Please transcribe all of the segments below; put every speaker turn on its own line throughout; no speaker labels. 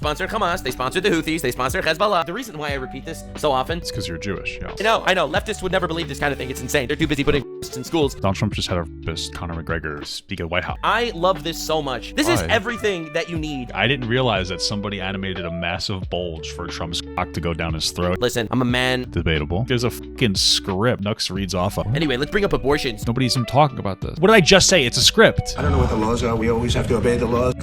sponsor Hamas, they sponsor the Houthis, they sponsor Hezbollah. The reason why I repeat this so often...
It's because you're Jewish, yeah.
I know. Leftists would never believe this kind of thing. It's insane. They're too busy putting in schools.
Donald Trump just had a Conor McGregor speak at the White House.
I love this so much. This is everything that you need.
I didn't realize that somebody animated a massive bulge for Trump's cock to go down his throat.
Listen, I'm a man.
Debatable. There's a fucking script Nux reads off of.
Anyway, let's bring up abortions.
Nobody's even talking about this. What did I just say? It's a script.
I don't know what the laws are. We always have to obey the laws.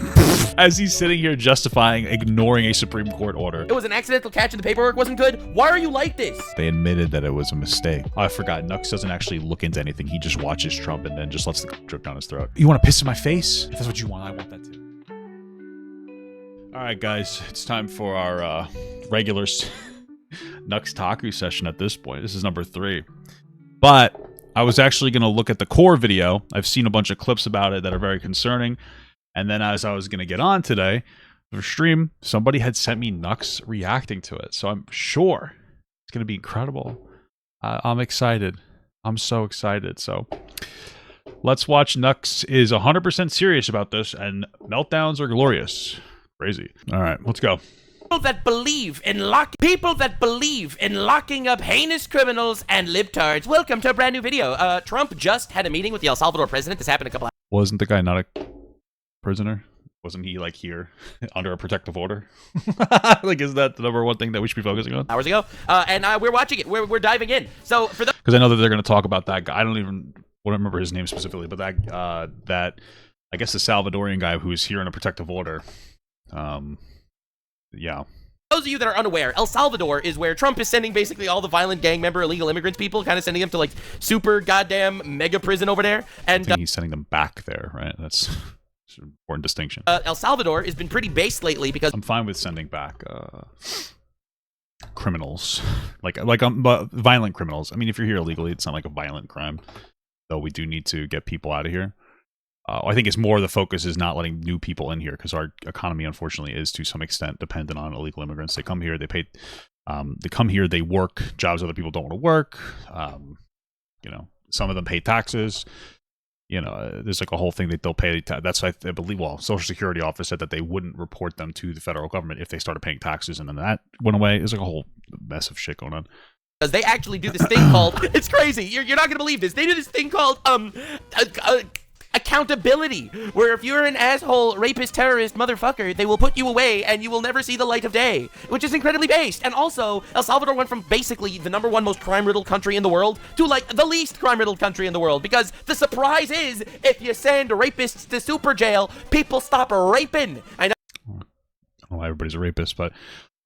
As he's sitting here justifying ignoring a Supreme Court order.
It was an accidental catch and the paperwork wasn't good. Why are you like this?
They admitted that it was a mistake. Oh, I forgot. Nux doesn't actually look into anything. He just watches Trump and then just lets the drip down his throat. You want to piss in my face? If that's what you want, I want that too. All right, guys. It's time for our regular Nux Taku session at this point. This is number 3. But I was actually going to look at the core video. I've seen a bunch of clips about it that are very concerning. And then as I was going to get on today for stream, somebody had sent me Nux reacting to it. So I'm sure it's going to be incredible. I'm excited. I'm so excited. So let's watch. Nux is 100% serious about this, and meltdowns are glorious. Crazy. All right, let's go.
People that believe in locking up heinous criminals and libtards. Welcome to a brand new video. Trump just had a meeting with the El Salvador president. This happened a couple hours.
Wasn't the guy not a prisoner? Wasn't he like here under a protective order? Like, is that the number one thing that we should be focusing on?
Hours ago, and we're watching it. We're diving in. So for the
because I know that they're going to talk about that guy. I don't remember his name specifically, but that I guess the Salvadorian guy who is here in a protective order. Yeah.
Those of you that are unaware, El Salvador is where Trump is sending basically all the violent gang member illegal immigrants people, kind of sending them to like super goddamn mega prison over there. And
I think he's sending them back there, right? That's an important distinction.
El Salvador has been pretty based lately because
I'm fine with sending back criminals, like violent criminals. I mean, if you're here illegally, it's not like a violent crime, though. We do need to get people out of here. I think it's more the focus is not letting new people in here because our economy, unfortunately, is to some extent dependent on illegal immigrants. They come here, they pay, they come here, they work jobs other people don't want to work. You know, some of them pay taxes. You know, there's like a whole thing that they'll pay. That's I believe. Well, Social Security office said that they wouldn't report them to the federal government if they started paying taxes, and then that went away. There's like a whole mess of shit going on.
Because they actually do this thing called it's crazy. You're not gonna believe this. They do this thing called accountability, where if you're an asshole, rapist, terrorist, motherfucker, they will put you away and you will never see the light of day, which is incredibly based. And also, El Salvador went from basically the #1 most crime-riddled country in the world to like the least crime-riddled country in the world, because the surprise is if you send rapists to super jail, people stop raping. I know.
I don't know why everybody's a rapist, but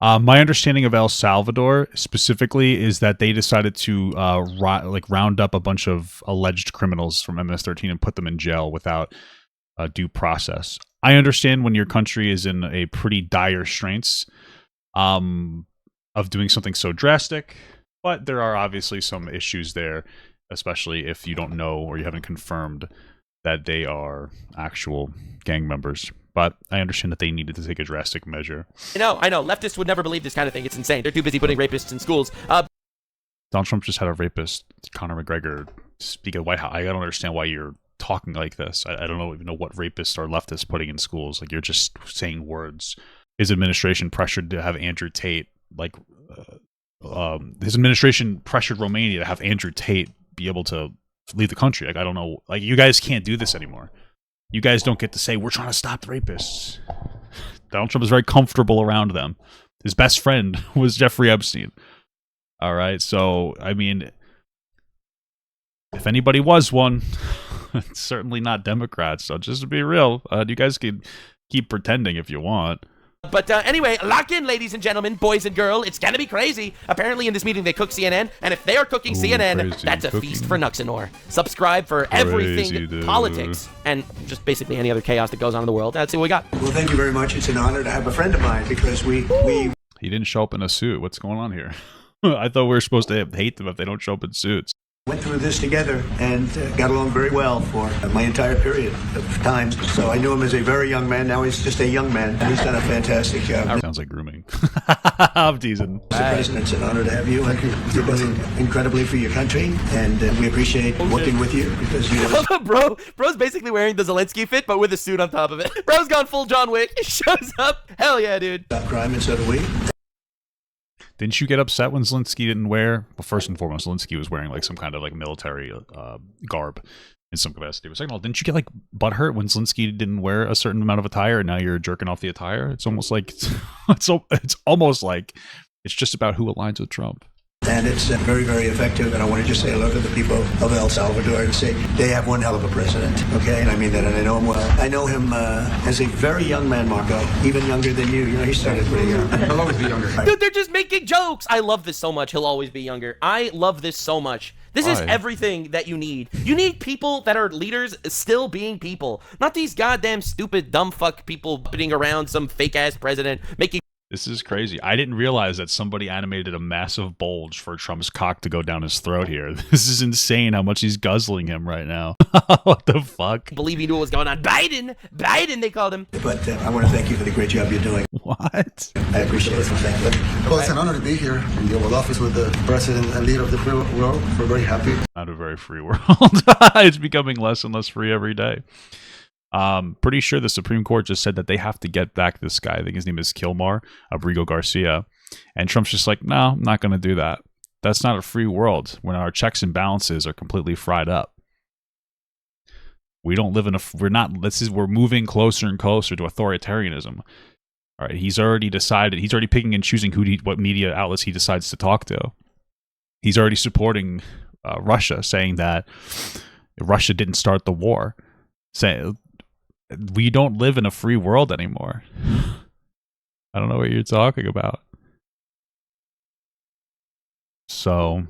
my understanding of El Salvador specifically is that they decided to round up a bunch of alleged criminals from MS-13 and put them in jail without due process. I understand when your country is in a pretty dire straits of doing something so drastic, but there are obviously some issues there, especially if you don't know or you haven't confirmed that they are actual gang members. But I understand that they needed to take a drastic measure.
I know. Leftists would never believe this kind of thing. It's insane. They're too busy putting rapists in schools.
Donald Trump just had a rapist, Conor McGregor, speak at the White House. I don't understand why you're talking like this. I don't even know what rapists are leftists putting in schools. Like, you're just saying words. His administration pressured to have Andrew Tate, his administration pressured Romania to have Andrew Tate be able to leave the country. Like, I don't know. Like, you guys can't do this anymore. You guys don't get to say, we're trying to stop the rapists. Donald Trump is very comfortable around them. His best friend was Jeffrey Epstein. All right, so, I mean, if anybody was one, it's certainly not Democrats. So just to be real, you guys can keep pretending if you want.
But anyway, lock in, ladies and gentlemen, boys and girls. It's gonna be crazy. Apparently in this meeting they cook CNN, and if they are cooking CNN, that's a feast for Nuxanor. Subscribe for everything politics and just basically any other chaos that goes on in the world. That's what we got.
Well, thank you very much. It's an honor to have a friend of mine because we
He didn't show up in a suit. What's going on here? I thought we were supposed to hate them if they don't show up in suits.
Went through this together and got along very well for my entire period of time. So I knew him as a very young man. Now he's just a young man, and he's done a fantastic job.
Sounds like grooming. I'm teasing.
Mr. President, it's an honor to have you. Thank you. You're doing incredibly for your country, and we appreciate working with you because you.
Bro's basically wearing the Zelensky fit, but with a suit on top of it. Bro's gone full John Wick. He shows up. Hell yeah, dude.
Stop crime, and so do we.
Didn't you get upset when Zelensky didn't wear? Well, first and foremost, Zelensky was wearing like some kind of like military garb in some capacity. But second of all, didn't you get like butthurt when Zelensky didn't wear a certain amount of attire, and now you're jerking off the attire? It's almost like it's almost like it's just about who aligns with Trump.
And it's very, very effective. And I want to just say hello to the people of El Salvador and say they have one hell of a president. Okay, and I mean that, and I know him well. I know him as a very young man, Marco, even younger than you. You know, he started pretty young. He'll always be younger.
Dude, they're just making jokes. I love this so much. He'll always be younger. I love this so much. This is everything that you need. You need people that are leaders still being people. Not these goddamn stupid dumb fuck people putting around some fake ass president making.
This is crazy. I didn't realize that somebody animated a massive bulge for Trump's cock to go down his throat here. This is insane how much he's guzzling him right now. What the fuck?
Believe he knew what was going on. Biden, they called him.
But I want to thank you for the great job you're doing.
What?
I appreciate it. Thank you.
Well, it's an honor to be here in the Oval Office with the president and leader of the free world. We're very happy.
Not a very free world. It's becoming less and less free every day. Pretty sure the Supreme Court just said that they have to get back this guy. I think his name is Kilmar, Abrigo Garcia. And Trump's just like, no, I'm not going to do that. That's not a free world when our checks and balances are completely fried up. We don't live in we're moving closer and closer to authoritarianism. All right, he's already decided, he's already picking and choosing what media outlets he decides to talk to. He's already supporting Russia, saying that Russia didn't start the war. Saying we don't live in a free world anymore. I don't know what you're talking about. So,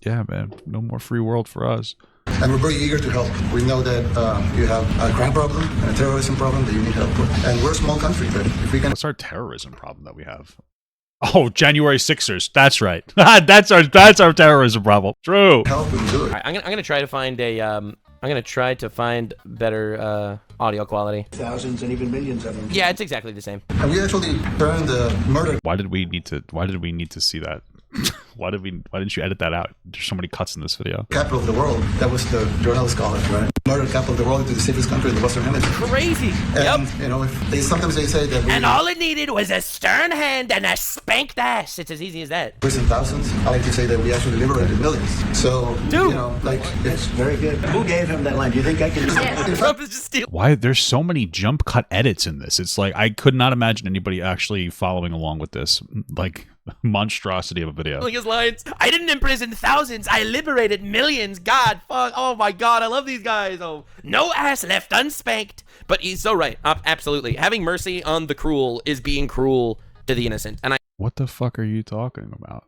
yeah, man, no more free world for us.
And we're very eager to help. We know that you have a crime problem and a terrorism problem that you need help with. And we're a small country, but if we can...
What's our terrorism problem that we have? Oh, January 6ers. That's right. that's our terrorism problem. True.
Help, we can do it.
I'm gonna try to find a I'm gonna try to find better audio quality.
Thousands and even millions of them.
Yeah, it's exactly the same.
And we actually turned the murder...
Why did we need to see that? Why didn't you edit that out? There's so many cuts in this video.
Capital of the world. That was the journalist college, right? Murder capital of the world into the safest country in the Western Hemisphere.
Crazy.
And,
Yep.
you know, sometimes they say that we...
And all it needed was a stern hand and a spanked ass. It's as easy as that.
prison thousands. I like to say that we actually liberated millions. So,
Dude.
you know, like...
That's very good. Who gave him that line? Do you think I can...
Trump is just stealing.
Why there's so many jump cut edits in this? It's like I could not imagine anybody actually following along with this like monstrosity of a video.
His lines. I didn't imprison thousands. I liberated millions. God, fuck. Oh my God, I love these guys. Oh, no ass left unspanked. But he's so right. Absolutely. Having mercy on the cruel is being cruel to the innocent. And
What the fuck are you talking about?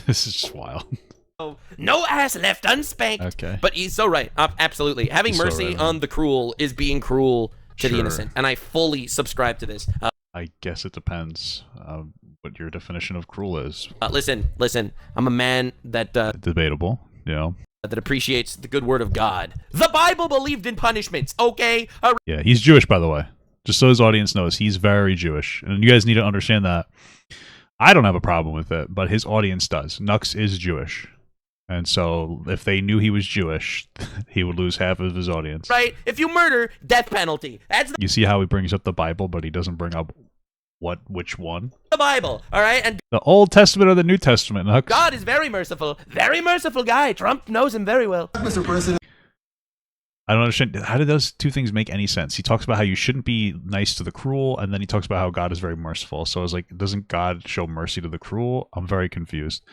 This is just wild.
no ass left unspanked.
Okay.
But he's so right. Absolutely. Having
He's so
mercy
right,
on the cruel is being cruel to the
Sure.
innocent. And I fully subscribe to this.
I guess it depends what your definition of cruel is.
Listen. I'm a man that
Debatable, you know.
that appreciates the good word of God. The Bible believed in punishments, okay?
Yeah, he's Jewish, by the way. Just so his audience knows, he's very Jewish. And you guys need to understand that. I don't have a problem with it, but his audience does. Nux is Jewish. And so if they knew he was Jewish, he would lose half of his audience.
Right? If you murder, death penalty. That's
You see how he brings up the Bible, but he doesn't bring up which one?
the Bible, all right? And
The Old Testament or the New Testament, Nux?
God is very merciful guy. Trump knows him very well.
Mr. President...
I don't understand. How do those two things make any sense? He talks about how you shouldn't be nice to the cruel, and then he talks about how God is very merciful. So I was like, doesn't God show mercy to the cruel? I'm very confused.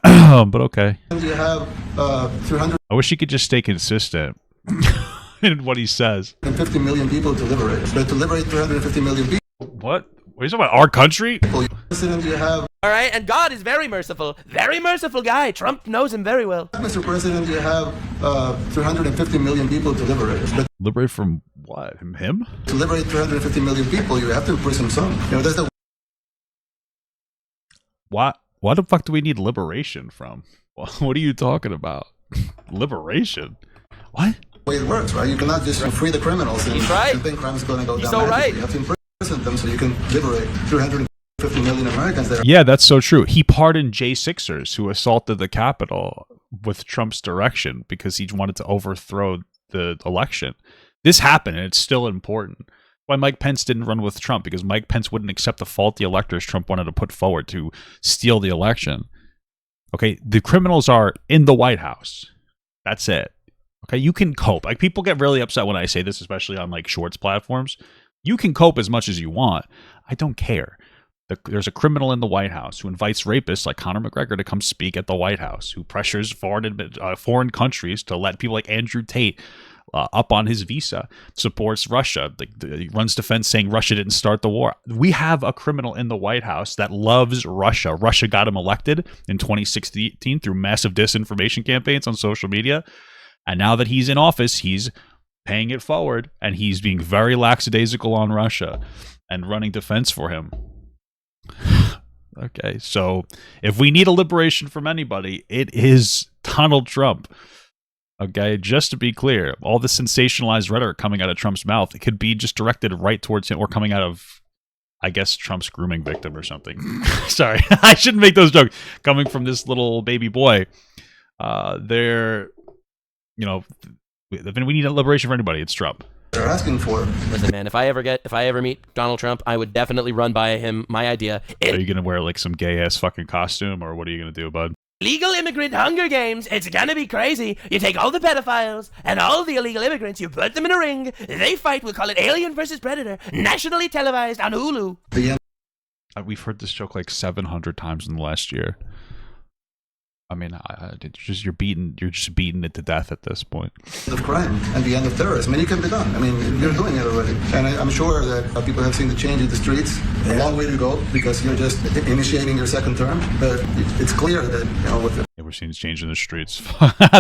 But okay.
You have 350
I wish he could just stay consistent in what he says.
million people to liberate. But to liberate 350 million people,
What? What are you talking about? Our country?
President, you have...
All right? And God is very merciful guy. Trump knows him very well.
Mr. President, you have 350 million people to liberate. But
Liberate from what? Him?
to liberate 350 million people, you have to imprison some. You know, that's the...
What? Why the fuck do we need liberation from? What are you talking about? Liberation? What?
Way it works, right? You cannot just free the criminals and,
He's right.
and think crime is going to go
He's
down.
so right.
You have to imprison them so you can liberate 350 million Americans there.
Yeah, that's so true. He pardoned J6ers who assaulted the Capitol with Trump's direction because he wanted to overthrow the election. This happened, and it's still important. Why Mike Pence didn't run with Trump, because Mike Pence wouldn't accept the faulty electors Trump wanted to put forward to steal the election. Okay, the criminals are in the White House. That's it. Okay, you can cope. Like, people get really upset when I say this, especially on like shorts platforms. You can cope as much as you want. I don't care. There's a criminal in the White House who invites rapists like Conor McGregor to come speak at the White House, who pressures foreign countries to let people like Andrew Tate up on his visa, supports Russia, runs defense saying Russia didn't start the war. We have a criminal in the White House that loves Russia. Russia got him elected in 2016 through massive disinformation campaigns on social media. And now that he's in office, he's paying it forward, and he's being very lackadaisical on Russia and running defense for him. Okay, so if we need a liberation from anybody, it is Donald Trump. Okay, just to be clear, all the sensationalized rhetoric coming out of Trump's mouth, it could be just directed right towards him, or coming out of, I guess, Trump's grooming victim or something. Sorry, I shouldn't make those jokes. Coming from this little baby boy, they're, you know, we need a liberation for anybody. It's Trump.
They're asking for.
Listen, man, if I ever meet Donald Trump, I would definitely run by him my idea.
Are you gonna wear like some gay ass fucking costume, or what are you gonna do, bud?
Legal immigrant Hunger Games. It's gonna be crazy. You take all the pedophiles and all the illegal immigrants, you put them in a ring, they fight, we'll call it Alien versus Predator, nationally televised on Hulu.
We've heard this joke like 700 times in the last year. I mean, you're just beating it to death at this point.
Of crime and the end of terrorism. I mean, it can be done. I mean, you're doing it already. And I'm sure that people have seen the change in the streets. A long way to go, because you're just initiating your second term. But it's clear that, you know, with the
we're seeing change in the streets.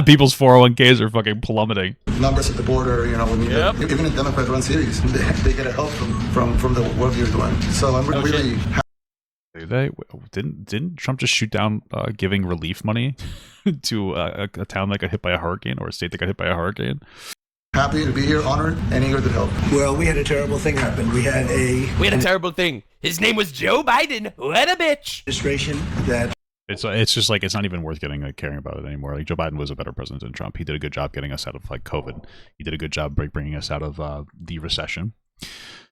People's 401ks are fucking plummeting.
numbers at the border, you know, when even in Democrat-run cities, they get a help from the work you're doing. So I'm really happy.
Didn't Trump just shoot down giving relief money to a town that got hit by a hurricane, or a state that got hit by a hurricane?
Happy to be here, honored, and eager to help.
Well, we had a terrible thing happen. We had a
terrible thing. His name was Joe Biden. What a bitch.
Administration that.
It's just like, it's not even worth caring about it anymore. Like, Joe Biden was a better president than Trump. He did a good job getting us out of like COVID. He did a good job bringing us out of the recession.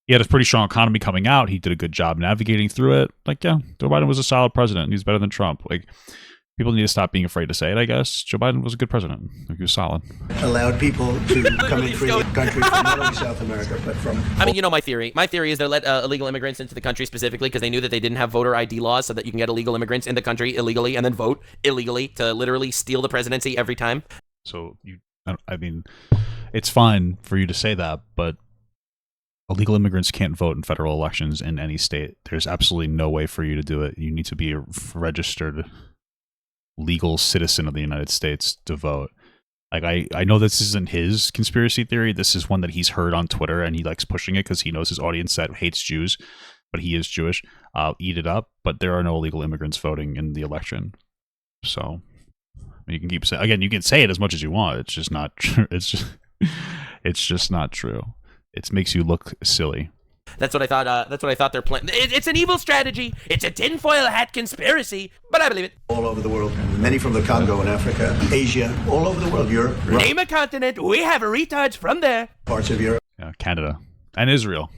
He had a pretty strong economy coming out. He did a good job navigating through it. Like, yeah, Joe Biden was a solid president. He's better than Trump. Like, people need to stop being afraid to say it, I guess. Joe Biden was a good president. Like, he was solid.
Allowed people to come in freely to the country from not only South America, but from...
I mean, you know my theory. My theory is they let illegal immigrants into the country specifically because they knew that they didn't have voter ID laws, so that you can get illegal immigrants in the country illegally and then vote illegally to literally steal the presidency every time.
So, I mean, it's fine for you to say that, but illegal immigrants can't vote in federal elections in any state. There's absolutely no way for you to do it. You need to be a registered legal citizen of the United States to vote. Like, I know this isn't his conspiracy theory. This is one that he's heard on Twitter, and he likes pushing it because he knows his audience that hates Jews, but he is Jewish. Eat it up. But there are no illegal immigrants voting in the election. So you can keep saying, again, you can say it as much as you want. It's just not true. It's just not true. It makes you look silly.
That's what I thought. That's what I thought they're planning. It's an evil strategy. It's a tinfoil hat conspiracy, but I believe it.
All over the world, many from the Congo and Africa, Asia, all over the world, Europe.
Name a continent, we have retards from there.
Parts of Europe.
Yeah, Canada and Israel.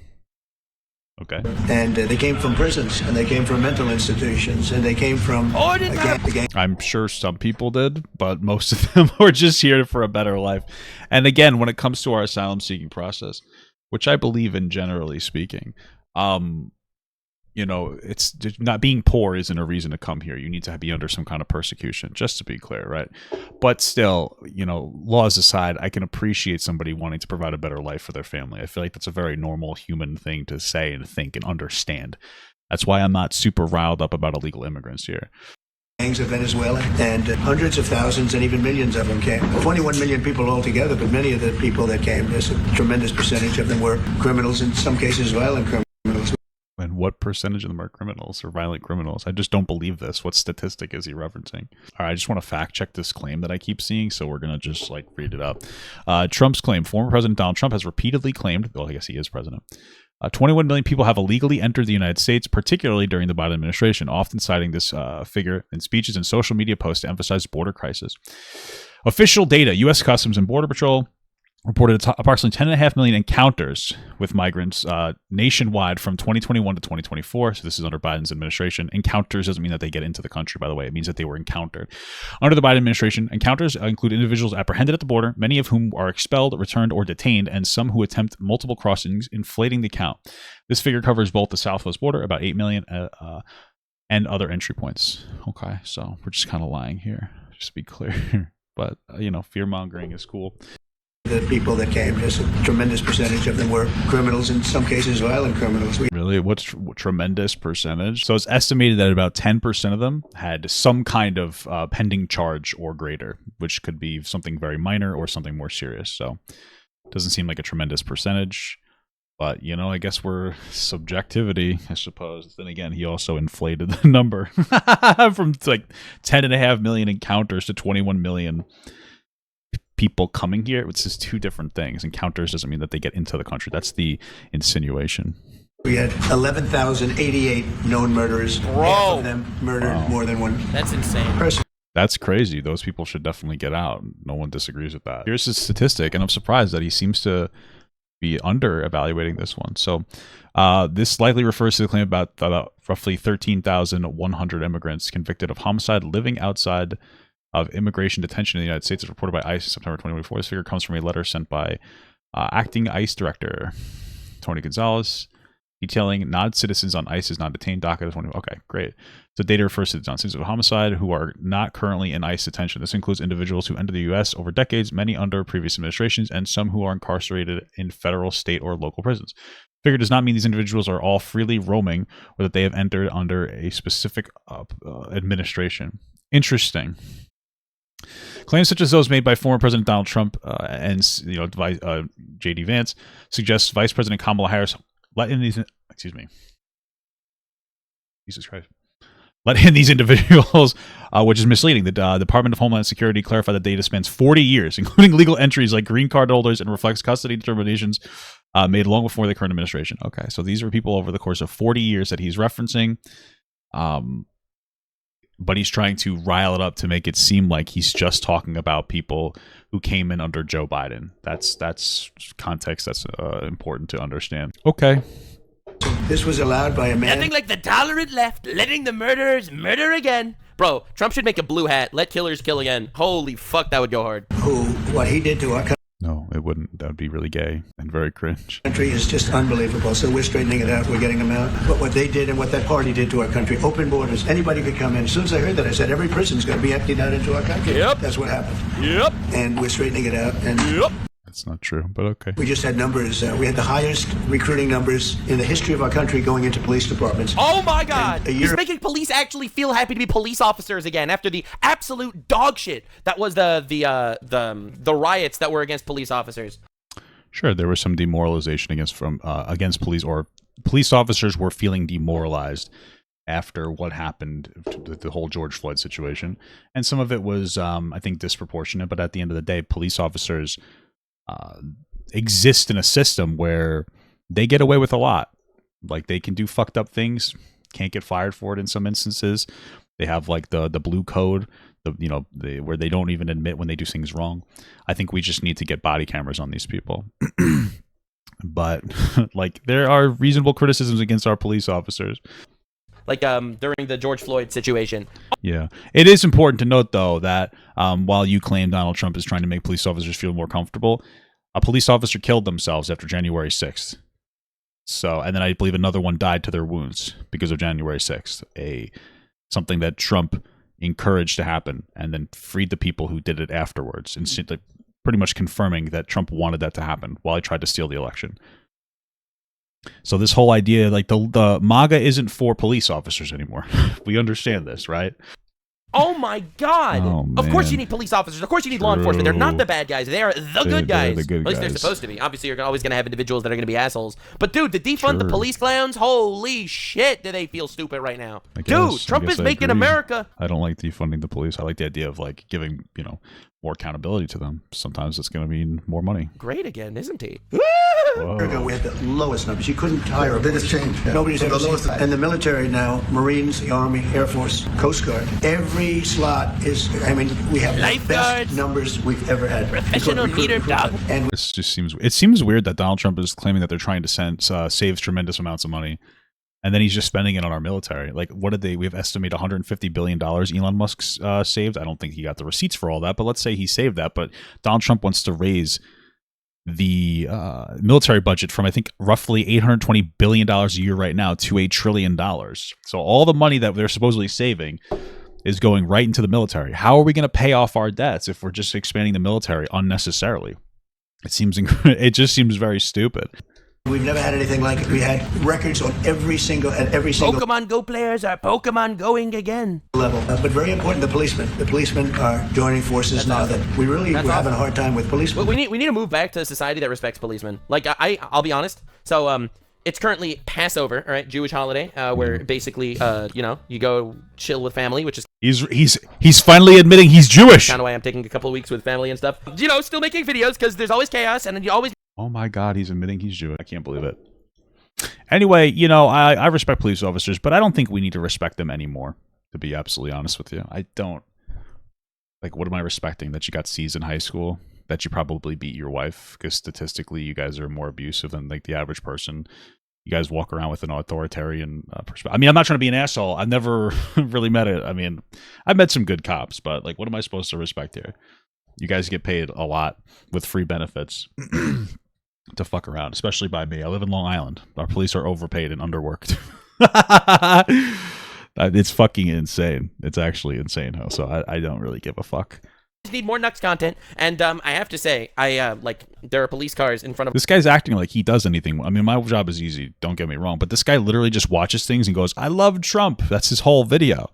Okay.
And they came from prisons, and they came from mental institutions, and they came from the gang.
I'm sure some people did, but most of them were just here for a better life. And again, when it comes to our asylum seeking process, which I believe in generally speaking, you know, it's not being poor isn't a reason to come here. You need to be under some kind of persecution, just to be clear, right? But still, you know, laws aside, I can appreciate somebody wanting to provide a better life for their family. I feel like that's a very normal human thing to say and think and understand. That's why I'm not super riled up about illegal immigrants here.
Gangs of Venezuela, and hundreds of thousands and even millions of them came. 21 million people altogether, but many of the people that came, there's a tremendous percentage of them were criminals, in some cases violent criminals.
And what percentage of them are criminals or violent criminals? I just don't believe this. What statistic is he referencing? All right, I just want to fact check this claim that I keep seeing, so we're going to just like read it up. Trump's claim. Former President Donald Trump has repeatedly claimed, well, I guess he is president, 21 million people have illegally entered the United States, particularly during the Biden administration, often citing this figure in speeches and social media posts to emphasize border crisis. Official data, U.S. Customs and Border Patrol reported approximately 10.5 million encounters with migrants nationwide from 2021 to 2024. So this is under Biden's administration. Encounters doesn't mean that they get into the country, by the way. It means that they were encountered. Under the Biden administration, encounters include individuals apprehended at the border, many of whom are expelled, returned, or detained, and some who attempt multiple crossings, inflating the count. This figure covers both the southwest border, about 8 million, and other entry points. Okay, so we're just kind of lying here, just to be clear. But, fear-mongering is cool.
The people that came, just a tremendous percentage of them were criminals, in some cases violent criminals.
Really? What's tremendous percentage? So it's estimated that about 10% of them had some kind of pending charge or greater, which could be something very minor or something more serious. So it doesn't seem like a tremendous percentage. But, I guess we're subjectivity, I suppose. Then again, he also inflated the number from like 10.5 million encounters to 21 million people coming here. It's just two different things. Encounters doesn't mean that they get into the country. That's the insinuation.
We had 11,088 known murderers.
Bro.
Half of them murdered more than one
That's insane.
person.
That's crazy. Those people should definitely get out. No one disagrees with that. Here's his statistic, and I'm surprised that he seems to be under-evaluating this one. So this likely refers to the claim about roughly 13,100 immigrants convicted of homicide living outside of immigration detention in the United States, as reported by ICE in September 2024. This figure comes from a letter sent by acting ICE Director Tony Gonzalez, detailing non-citizens on ICE's non-detained docket. Okay, great. The data refers to non-citizens of homicide who are not currently in ICE detention. This includes individuals who entered the U.S. over decades, many under previous administrations, and some who are incarcerated in federal, state, or local prisons. The figure does not mean these individuals are all freely roaming or that they have entered under a specific administration. Interesting. Claims such as those made by former President Donald Trump and J.D. Vance suggest Vice President Kamala Harris let in these individuals, which is misleading. The Department of Homeland Security clarified the data spans 40 years, including legal entries like green card holders, and reflects custody determinations made long before the current administration. Okay, so these are people over the course of 40 years that he's referencing. But he's trying to rile it up to make it seem like he's just talking about people who came in under Joe Biden. That's context that's important to understand. Okay.
This was allowed by a man.
Nothing like the tolerant left letting the murderers murder again. Bro, Trump should make a blue hat. Let killers kill again. Holy fuck, that would go hard.
What he did to our
No, it wouldn't. That would be really gay and very cringe.
country is just unbelievable. So we're straightening it out. We're getting them out. But what they did and what that party did to our country, open borders, anybody could come in. As soon as I heard that, I said, every prison's going to be emptied out into our country.
Yep.
That's what happened.
Yep.
And we're straightening it out. And
Yep.
That's not true, but okay.
we just had numbers. We had the highest recruiting numbers in the history of our country going into police departments.
Oh my God!
And a year-
He's making police actually feel happy to be police officers again after the absolute dog shit that was the riots that were against police officers.
Sure, there was some demoralization against police, or police officers were feeling demoralized after what happened with the whole George Floyd situation, and some of it was, I think, disproportionate. But at the end of the day, police officers exist in a system where they get away with a lot. Like, they can do fucked up things, can't get fired for it in some instances. They have like the blue code, where they don't even admit when they do things wrong. I think we just need to get body cameras on these people. But like, there are reasonable criticisms against our police officers.
Like during the George Floyd situation.
Yeah. It is important to note, though, that while you claim Donald Trump is trying to make police officers feel more comfortable, a police officer killed themselves after January 6th. So, and then I believe another one died to their wounds because of January 6th, something that Trump encouraged to happen, and then freed the people who did it afterwards, and pretty much confirming that Trump wanted that to happen while he tried to steal the election. So this whole idea, like the MAGA isn't for police officers anymore. We understand this, right?
Oh my God!
Oh,
of course
man.
you need police officers. Of course you need law enforcement. They're not the bad guys. They are the good guys.
They're the good
At least they're
guys.
supposed to be. Obviously, you're always going to have individuals that are going to be assholes. But dude, to defund the
Sure.
police clowns, holy shit, do they feel stupid right now?
I guess
Trump is
I
making
agree.
America.
I don't like defunding the police. I like the idea of like giving, you know, more accountability to them. Sometimes it's going to mean more money.
Great again, isn't he?
Ago, we had the lowest numbers. You couldn't hire
The biggest change.
Nobody's
The
ever
lowest
seen.
time.
And the military now, Marines, the Army, Air Force, Coast Guard, every slot is, I mean, we have the
Lifeguards.
best numbers we've ever had.
Professional meter dog.
And
This just seems. It seems weird that Donald Trump is claiming that they're trying to save tremendous amounts of money, and then he's just spending it on our military. Like, what did they? We have estimated 150 billion dollars Elon Musk's saved. I don't think he got the receipts for all that, but let's say he saved that. But Donald Trump wants to raise the military budget from, I think, roughly $820 billion a year right now to $1 trillion. So all the money that they're supposedly saving is going right into the military. How are we going to pay off our debts if we're just expanding the military unnecessarily? It just seems very stupid.
we've never had anything like it. We had records on every single
Pokemon Go players are Pokemon going again.
level. But very important, the policemen. The policemen are joining forces now.
awesome.
That we're having a hard time with policemen.
We need to move back to a society that respects policemen. Like I'll be honest. So it's currently Passover, all right, Jewish holiday, where basically you go chill with family, which is
He's finally admitting he's Jewish.
kind of why I'm taking a couple of weeks with family and stuff. Still making videos because there's always chaos and you always.
Oh my God, he's admitting he's Jewish. I can't believe it. Anyway, I respect police officers, but I don't think we need to respect them anymore, to be absolutely honest with you. I don't. Like, what am I respecting? That you got C's in high school? That you probably beat your wife? Because statistically, you guys are more abusive than, like, the average person. You guys walk around with an authoritarian perspective. I mean, I'm not trying to be an asshole. I've never really met it. I mean, I've met some good cops, but, like, what am I supposed to respect here? You guys get paid a lot with free benefits to fuck around, especially by me. I live in Long Island. Our police are overpaid and underworked. It's fucking insane. It's actually insane. So I don't really give a fuck.
need more Nux content. And I have to say, there are police cars in front of.
This guy's acting like he does anything. I mean, my job is easy. Don't get me wrong. But this guy literally just watches things and goes, "I love Trump." That's his whole video.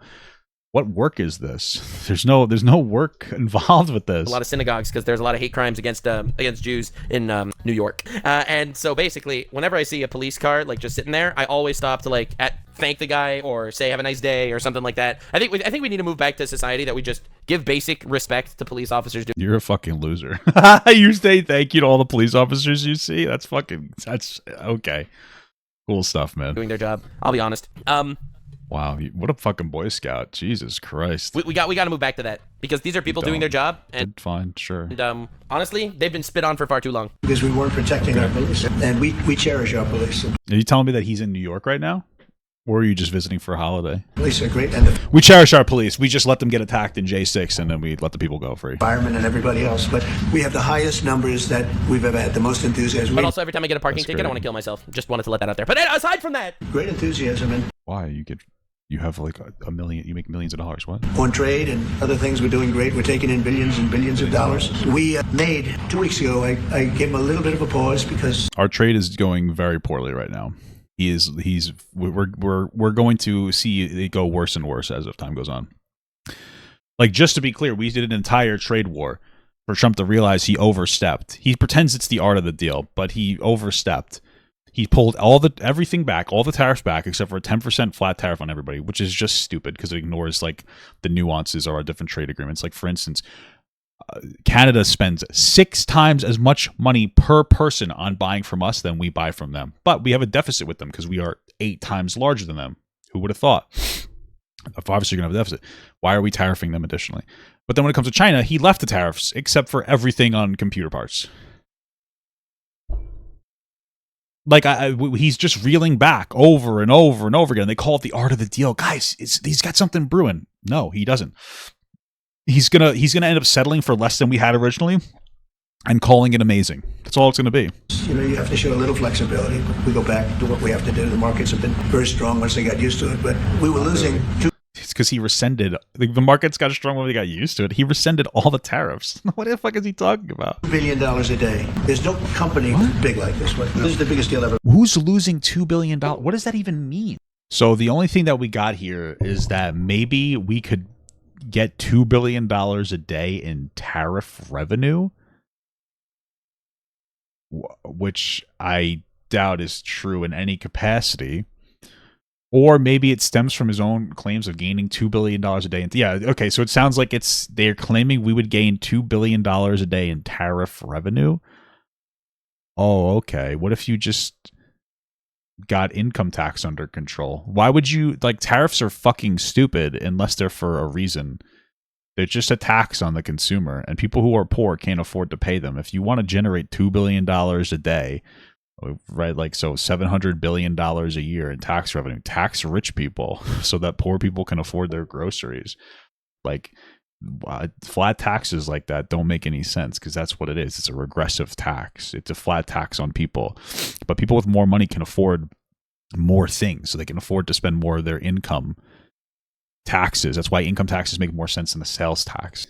What work is this? There's no work involved with this.
A lot of synagogues because there's a lot of hate crimes against Jews in New York. And so basically, whenever I see a police car like just sitting there, I always stop to thank the guy or say have a nice day or something like that. I think we need to move back to a society that we just give basic respect to police officers.
You're a fucking loser. You say thank you to all the police officers you see? That's okay. Cool stuff, man.
Doing their job. I'll be honest.
Wow, what a fucking Boy Scout. Jesus Christ.
We got to move back to that because these are people doing their job, and
Fine, sure.
honestly, they've been spit on for far too long.
because we weren't protecting our police, and we cherish our police.
Are you telling me that he's in New York right now? Or are you just visiting for a holiday?
Police are great, and the
We cherish our police. We just let them get attacked in J6 and then we let the people go free.
firemen and everybody else. But we have the highest numbers that we've ever had, the most enthusiasm.
But also, every time I get a parking
That's
ticket, I
great.
want to kill myself. Just wanted to let that out there. But aside from that,
Great enthusiasm and
Why? You have like a million, you make millions of dollars. What?
on trade and other things, we're doing great. We're taking in billions and billions of dollars. We made 2 weeks ago. I gave him a little bit of a pause because
Our trade is going very poorly right now. We're going to see it go worse and worse as time goes on. Like, just to be clear, we did an entire trade war for Trump to realize he overstepped. He pretends it's the art of the deal, but he overstepped. He pulled everything back, all the tariffs back, except for a 10% flat tariff on everybody, which is just stupid because it ignores like the nuances of our different trade agreements. Like, for instance, Canada spends 6 times as much money per person on buying from us than we buy from them. But we have a deficit with them because we are 8 times larger than them. Who would have thought? Obviously, you're going to have a deficit. Why are we tariffing them additionally? But then when it comes to China, he left the tariffs except for everything on computer parts. Like, he's just reeling back over and over and over again. They call it the art of the deal. Guys, he's got something brewing. No, he doesn't. He's gonna end up settling for less than we had originally and calling it amazing. That's all it's gonna be.
you have to show a little flexibility. We go back to what we have to do. The markets have been very strong once they got used to it, but we were losing
It's because he rescinded. The markets got strong when they got used to it. He rescinded all the tariffs. What the fuck is he talking about?
$2 billion a day. There's no company big like this one. This is the biggest deal ever.
Who's losing $2 billion? What does that even mean? So the only thing that we got here is that maybe we could get $2 billion a day in tariff revenue, which I doubt is true in any capacity. Or maybe it stems from his own claims of gaining $2 billion a day. Yeah, okay, so it sounds like they're claiming we would gain $2 billion a day in tariff revenue. Oh, okay. What if you just got income tax under control? Why would you, like, tariffs are fucking stupid unless they're for a reason. They're just a tax on the consumer, and people who are poor can't afford to pay them. If you want to generate $2 billion a day, right, like, so $700 billion a year in tax revenue, tax rich people so that poor people can afford their groceries. Like, flat taxes like that don't make any sense, because that's what it is. It's a regressive tax. It's a flat tax on people, but people with more money can afford more things, so they can afford to spend more of their income taxes. That's why income taxes make more sense than the sales tax.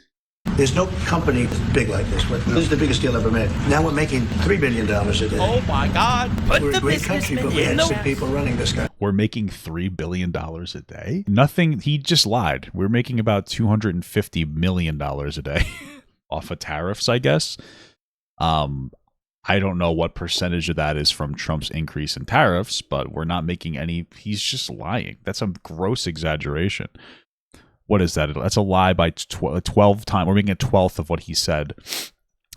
There's no company big like this. This is the biggest deal ever made. Now we're making $3 billion a day.
Oh my God! Put
We're
the
a great country, but we
businessmen in
have
the
sick people running this country.
We're making $3 billion a day? Nothing. He just lied. We're making about $250 million a day off of tariffs, I guess. I don't know what percentage of that is from Trump's increase in tariffs, but we're not making any. He's just lying. That's a gross exaggeration. What is that? That's a lie by 12 times. We're making a 12th of what he said.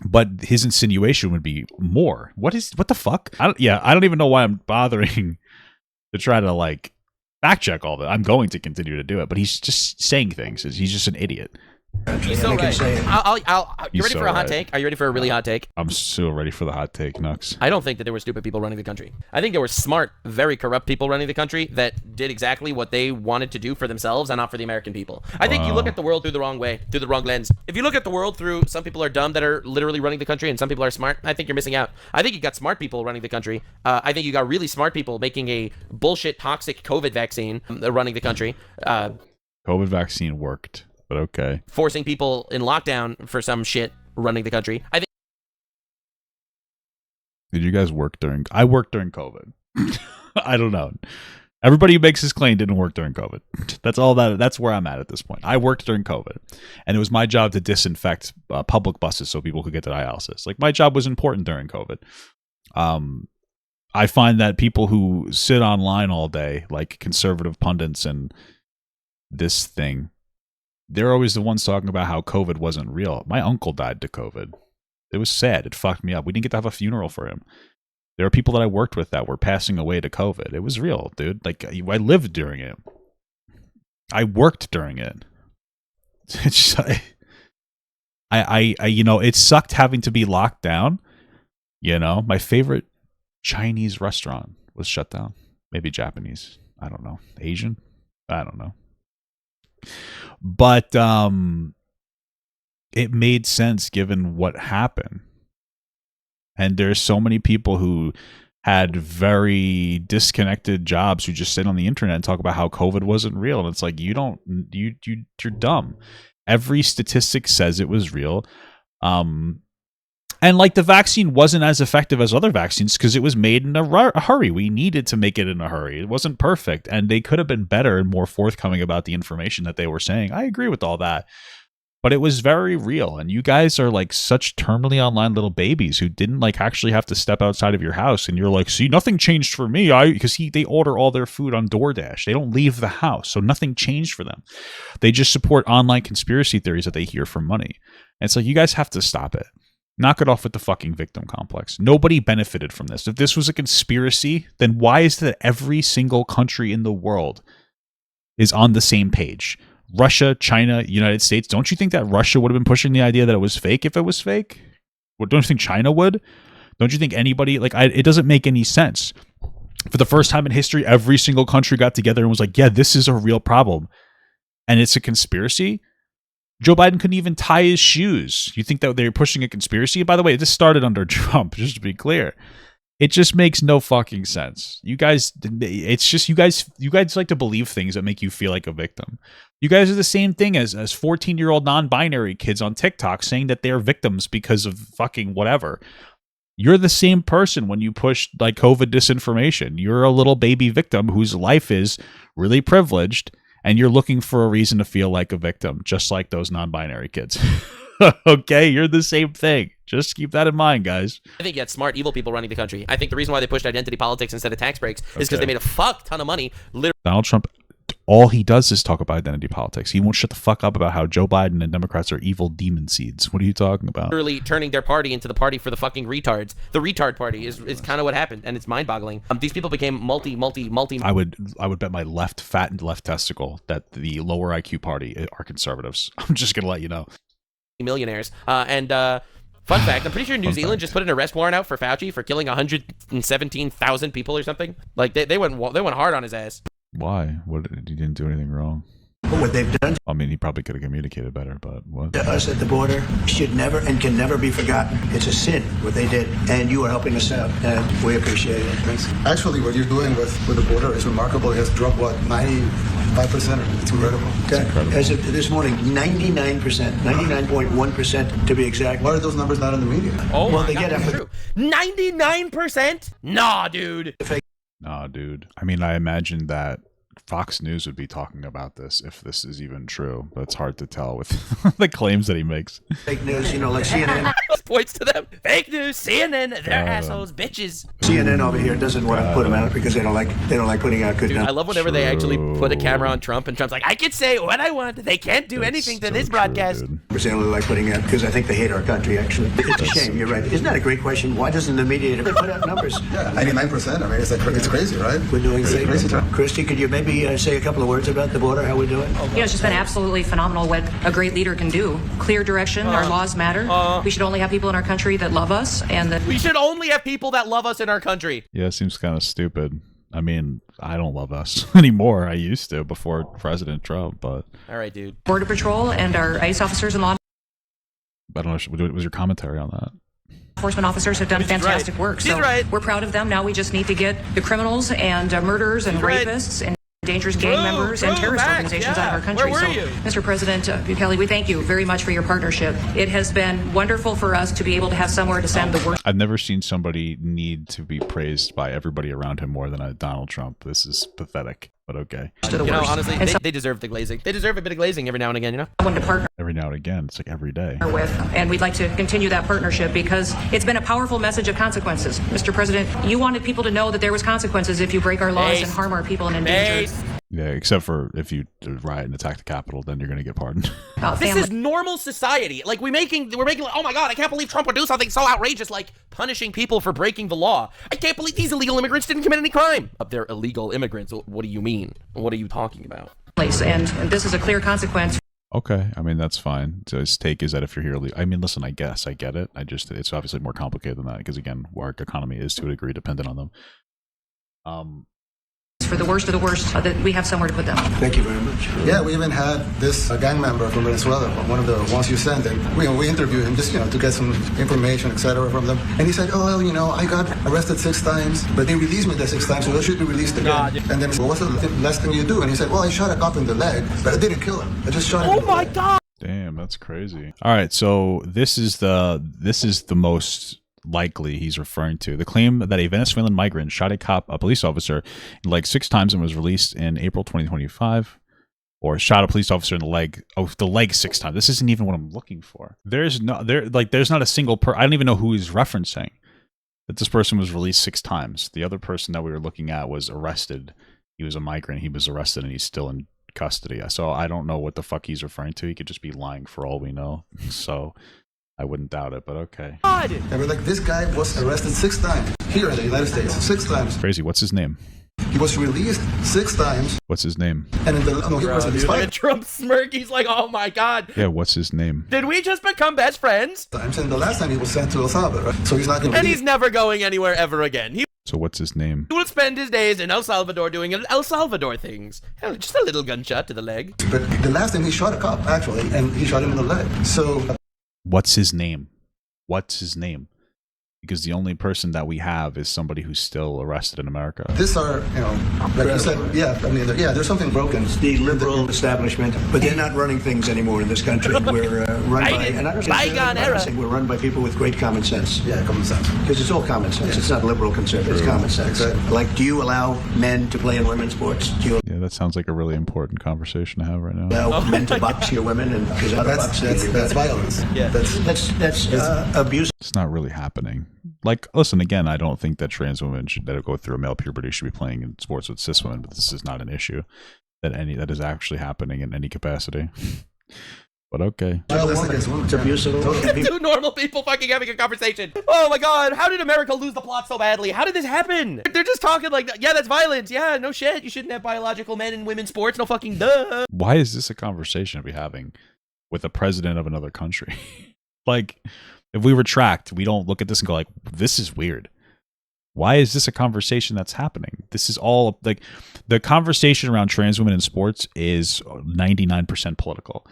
But his insinuation would be more. What the fuck? I don't even know why I'm bothering to try to, like, fact check all that. I'm going to continue to do it, but he's just saying things. He's just an idiot.
He's so right. You ready for a hot take? Are you ready for a really hot take?
I'm so ready for the hot take, Nux.
I don't think that there were stupid people running the country. I think there were smart, very corrupt people running the country that did exactly what they wanted to do for themselves and not for the American people. I think you look at the world through the wrong way, through the wrong lens. If you look at the world through some people are dumb that are literally running the country and some people are smart, I think you're missing out. I think you got smart people running the country. I think you got really smart people making a bullshit, toxic COVID vaccine running the country.
COVID vaccine worked. But okay.
Forcing people in lockdown for some shit running the country. I think.
Did you guys work during? I worked during COVID. I don't know. Everybody who makes this claim didn't work during COVID. That's where I'm at this point. I worked during COVID, and it was my job to disinfect public buses so people could get to dialysis. Like, my job was important during COVID. I find that people who sit online all day, like conservative pundits and this thing, they're always the ones talking about how COVID wasn't real. My uncle died to COVID. It was sad. It fucked me up. We didn't get to have a funeral for him. There are people that I worked with that were passing away to COVID. It was real, dude. Like, I lived during it. I worked during it. It's just, it sucked having to be locked down. You know, my favorite Chinese restaurant was shut down. Maybe Japanese. I don't know. Asian? I don't know. But it made sense given what happened. And there's so many people who had very disconnected jobs who just sit on the internet and talk about how COVID wasn't real. And it's like, you're dumb. Every statistic says it was real. And like, the vaccine wasn't as effective as other vaccines because it was made in a hurry. We needed to make it in a hurry. It wasn't perfect. And they could have been better and more forthcoming about the information that they were saying. I agree with all that. But it was very real. And you guys are like such terminally online little babies who didn't like actually have to step outside of your house. And you're like, see, nothing changed for me. Because they order all their food on DoorDash. They don't leave the house. So nothing changed for them. They just support online conspiracy theories that they hear for money. And it's like, you guys have to stop it. Knock it off with the fucking victim complex. Nobody benefited from this. If this was a conspiracy, then why is it that every single country in the world is on the same page? Russia, China, United States. Don't you think that Russia would have been pushing the idea that it was fake if it was fake? Don't you think China would? Don't you think anybody, it doesn't make any sense. For the first time in history, every single country got together and was like, yeah, this is a real problem. And it's a conspiracy? Joe Biden couldn't even tie his shoes. You think that they were pushing a conspiracy? By the way, this started under Trump, just to be clear. It just makes no fucking sense. You guys, it's just you guys like to believe things that make you feel like a victim. You guys are the same thing as 14-year-old non-binary kids on TikTok saying that they're victims because of fucking whatever. You're the same person when you push like COVID disinformation. You're a little baby victim whose life is really privileged and you're looking for a reason to feel like a victim, just like those non-binary kids. Okay, you're the same thing. Just keep that in mind, guys.
I think you had smart, evil people running the country. I think the reason why they pushed identity politics instead of tax breaks is because they made a fuck ton of money.
Donald Trump, all he does is talk about identity politics. He won't shut the fuck up about how Joe Biden and Democrats are evil demon seeds. What are you talking about?
Literally turning their party into the party for the fucking retards. The retard party is kind of what happened, and it's mind-boggling. These people became multi.
I would bet my fat and left testicle that the lower IQ party are conservatives. I'm just gonna let you know.
Millionaires. Fun fact, I'm pretty sure New Zealand just put an arrest warrant out for Fauci for killing 117,000 people or something. Like they went hard on his ass.
Why? What? He didn't do anything wrong.
What they've done
I mean, he probably could have communicated better, but what?
to us at the border should never and can never be forgotten. It's a sin what they did, and you are helping us out, and we appreciate it. Thanks.
Actually, what you're doing with the border is remarkable. It has dropped, what, 95%? It's incredible.
Okay. As of this morning, 99%, 99.1% to be exact.
Why are those numbers not in the media?
Oh
Well,
my
they
God,
get
that's true. 99%? Nah, dude.
Nah, dude. I mean, I imagine that Fox News would be talking about this if this is even true, but it's hard to tell with the claims that he makes.
Fake news, like CNN.
Points to them. Fake news, CNN, they're assholes, bitches.
CNN over here doesn't want to put them out because they don't like putting out good
Dude, I
numbers.
love whenever they actually put a camera on Trump, and Trump's like, I can say what I want. They can't do anything to this broadcast.
They only like putting out because I think they hate our country, actually. It's a shame, you're right. Isn't that a great question? Why doesn't the media ever put out numbers?
Yeah, 99%. I mean, it's crazy, right?
We're doing
It's crazy.
Christy, could you maybe say a couple of words about the border, how we're doing?
It's just been absolutely phenomenal what a great leader can do. Clear direction, our laws matter. We should only have people in our country that love us and that
We should only have people that love us in our country.
Yeah, it seems kind of stupid. I mean, I don't love us anymore. I used to before President Trump, but...
All right, dude.
Border Patrol and our ICE officers and law
I don't know, what was your commentary on that?
enforcement officers have done fantastic work.
She's
So
right.
we're proud of them. Now we just need to get the criminals and murderers and
right.
rapists and dangerous gang
True,
members and
true,
terrorist
facts,
organizations
yeah.
out of our country.
Where were
So,
you?
Mr. President Kelly, we thank you very much for your partnership. It has been wonderful for us to be able to have somewhere to send the worst
I've never seen somebody need to be praised by everybody around him more than Donald Trump. This is pathetic, but okay.
to the
You know,
worst.
honestly,
And
they deserve the glazing. They deserve a bit of glazing every now and again, you know?
someone to partner
Every now and again, it's like every day.
with, and we'd like to continue that partnership because it's been a powerful message of consequences. Mr. President, you wanted people to know that there was consequences if you break our laws and harm our people and endanger
Yeah, except for if you riot and attack the Capitol, then you're going to get pardoned.
This
family.
is normal society. Like we're making like, oh my God, I can't believe Trump would do something so outrageous like punishing people for breaking the law. I can't believe these illegal immigrants didn't commit any crime. They're illegal immigrants. What do you mean? What are you talking about?
And this is a clear consequence.
Okay, I mean, that's fine. So his take is that if you're here, I mean, listen, I guess, I get it. It's obviously more complicated than that because, again, our economy is to a degree dependent on them.
For the worst of the worst, that we have somewhere to put them.
Thank you very much.
Yeah, we even had this gang member from Venezuela, one of the ones you sent, and we interviewed him just to get some information, etc. from them. And he said, "Oh, well, I got arrested 6 times, but they released me the 6 times, so I should be released again." And then, well, what's the last thing you do? And he said, "Well, I shot a cop in the leg, but I didn't kill him. I just shot him."
Oh my God!
Damn, that's crazy. All right, so this is the most likely he's referring to the claim that a Venezuelan migrant shot a police officer in the leg 6 times and was released in April 2025, or shot a police officer in the leg 6 times. This isn't even what I'm looking for. There's not a single I don't even know who he's referencing that this person was released 6 times. The other person that we were looking at was arrested. He was a migrant. He was arrested and he's still in custody. So I don't know what the fuck he's referring to. He could just be lying for all we know. So I wouldn't doubt it, but okay.
And we're like, this guy was arrested 6 times here in the United States, 6 times.
Crazy. What's his name?
He was released 6 times,
What's his name?
and in the he was released
Look
5
at Trump smirk. He's like, oh my God.
Yeah, what's his name?
Did we just become best friends?
times, and the last time he was sent to El Salvador, so he's not going to
And
be.
he's never going anywhere ever again. He
So what's his name?
will spend his days in El Salvador doing El Salvador things. Hell, just a little gunshot to the leg.
But the last time he shot a cop, actually, and he shot him in the leg. So
What's his name? What's his name? Because the only person that we have is somebody who's still arrested in America.
these are, like you said, there's something broken.
The liberal establishment, but they're not running things anymore in this country. We're run by, and I don't say
Bygone era.
we're run by people with great common sense.
Yeah, common sense.
Because it's all common sense. It's not liberal conservative. It's common sense.
Exactly.
Like, do you allow men to play in women's sports? Do you
Yeah, that sounds like a really important conversation to have right now.
Allow men to box your women and
That's violence.
Yeah.
that's abuse.
It's not really happening. Like, listen, again, I don't think that trans women that go through a male puberty should be playing in sports with cis women, but this is not an issue that is actually happening in any capacity. But okay.
It's abusive.
Two normal people fucking having a conversation. Oh my god, how did America lose the plot so badly? How did this happen? They're just talking like, yeah, that's violence. Yeah, no shit. You shouldn't have biological men and women's sports. No fucking duh.
Why is this a conversation to be having with the president of another country? Like, if we retract, we don't look at this and go like, this is weird. Why is this a conversation that's happening? This is all like the conversation around trans women in sports is 99% political.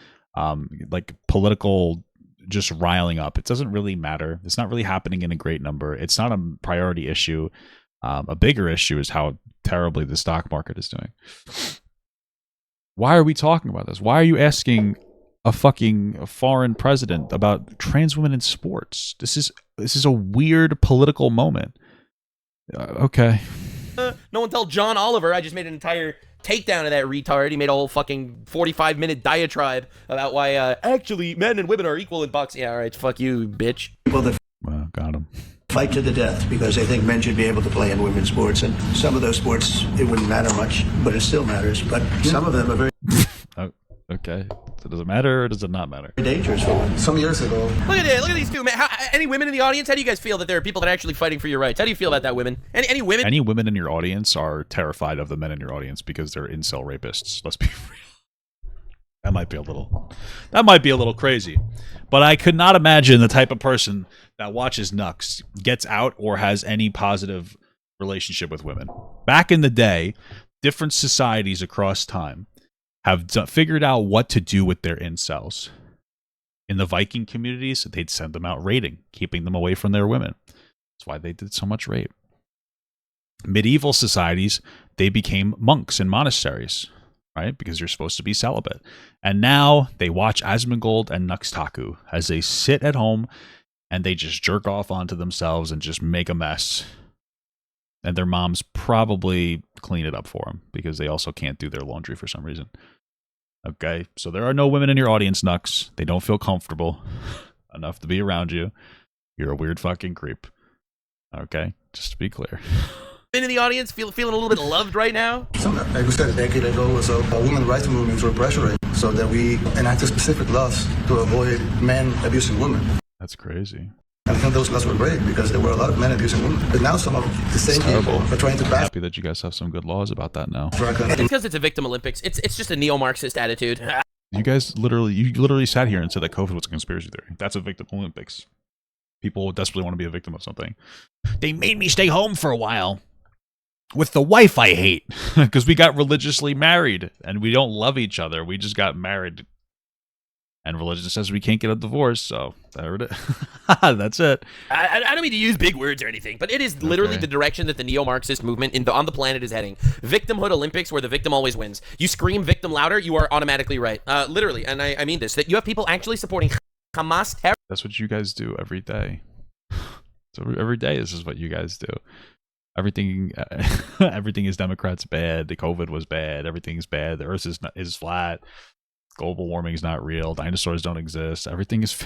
Like political, just riling up. It doesn't really matter. It's not really happening in a great number. It's not a priority issue. A bigger issue is how terribly the stock market is doing. Why are we talking about this? Why are you asking a fucking foreign president about trans women in sports? This is a weird political moment. Okay.
No one tell John Oliver I just made an entire takedown of that retard. He made a whole fucking 45-minute diatribe about why actually men and women are equal in boxing. Yeah, all right, fuck you, bitch.
People that
Well, got him.
fight to the death because they think men should be able to play in women's sports, and some of those sports it wouldn't matter much, but it still matters. But some of them are very
Oh, okay. So does it matter or does it not matter?
dangerous for women.
Some years ago,
Look at it. Look at these two men. Any women in the audience? How do you guys feel that there are people that are actually fighting for your rights? How do you feel about that, women? Any women?
Any women in your audience are terrified of the men in your audience because they're incel rapists. Let's be real. That might be a little crazy. But I could not imagine the type of person that watches Nux gets out or has any positive relationship with women. Back in the day, different societies across time have figured out what to do with their incels. In the Viking communities, they'd send them out raiding, keeping them away from their women. That's why they did so much rape. Medieval societies, they became monks in monasteries, right? Because you're supposed to be celibate. And now they watch Asmongold and Nux Taku as they sit at home and they just jerk off onto themselves and just make a mess. And their moms probably clean it up for them because they also can't do their laundry for some reason. Okay, so there are no women in your audience, Nux. They don't feel comfortable enough to be around you. You're a weird fucking creep. Okay, just to be clear.
Men in the audience feeling a little bit loved right now?
like we said, a decade ago or so, women's rights movements were pressuring so that we enacted specific laws to avoid men abusing women.
That's crazy.
I think those laws were great because there were a lot of men abusing women. But now some of the same people are trying to
I'm
pass.
happy that you guys have some good laws about that now.
It's because it's a victim Olympics. It's just a neo-Marxist attitude.
You guys literally sat here and said that COVID was a conspiracy theory. That's a victim Olympics. People desperately want to be a victim of something. They made me stay home for a while with the wife I hate because we got religiously married and we don't love each other. We just got married. And religion says we can't get a divorce, so there it is. That's it.
I don't mean to use big words or anything, but it is literally the direction that the neo-Marxist movement on the planet is heading. Victimhood Olympics, where the victim always wins. You scream victim louder, you are automatically right. Literally, and I mean this, that you have people actually supporting Hamas terror.
That's what you guys do every day. So every day, this is what you guys do. Everything is Democrats bad. The COVID was bad. Everything's bad. The Earth is flat. Global warming is not real. Dinosaurs don't exist. Everything is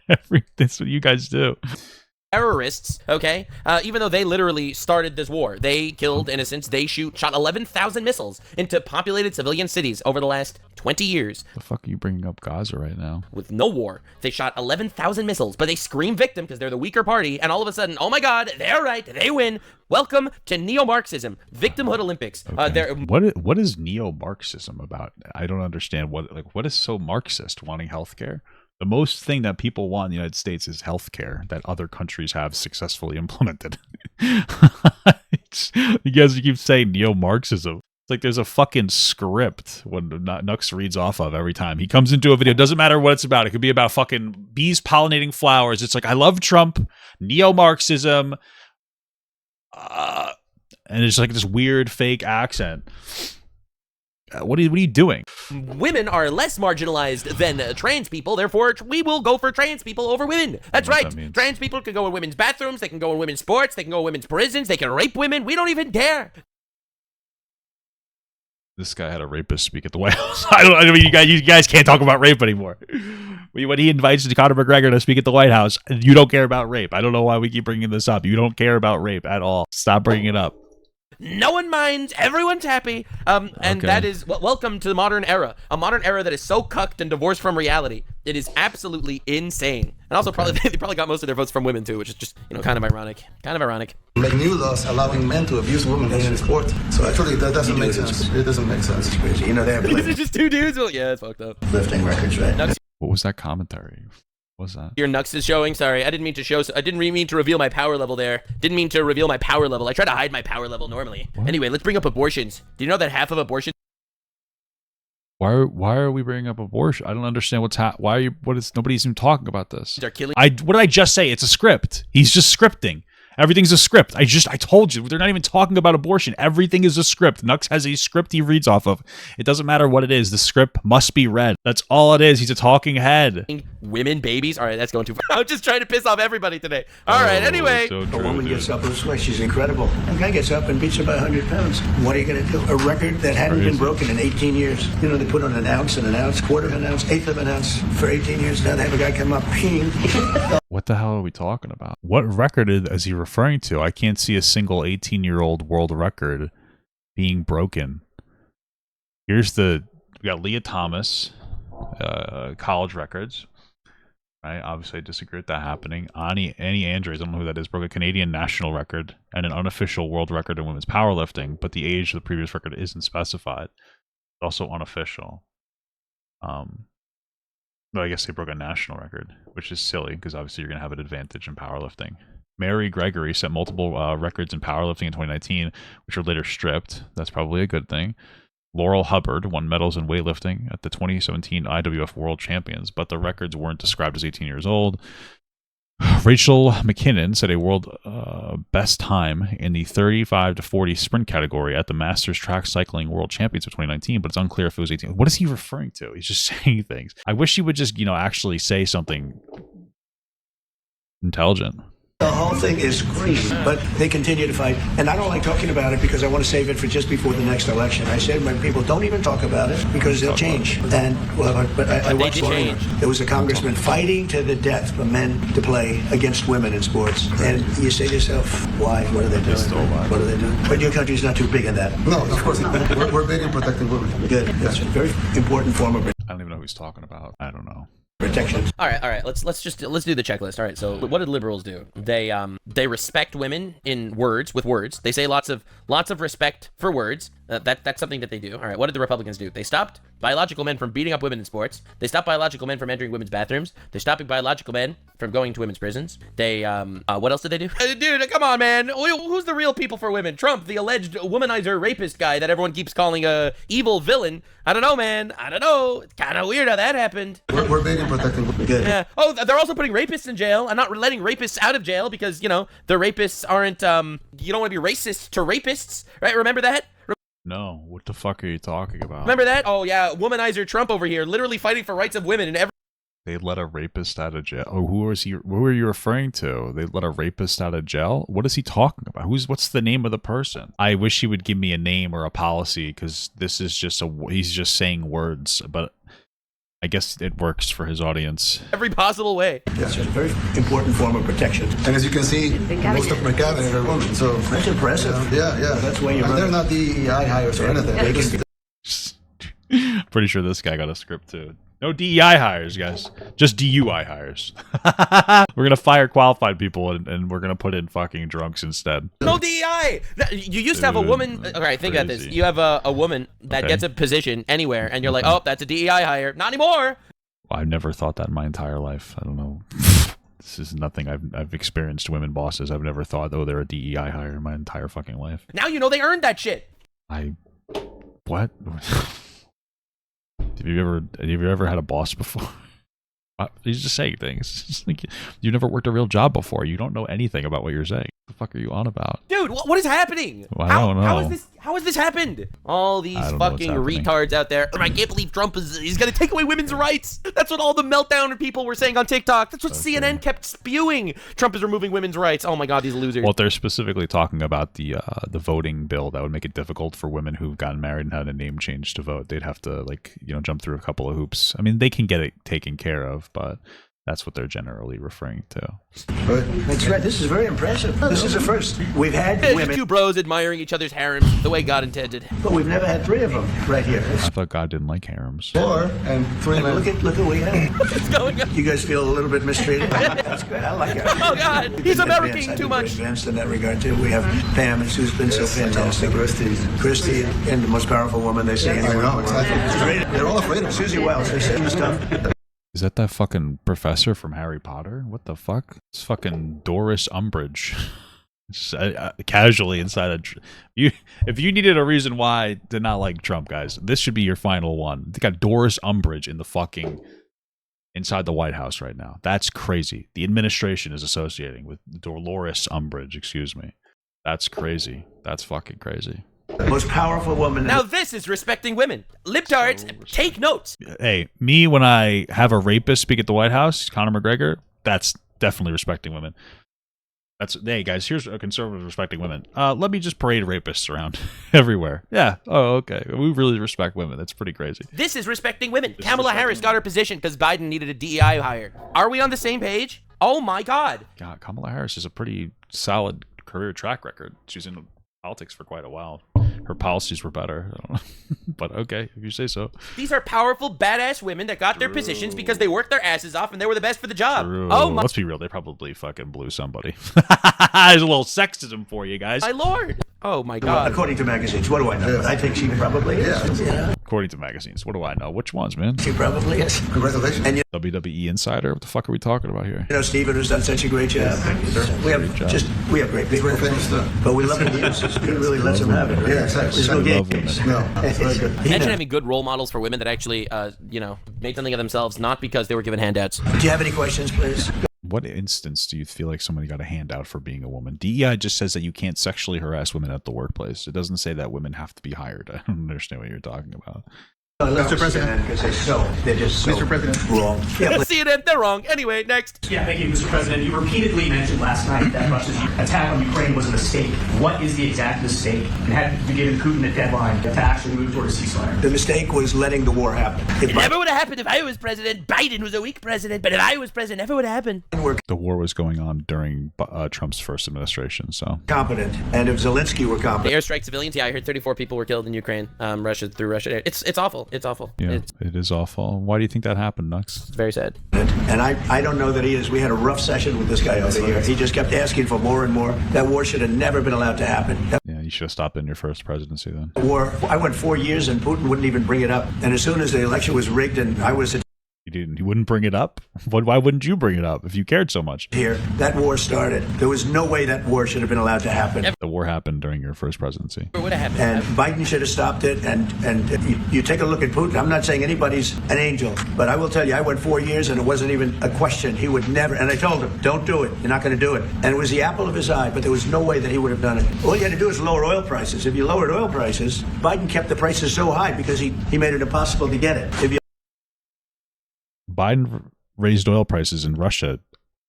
that's what you guys do.
Terrorists, okay? Even though they literally started this war. They killed innocents. They shot 11,000 missiles into populated civilian cities over the last 20 years.
The fuck are you bringing up Gaza right now?
With no war. They shot 11,000 missiles, but they scream victim because they're the weaker party, and all of a sudden, oh my god, they're right, they win. Welcome to neo-Marxism, Victimhood Olympics.
Okay. What is neo-Marxism about? I don't understand. What is so Marxist wanting healthcare? The most thing that people want in the United States is healthcare that other countries have successfully implemented. You guys keep saying neo-Marxism. It's like there's a fucking script when Nux reads off of every time. He comes into a video. It doesn't matter what it's about. It could be about fucking bees pollinating flowers. It's like, I love Trump, neo-Marxism, and it's like this weird fake accent. What are you doing?
Women are less marginalized than trans people, therefore we will go for trans people over women. That's right.
That
Trans people can go in women's bathrooms, they can go in women's sports, they can go in women's prisons, they can rape women. We don't even dare.
This guy had a rapist speak at the White House. I mean, you guys can't talk about rape anymore. When he invites Conor McGregor to speak at the White House, you don't care about rape. I don't know why we keep bringing this up. You don't care about rape at all. Stop bringing it up.
No one minds. Everyone's happy. And
Okay.
that is welcome to the modern era. A modern era that is so cucked and divorced from reality. It is absolutely insane. And also, probably they probably got most of their votes from women too, which is just kind of ironic. Kind of ironic.
Make new laws allowing men to abuse women in sport. So actually, that doesn't make sense. It doesn't make sense.
You know, they have
These are just two dudes. Well, yeah, it's fucked up.
lifting records, right?
Nux,
What was that commentary? What was that?
your Nux is showing. Sorry, I didn't mean to show. I didn't mean to reveal my power level there. Didn't mean to reveal my power level. I try to hide my power level normally.
What?
Anyway, let's bring up abortions. Do you know that half of abortions
Why are we bringing up abortion? I don't understand what's why are you nobody's even talking about this.
are killing?
What did I just say? It's a script. He's just scripting. Everything's a script. I told you. They're not even talking about abortion. Everything is a script. Nux has a script he reads off of. It doesn't matter what it is. The script must be read. That's all it is. He's a talking head.
Women, babies. All right, that's going too far. I'm just trying to piss off everybody today. All right, anyway.
So
A
true,
woman
dude.
gets up and sweats. She's incredible. A guy gets up and beats her by 100 pounds. What are you going to do? A record that hadn't been broken in 18 years. You know, they put on an ounce, quarter of an ounce, eighth of an ounce for 18 years. Now they have a guy come up peeing.
What the hell are we talking about? What record is he referring to? I can't see a single 18-year-old world record being broken. We got Leah Thomas, college records. Right? Obviously, I disagree with that happening. Annie Andrews, I don't know who that is, broke a Canadian national record and an unofficial world record in women's powerlifting, but the age of the previous record isn't specified. Also unofficial. Well, I guess they broke a national record, which is silly because obviously you're going to have an advantage in powerlifting. Mary Gregory set multiple records in powerlifting in 2019, which were later stripped. That's probably a good thing. Laurel Hubbard won medals in weightlifting at the 2017 IWF World Champions, but the records weren't described as 18 years old. Rachel McKinnon set a world best time in the 35 to 40 sprint category at the Masters Track Cycling World Champions of 2019, but it's unclear if it was 18. What is he referring to? He's just saying things. I wish he would just, actually say something intelligent.
The whole thing is crazy, but they continue to fight. And I don't like talking about it because I want to save it for just before the next election. I said, my people, don't even talk about it because they'll change. And but I watched
change.
There was a congressman fighting to the death for men to play against women in sports. And you say to yourself, why? What are they doing? What are they doing? But your country's not too big in that.
No, of course not. We're big in protecting women.
Good. That's a very important form of
I don't even know who he's talking about. I don't know.
protection.
All right. Let's do the checklist. All right. So what did liberals do? They respect women in words with words. They say lots of respect for words. That's something that they do. All right. What did the Republicans do? They stopped biological men from beating up women in sports. They stopped biological men from entering women's bathrooms. They're stopping biological men from going to women's prisons. They what else did they do? Dude, come on, man. Who's the real people for women? Trump, the alleged womanizer rapist guy that everyone keeps calling a evil villain. I don't know, man. I don't know. It's kind of weird how that happened.
We're big in protecting women.
Good.
Yeah. Oh, they're also putting rapists in jail and not letting rapists out of jail because, the rapists aren't, you don't want to be racist to rapists, right? Remember that?
No, what the fuck are you talking about?
Remember that? Oh, yeah, womanizer Trump over here, literally fighting for rights of women and every...
They let a rapist out of jail. Oh, who are you referring to? They let a rapist out of jail? What is he talking about? What's the name of the person? I wish he would give me a name or a policy because this is just he's just saying words, but I guess it works for his audience.
Every possible way.
That's a very important form of protection.
And as you can see, most of my cabinet are women. So
That's impressive.
yeah.
That's why you're
And they're
running.
not DEI hires or anything. They just
Pretty sure this guy got a script too. No DEI hires, guys. Just DUI hires. We're gonna fire qualified people and we're gonna put in fucking drunks instead.
No DEI! You used to have a woman... Okay, think about this.
Crazy.
You have a woman that
Okay.
gets a position anywhere, and you're like, oh, that's a DEI hire. Not anymore!
I've never thought that in my entire life. I don't know. This is nothing I've experienced women bosses. I've never thought, oh, they're a DEI hire in my entire fucking life.
Now you know they earned that shit!
What? Have you ever had a boss before? He's just saying things. It's just like you've never worked a real job before. You don't know anything about what you're saying. The fuck are you on about?
Dude, what is happening?
Well, I don't know.
How has this happened? All these
I don't know what's
fucking
happening.
retards out there. I can't believe Trump he's gonna take away women's rights. That's what all the meltdown people were saying on TikTok. That's what CNN kept spewing. Trump is removing women's rights. Oh my god, these losers.
Well, they're specifically talking about the voting bill that would make it difficult for women who've gotten married and had a name change to vote. They'd have to, like, you know, jump through a couple of hoops. I mean, they can get it taken care of, but that's what they're generally referring to.
That's right. This is very impressive. This is a first. We've had
It's just
women,
two bros admiring each other's harems the way God intended.
but we've never had 3 of them right here.
I thought God didn't like harems.
4 and 3 men.
Look at who we have.
What's going on?
You guys feel a little bit mistreated? That's good. I like it.
Oh god, he's American too much.
Advanced in that regard too. We have Pam, who's been so fantastic. Christy, and the most powerful woman they see
I
anywhere.
know, exactly. They're all afraid of her.
Susie Wells, her same stuff.
Is that fucking professor from Harry Potter? What the fuck? It's fucking Doris Umbridge. Casually inside if you needed a reason why to not like Trump, guys, this should be your final one. They got Doris Umbridge in the fucking inside the White House right now. That's crazy. The administration is associating with Dolores Umbridge, excuse me. That's crazy. That's fucking crazy.
The most powerful woman.
Now this is respecting women. Libtards, take notes.
Hey, me when I have a rapist speak at the White House, Conor McGregor, that's definitely respecting women. Hey guys, here's a conservative respecting women. Let me just parade rapists around everywhere. Yeah. Oh, okay. We really respect women. That's pretty crazy.
This is respecting women. Kamala Harris got her position because Biden needed a DEI hire. Are we on the same page? Oh my god.
God, Kamala Harris is a pretty solid career track record. She's in politics for quite a while. Her policies were better. I don't know. But okay, if you say so.
These are powerful, badass women that got their positions because they worked their asses off and they were the best for the job.
True.
Oh my
Let's be real, they probably fucking blew somebody. There's a little sexism for you guys.
my lord. Oh my god.
According to magazines, what do I know? I think she probably is. Yeah.
According to magazines. What do I know? Which ones, man?
She probably is.
Congratulations.
And
WWE Insider? What the fuck are we talking about here?
you know, Stephen has done such a great job. We have great
He's
people.
very famous stuff.
But we love him. He really lets him have it.
Yeah, exactly.
There's no
Love
games.
women.
No, it's very good.
Imagine having good role models for women that actually, made something of themselves, not because they were given handouts.
Do you have any questions, please?
What instance do you feel like somebody got a handout for being a woman? DEI just says that you can't sexually harass women at the workplace. It doesn't say that women have to be hired. I don't understand what you're talking about.
Mr. President, because they're just so
Mr. President.
wrong. Yeah,
CNN, they're wrong. Anyway, next.
Yeah, thank you, Mr. President. You repeatedly mentioned last night that Russia's attack on Ukraine was a mistake. What is the exact mistake? And had you given Putin a deadline to actually move toward a ceasefire?
the mistake was letting the war happen. If
It never would have happened if I was president. Biden was a weak president, but if I was president, never would have happened.
Biden were
The war was going on during Trump's first administration, so
competent, and if Zelensky were
The
competent,
airstrike civilians. Yeah, I heard 34 people were killed in Ukraine. Through Russia. It's awful. It's awful.
yeah, it is awful. Why do you think that happened, Nux?
It's very sad.
and I don't know that he is. We had a rough session with this guy over here. He just kept asking for more and more. That war should have never been allowed to happen. That
Yeah, you should have stopped in your first presidency then.
war, I went 4 years and Putin wouldn't even bring it up. And as soon as the election was rigged and I was
You wouldn't bring it up? Why wouldn't you bring it up if you cared so much?
here, that war started. There was no way that war should have been allowed to happen.
The war happened during your first presidency.
Never would have happened.
And Biden should have stopped it. And you take a look at Putin. I'm not saying anybody's an angel, but I will tell you, I went 4 years and it wasn't even a question. He would never. And I told him, don't do it. You're not going to do it. And it was the apple of his eye, but there was no way that he would have done it. All you had to do is lower oil prices. If you lowered oil prices, Biden kept the prices so high because he made it impossible to get it. If you
Biden raised oil prices in Russia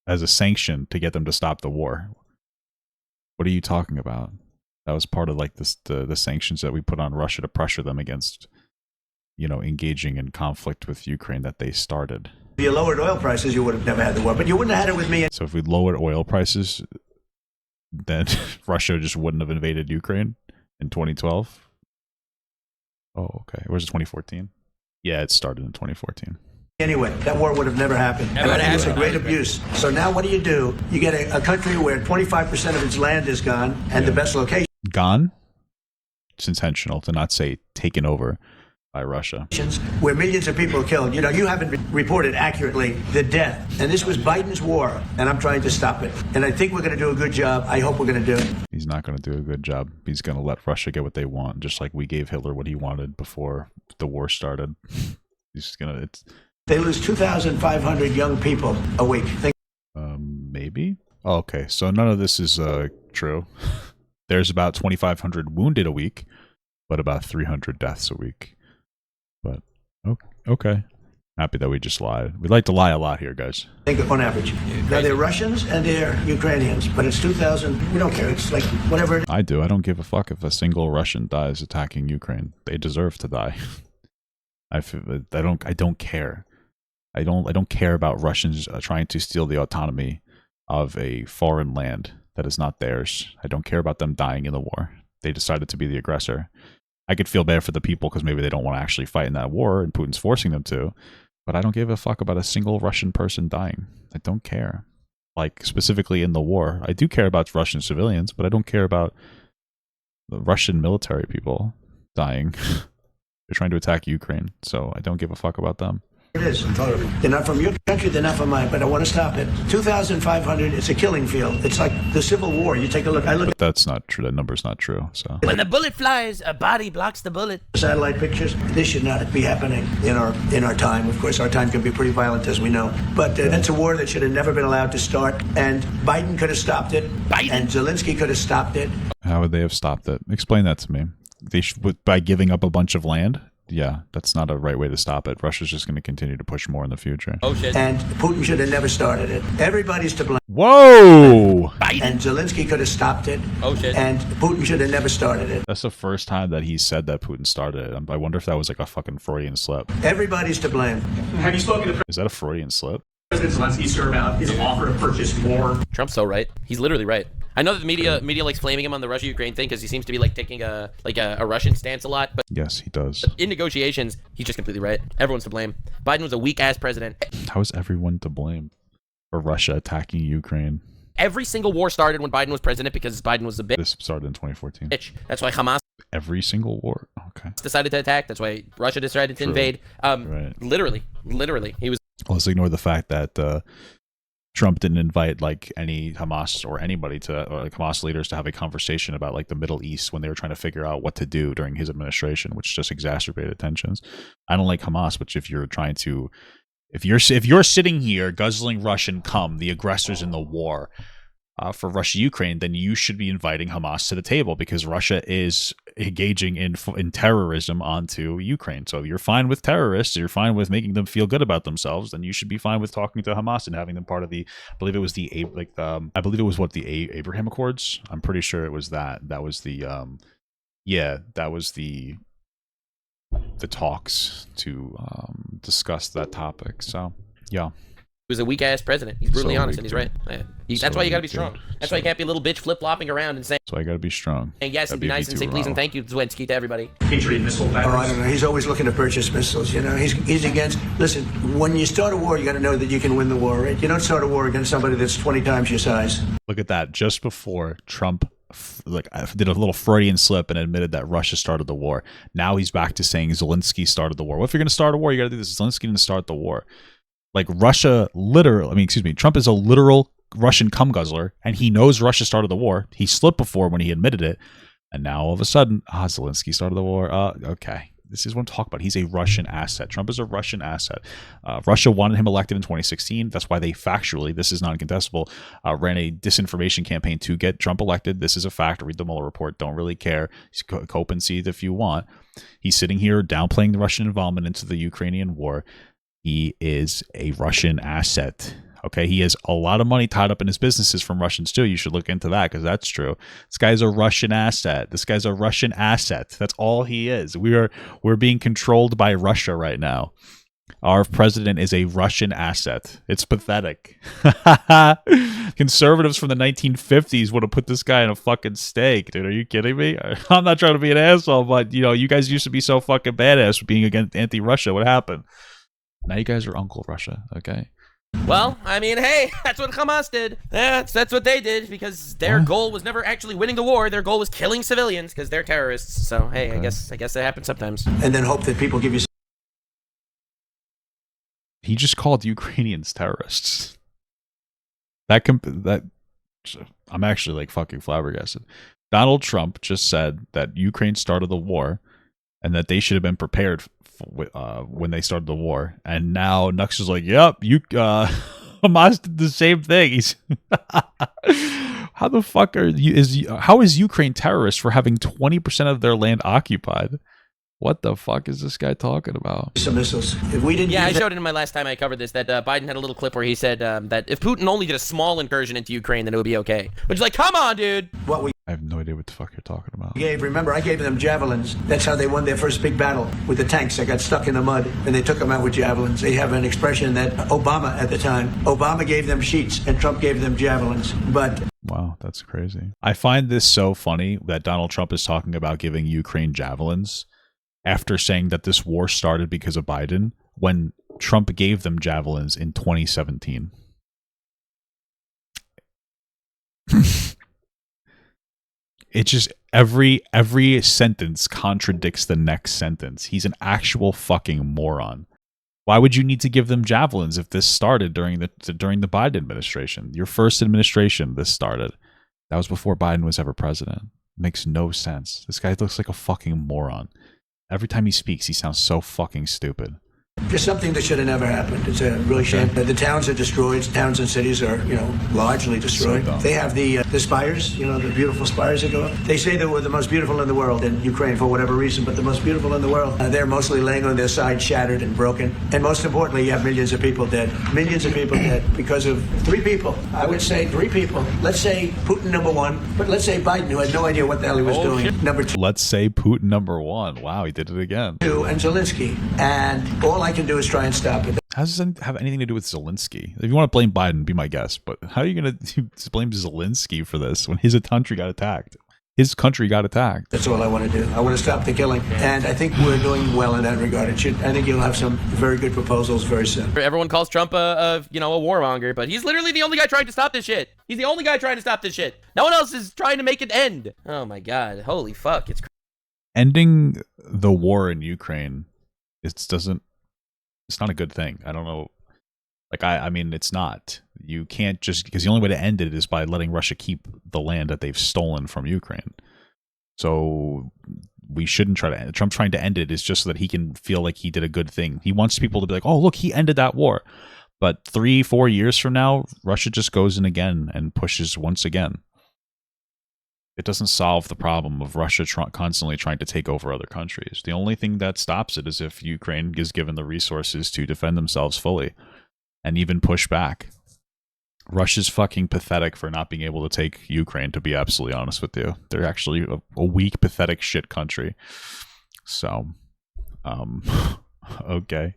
as a sanction to get them to stop the war. What are you talking about? That was part of like the sanctions that we put on Russia to pressure them against, engaging in conflict with Ukraine that they started.
If you lowered oil prices, you would have never had the war. But you wouldn't have had it with me.
So if we lowered oil prices, then Russia just wouldn't have invaded Ukraine in 2012. Oh, okay. Or was it 2014? Yeah, it started in 2014.
Anyway, that war would have never happened.
Never
And I think it's a
happened.
great abuse. So now what do? You get a country where 25% of its land is gone and the best locations
Gone? It's intentional to not say taken over by Russia.
where millions of people are killed. You haven't reported accurately the death. And this was Biden's war, and I'm trying to stop it. And I think we're going to do a good job. I hope we're going to do it.
He's not going to do a good job. He's going to let Russia get what they want, just like we gave Hitler what he wanted before the war started. He's just going to...
They lose 2,500 young people a week.
Maybe? Oh, okay, so none of this is true. There's about 2,500 wounded a week, but about 300 deaths a week. But okay. Happy that we just lied. We like to lie a lot here, guys.
I think on average. Now they're Russians and they're Ukrainians, but it's 2,000. We don't care. It's like whatever.
I do. I don't give a fuck if a single Russian dies attacking Ukraine. They deserve to die. I don't care. I don't care about Russians trying to steal the autonomy of a foreign land that is not theirs. I don't care about them dying in the war. They decided to be the aggressor. I could feel bad for the people because maybe they don't want to actually fight in that war and Putin's forcing them to. But I don't give a fuck about a single Russian person dying. I don't care. Like, specifically in the war. I do care about Russian civilians, but I don't care about the Russian military people dying. They're trying to attack Ukraine, so I don't give a fuck about them.
It is. They're not from your country, they're not from mine, but I want to stop it. 2,500, it's a killing field. It's like the Civil War. You take a look.
But that's not true. That number's not true. So
When the bullet flies, a body blocks the bullet.
Satellite pictures. This should not be happening in our time. Of course, our time can be pretty violent, as we know. But that's a war that should have never been allowed to start. And Biden could have stopped it. And Zelensky could have stopped it.
How would they have stopped it? Explain that to me. They should, by giving up a bunch of land? Yeah, that's not a right way to stop it. Russia's just going to continue to push more in the future.
Oh, shit.
And Putin should have never started it. Everybody's to blame.
Whoa!
And Zelensky could have stopped it.
Oh, shit.
And Putin should have never started it.
That's the first time that he said that Putin started it. I wonder if that was like a fucking Freudian slip.
Everybody's to blame.
Have you spoken to
Is that a Freudian slip?
President Zelensky, sir, about his offer to purchase more?
Trump's so right. He's literally right. I know that the media likes flaming him on the Russia-Ukraine thing because he seems to be like taking a Russian stance a lot. But
Yes, he does.
in negotiations, he's just completely right. Everyone's to blame. Biden was a weak-ass president.
How is everyone to blame for Russia attacking Ukraine?
Every single war started when Biden was president because Biden was a bitch.
This started in 2014.
That's why Hamas
Every single war? Okay.
decided to attack. That's why Russia decided to invade.
Right.
Literally, he was.
Let's ignore the fact that Trump didn't invite like any Hamas or anybody to, or like Hamas leaders to have a conversation about like the Middle East when they were trying to figure out what to do during his administration, which just exacerbated tensions. I don't like Hamas, but if you're trying to, if you're sitting here guzzling Russian cum, the aggressors in the war for Russia-Ukraine, then you should be inviting Hamas to the table because Russia is engaging in terrorism onto Ukraine. So if you're fine with terrorists, you're fine with making them feel good about themselves, then you should be fine with talking to Hamas and having them part of the, I believe it was the Abraham Accords. I'm pretty sure it was that. That was the, that was the talks to discuss that topic. So, yeah.
He was a weak ass president. He's brutally honest, and he's right. That's why you gotta be strong. That's why you can't be a little bitch flip flopping around and saying.
So I gotta be strong.
And yes, and be nice and say please and thank you, Zelensky, to everybody.
Patriot missile
Oh, I don't know. He's always looking to purchase missiles. You know, he's against. Listen, when you start a war, you got to know that you can win the war. Right? You don't start a war against somebody that's 20 times your size.
Look at that. Just before Trump did a little Freudian slip and admitted that Russia started the war. Now he's back to saying Zelensky started the war. Well, if you're going to start a war, you got to do this. Zelensky didn't start the war. Like Trump is a literal Russian cum guzzler, and he knows Russia started the war. He slipped before when he admitted it, and now all of a sudden, Zelensky started the war. Okay. This is what I'm talking about. He's a Russian asset. Trump is a Russian asset. Russia wanted him elected in 2016. That's why they factually, this is non-contestable, ran a disinformation campaign to get Trump elected. This is a fact. Read the Mueller report. Don't really care. Cope and see it if you want. He's sitting here downplaying the Russian involvement into the Ukrainian war. He is a Russian asset. Okay, he has a lot of money tied up in his businesses from Russians too. You should look into that because that's true. This guy's a Russian asset. This guy's a Russian asset. That's all he is. We're being controlled by Russia right now. Our president is a Russian asset. It's pathetic. Conservatives from the 1950s would have put this guy in a fucking stake, dude. Are you kidding me? I'm not trying to be an asshole, but you guys used to be so fucking badass for being against anti-Russia. What happened? Now you guys are Uncle Russia, okay?
Well, I mean, hey, that's what Hamas did. That's what they did because their goal was never actually winning the war. Their goal was killing civilians because they're terrorists. So, hey, okay. I guess that happens sometimes.
And then hope that people give you.
He just called Ukrainians terrorists. I'm actually like fucking flabbergasted. Donald Trump just said that Ukraine started the war and that they should have been prepared when they started the war, and now Nux is like, "Yep, Hamas did the same thing. He's how the fuck how is Ukraine terrorist for having 20% of their land occupied? What the fuck is this guy talking about?
Some missiles. If we didn't,
Yeah, I showed it in my last time I covered this, that Biden had a little clip where he said that if Putin only did a small incursion into Ukraine, then it would be okay. Which is like, come on, dude.
what we
I have no idea what the fuck you're talking about.
gave, remember, I gave them javelins. That's how they won their first big battle with the tanks that got stuck in the mud, and they took them out with javelins. They have an expression that Obama at the time, Obama gave them sheets, and Trump gave them javelins. But
Wow, that's crazy. I find this so funny that Donald Trump is talking about giving Ukraine javelins after saying that this war started because of Biden, when Trump gave them javelins in 2017. It just every sentence contradicts the next sentence. He's an actual fucking moron. Why would you need to give them javelins if this started during the Biden administration? Your first administration, this started. That was before Biden was ever president. Makes no sense. This guy looks like a fucking moron. Every time he speaks, he sounds so fucking stupid.
just something that should have never happened. It's a really shame. The towns are destroyed. Towns and cities are, largely destroyed. They have the spires, the beautiful spires that go up. They say they were the most beautiful in the world in Ukraine for whatever reason, but the most beautiful in the world. They're mostly laying on their side, shattered and broken. And most importantly, you have millions of people dead. Millions of people dead because of three people. I would say three people. Let's say Putin number one, but let's say Biden, who had no idea what the hell he was doing. Number two.
Let's say Putin number one. Wow, he did it again.
And Zelensky. And all I can do is try and stop it.
How does that have anything to do with Zelensky? If you want to blame Biden, be my guest. But how are you going to blame Zelensky for this when his country got attacked? His country got attacked.
That's all I want to do. I want to stop the killing. And I think we're doing well in that regard. I think you'll have some very good proposals very soon.
Everyone calls Trump a warmonger, but he's literally the only guy trying to stop this shit. He's the only guy trying to stop this shit. No one else is trying to make it end. Oh my God. Holy fuck. It's
ending the war in Ukraine. It's not a good thing. I don't know. I mean, it's not. You can't just, because the only way to end it is by letting Russia keep the land that they've stolen from Ukraine. So we shouldn't try to end it. Trump trying to end it is just so that he can feel like he did a good thing. He wants people to be like, oh, look, he ended that war. But 3-4 years from now, Russia just goes in again and pushes once again. It doesn't solve the problem of Russia constantly trying to take over other countries. The only thing that stops it is if Ukraine is given the resources to defend themselves fully and even push back. Russia's fucking pathetic for not being able to take Ukraine, to be absolutely honest with you. They're actually a weak, pathetic shit country. So, okay.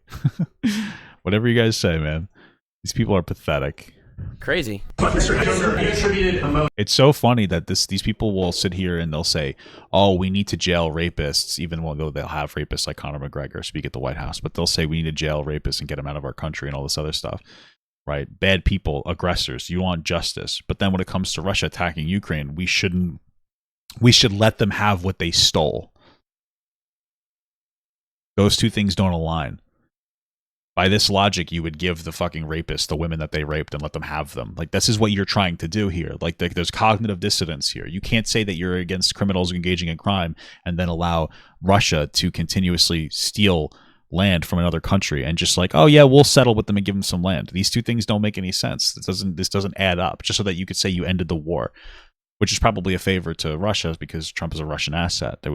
Whatever you guys say, man. These people are pathetic.
crazy.
It's so funny that these people will sit here and they'll say, oh, we need to jail rapists, even though they'll have rapists like Conor McGregor speak at the White House, but they'll say we need to jail rapists and get them out of our country and all this other stuff, right? Bad people, aggressors, you want justice. But then when it comes to Russia attacking Ukraine, we should let them have what they stole. Those two things don't align. By this logic, you would give the fucking rapists the women that they raped and let them have them. Like, this is what you're trying to do here. Like, there's cognitive dissonance here. You can't say that you're against criminals engaging in crime and then allow Russia to continuously steal land from another country and just like, oh yeah, we'll settle with them and give them some land. These two things don't make any sense. This doesn't add up. Just so that you could say you ended the war, which is probably a favor to Russia because Trump is a Russian asset.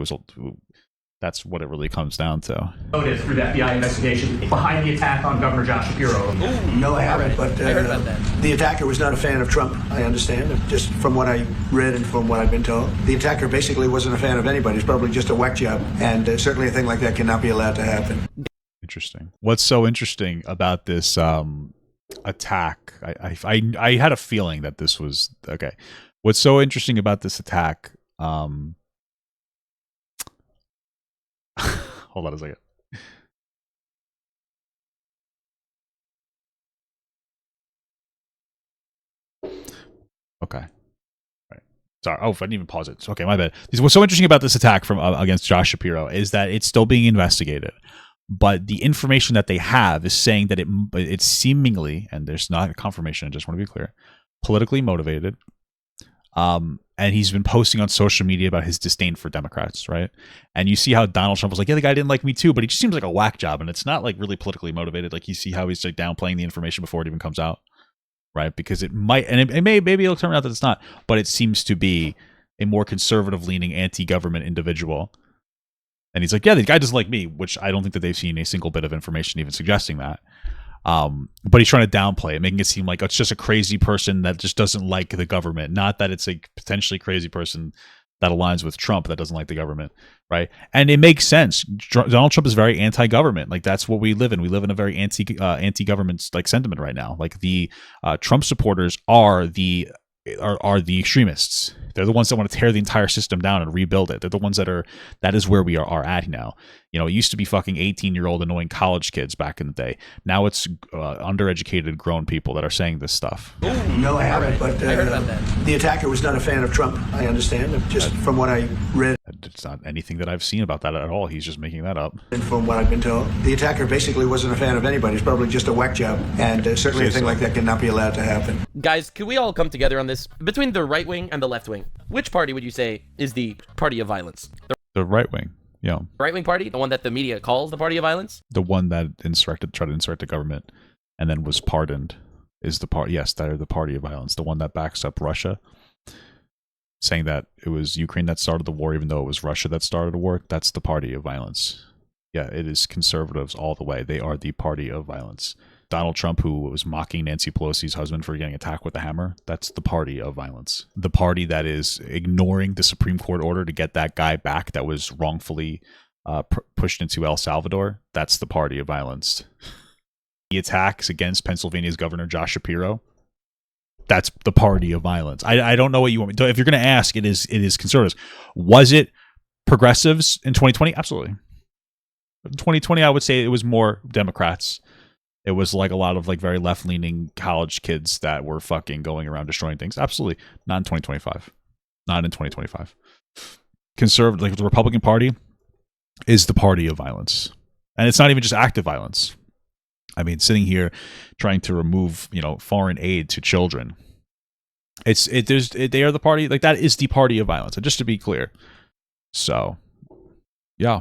That's what it really comes down to.
Through the FBI investigation behind the attack on Governor Josh Shapiro.
No, I haven't, but
I heard about that.
The attacker was not a fan of Trump, I understand, just from what I read and from what I've been told. The attacker basically wasn't a fan of anybody. It's probably just a whack job, and certainly a thing like that cannot be allowed to happen.
Interesting. What's so interesting about this attack? I had a feeling that this was okay. What's so interesting about this attack? Hold on a second. Okay. Right. Sorry. Oh, I didn't even pause it. Okay, my bad. What's so interesting about this attack from against Josh Shapiro is that it's still being investigated, but the information that they have is saying that it's seemingly, and there's not a confirmation. I just want to be clear, politically motivated. And he's been posting on social media about his disdain for Democrats, right? And you see how Donald Trump was like, yeah, the guy didn't like me too, but he just seems like a whack job, and it's not like really politically motivated. Like you see how he's like downplaying the information before it even comes out. right? Because it might, and maybe it'll turn out that it's not, but it seems to be a more conservative-leaning, anti-government individual. And he's like, yeah, the guy doesn't like me, which I don't think that they've seen a single bit of information even suggesting that. But he's trying to downplay it, making it seem like it's just a crazy person that just doesn't like the government. Not that it's a potentially crazy person that aligns with Trump that doesn't like the government, right? And it makes sense. Donald Trump is very anti-government. Like, that's what we live in. We live in a very anti-government like sentiment right now. Like, the Trump supporters are the extremists. They're the ones that want to tear the entire system down and rebuild it. They're the ones that is where we are at now. You know, it used to be fucking 18-year-old annoying college kids back in the day. Now it's undereducated grown people that are saying this stuff.
No, I haven't, but
I heard about that.
The attacker was not a fan of Trump, I understand, just from what I read.
It's not anything that I've seen about that at all. He's just making that up.
And from what I've been told, the attacker basically wasn't a fan of anybody. It's probably just a whack job, and certainly a thing like that cannot be allowed to happen.
Guys, could we all come together on this? Between the right wing and the left wing, which party would you say is the party of violence?
The right wing, yeah.
Right wing party, the one that the media calls the party of violence?
The one that tried to insurrect the government and then was pardoned is the part. Yes, they're the party of violence. The one that backs up Russia, saying that it was Ukraine that started the war, even though it was Russia that started the war. That's the party of violence. Yeah, it is conservatives all the way. They are the party of violence. Donald Trump, who was mocking Nancy Pelosi's husband for getting attacked with a hammer, that's the party of violence. The party that is ignoring the Supreme Court order to get that guy back that was wrongfully pushed into El Salvador, that's the party of violence. The attacks against Pennsylvania's Governor Josh Shapiro, that's the party of violence. I don't know what you want me to. If you're going to ask, it is conservatives. Was it progressives in 2020? Absolutely. In 2020, I would say it was more Democrats. It was like a lot of like very left-leaning college kids that were fucking going around destroying things. Absolutely. Not in 2025. Not in 2025. Conservative, like the Republican Party, is the party of violence. And it's not even just active violence. I mean, sitting here trying to remove, foreign aid to children. They are the party, like that is the party of violence. And just to be clear. So, yeah.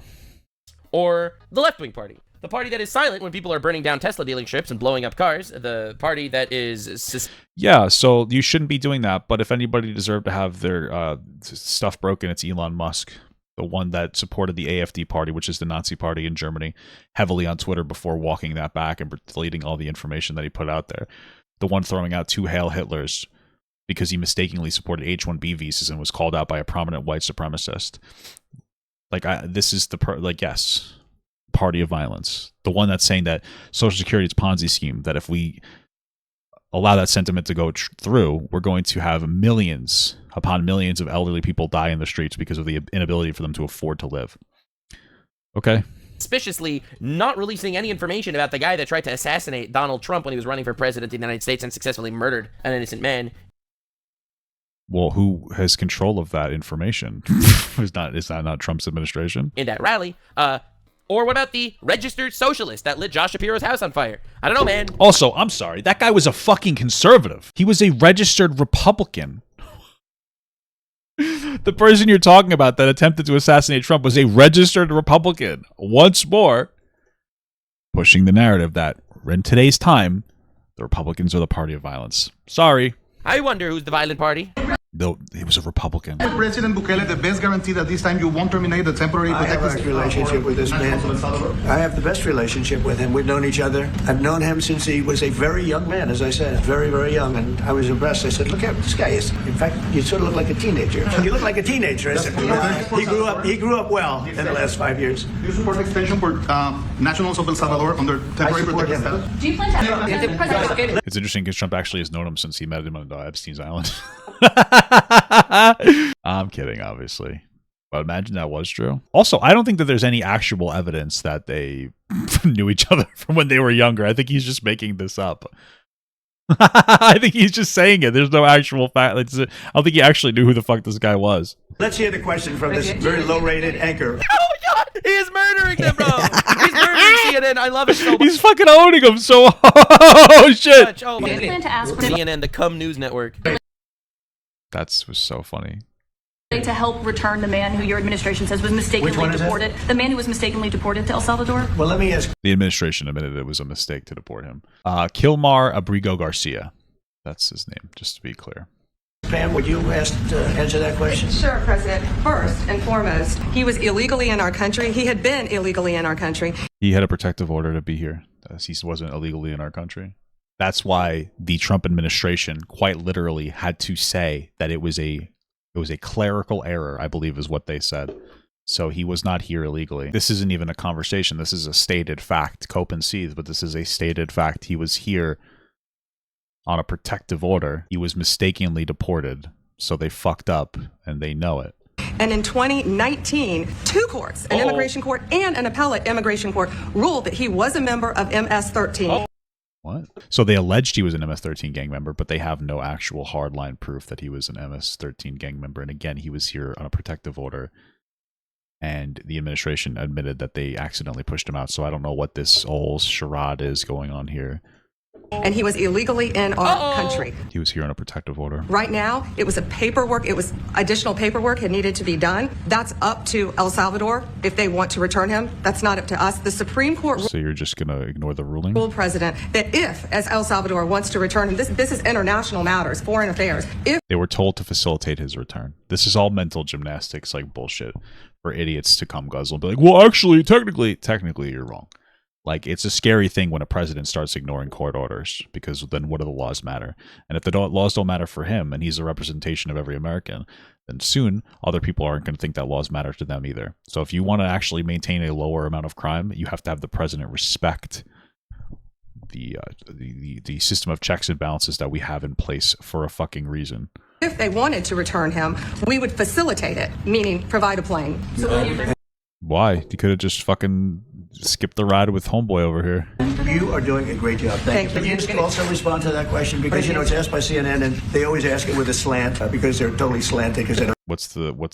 Or the left-wing party. The party that is silent when people are burning down Tesla dealerships and blowing up cars. The party that is...
Yeah, so you shouldn't be doing that. But if anybody deserved to have their stuff broken, it's Elon Musk. The one that supported the AfD party, which is the Nazi party in Germany, heavily on Twitter before walking that back and deleting all the information that he put out there. The one throwing out 2 Hail Hitlers because he mistakenly supported H-1B visas and was called out by a prominent white supremacist. This is yes, party of violence. The one that's saying that Social Security is a Ponzi scheme, that if we allow that sentiment to go through, we're going to have millions upon millions of elderly people die in the streets because of the inability for them to afford to live. Okay.
Suspiciously not releasing any information about the guy that tried to assassinate Donald Trump when he was running for president of the United States and successfully murdered an innocent man.
Well, who has control of that information? Is that not Trump's administration?
In that rally, or what about the registered socialist that lit Josh Shapiro's house on fire? I don't know, man.
Also, I'm sorry, that guy was a fucking conservative. He was a registered Republican. The person you're talking about that attempted to assassinate Trump was a registered Republican. Once more, pushing the narrative that in today's time, the Republicans are the party of violence. Sorry.
I wonder who's the violent party.
Though he was a Republican.
President Bukele, the best guarantee that this time you won't terminate the temporary
I have
protected
a relationship with this man. I have the best relationship with him. We've known each other. I've known him since he was a very young man, as I said, very, very young. And I was impressed. I said, look at this guy is. In fact, you sort of look like a teenager. You look like a teenager. I said, he grew up well in the last 5 years.
Do you support extension for nationals of El Salvador under temporary protected status?
Do you plan to
It's interesting because Trump actually has known him since he met him on Epstein's Island. I'm kidding, obviously. But imagine that was true. Also, I don't think that there's any actual evidence that they knew each other from when they were younger. I think he's just making this up. I think he's just saying it. There's no actual fact. I don't think he actually knew who the fuck this guy was.
Let's hear the question from this very low-rated anchor.
Oh my god! He is murdering them, bro! He's murdering CNN. I love it so much.
He's fucking owning them so oh shit!
Oh,
Do you plan to ask
CNN, the Cum News Network.
That was so funny.
to help return the man who your administration says was mistakenly
Which one is that?
deported? The man who was mistakenly deported to El Salvador?
Well, let me ask.
The administration admitted it was a mistake to deport him. Kilmar Abrigo Garcia. That's his name, just to be clear.
Pam, would you answer that question?
Sure, President. First and foremost, he was illegally in our country. He had been illegally in our country.
He had a protective order to be here. He wasn't illegally in our country. That's why the Trump administration quite literally had to say that it was a clerical error, I believe is what they said. So he was not here illegally. This isn't even a conversation. This is a stated fact. Cope and seethe, but this is a stated fact. He was here on a protective order. He was mistakenly deported. So they fucked up and they know it.
And in 2019, two courts, an immigration court and an appellate immigration court, ruled that he was a member of MS-13.
What? So they alleged he was an MS-13 gang member, but they have no actual hardline proof that he was an MS-13 gang member. And again, he was here on a protective order. And the administration admitted that they accidentally pushed him out. So I don't know what this whole charade is going on here.
And he was illegally in our country.
He was here on a protective order.
Right now, it was additional paperwork that needed to be done. That's up to El Salvador if they want to return him. That's not up to us. The Supreme Court
So you're just going to ignore the ruling?
ruled, President, that if, as El Salvador wants to return him, this is international matters, foreign affairs. If
They were told to facilitate his return. This is all mental gymnastics, like bullshit, for idiots to come guzzle and be like, well, actually, technically, you're wrong. Like, it's a scary thing when a president starts ignoring court orders, because then what do the laws matter? And if the laws don't matter for him, and he's a representation of every American, then soon other people aren't going to think that laws matter to them either. So if you want to actually maintain a lower amount of crime, you have to have the president respect the system of checks and balances that we have in place for a fucking reason.
If they wanted to return him, we would facilitate it, meaning provide a plane.
Why? You could have just fucking skipped the ride with homeboy over here.
You are doing a great job. Thank you. Can you just also respond to that question? Because, it's asked by CNN, and they always ask it with a slant because they're totally slanted because they don't
What's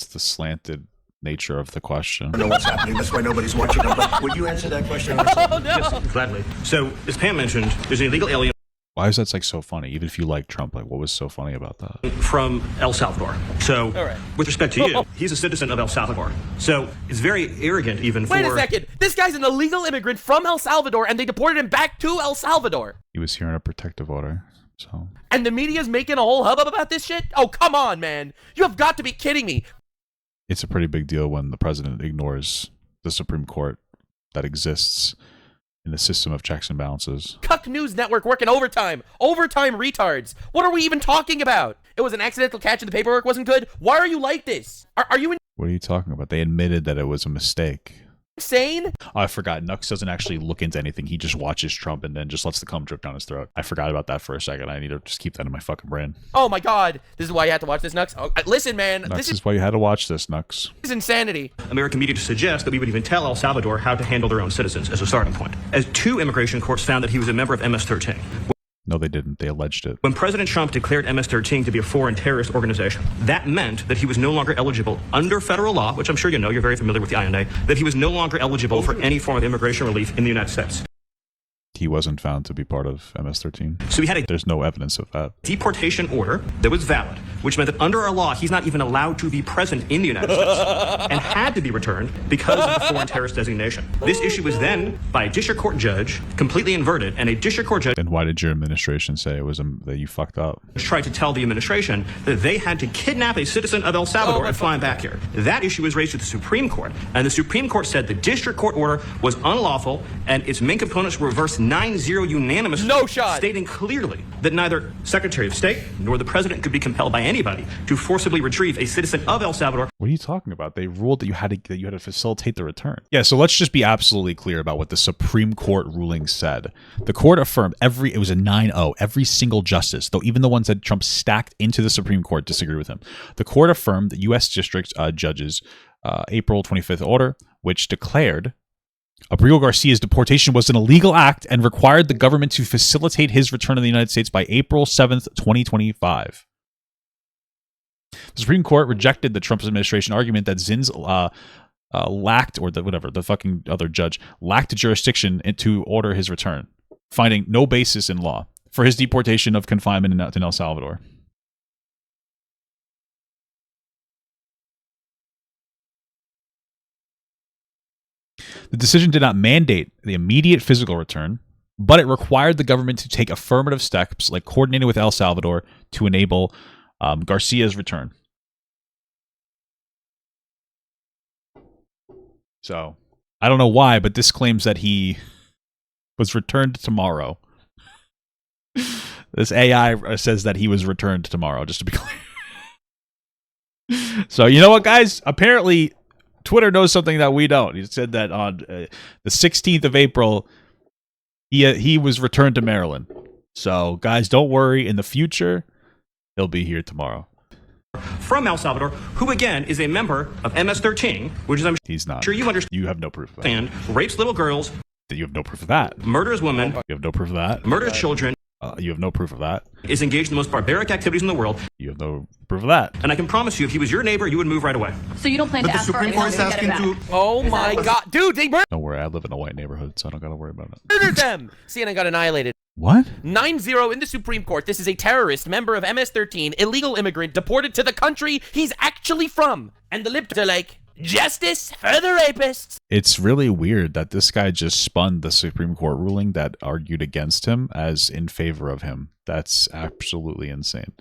the slanted nature of the question?
know what's happening. That's why nobody's watching them. But would you answer that question?
Yes, gladly. So, as Pam mentioned, there's an illegal alien
Why is that like so funny? Even if you like Trump, like what was so funny about that?
from El Salvador. So, with respect to you, he's a citizen of El Salvador. So, it's very arrogant even for...
Wait a second. This guy's an illegal immigrant from El Salvador, and they deported him back to El Salvador.
He was here on a protective order, so...
And the media's making a whole hubbub about this shit? Oh, come on, man. You have got to be kidding me.
It's a pretty big deal when the president ignores the Supreme Court that exists in the system of checks and balances.
Cuck News Network working overtime. Overtime retards. What are we even talking about? It was an accidental catch and the paperwork wasn't good? Why are you like this? Are you
What are you talking about? They admitted that it was a mistake.
insane?
Oh, I forgot. Nux doesn't actually look into anything. He just watches Trump and then just lets the cum drip down his throat. I forgot about that for a second. I need to just keep that in my fucking brain.
Oh my god. This is why you had to watch this, Nux. Oh, listen, man.
Nux
This
is why you had to watch this, Nux.
is insanity.
American media to suggest that we would even tell El Salvador how to handle their own citizens as a starting point. As two immigration courts found that he was a member of MS-13.
No, they didn't. They alleged it.
When President Trump declared MS-13 to be a foreign terrorist organization, that meant that he was no longer eligible under federal law, which I'm sure you know, you're very familiar with the INA, that he was no longer eligible for any form of immigration relief in the United States.
He wasn't found to be part of MS-13.
So he had a
There's no evidence of that.
deportation order that was valid, which meant that under our law, he's not even allowed to be present in the United States and had to be returned because of the foreign terrorist designation. This issue was then, by a district court judge, completely inverted, and a district court judge
Then why did your administration say it was that you fucked up?
tried to tell the administration that they had to kidnap a citizen of El Salvador and fly him back here. That issue was raised to the Supreme Court, and the Supreme Court said the district court order was unlawful, and its main components were reversed 9-0 unanimously,
No shot.
stating clearly that neither Secretary of State nor the President could be compelled by anybody to forcibly retrieve a citizen of El Salvador.
What are you talking about? They ruled that you had to facilitate the return. Yeah, so let's just be absolutely clear about what the Supreme Court ruling said. The court affirmed it was a 9-0. Every single justice, though even the ones that Trump stacked into the Supreme Court, disagreed with him. The court affirmed the U.S. District Judge's April 25th order, which declared Abril Garcia's deportation was an illegal act and required the government to facilitate his return to the United States by April 7th, 2025. The Supreme Court rejected the Trump administration argument that Zinn's lacked, or the fucking other judge lacked jurisdiction to order his return, finding no basis in law for his deportation of confinement in El Salvador. The decision did not mandate the immediate physical return, but it required the government to take affirmative steps, like coordinating with El Salvador, to enable Garcia's return. So, I don't know why, but this claims that he was returned tomorrow. This AI says that he was returned tomorrow, just to be clear. So, you know what, guys? Apparently, Twitter knows something that we don't. He said that on the 16th of April, he was returned to Maryland. So, guys, don't worry. In the future, he'll be here tomorrow.
From El Salvador, who again is a member of MS-13, which is, I'm
He's not.
sure you understand,
You have no proof of that.
rapes little girls,
You have no proof of that.
murders women,
You have no proof of that.
murders children,
You have no proof of that.
is engaged in the most barbaric activities in the world.
You have no proof of that.
And I can promise you, if he was your neighbor, you would move right away.
So you don't plan
But
to
the
ask for
Supreme
it
Court is
and get
asking
it back?
to.
Oh my god. Dude, they
Don't worry, I live in a white neighborhood, so I don't gotta worry about it.
murdered them. CNN got annihilated.
What?
9-0 in the Supreme Court. This is a terrorist, member of MS-13, illegal immigrant, deported to the country he's actually from. And the libs are like, justice for the rapists.
It's really weird that this guy just spun the Supreme Court ruling that argued against him as in favor of him. That's absolutely insane.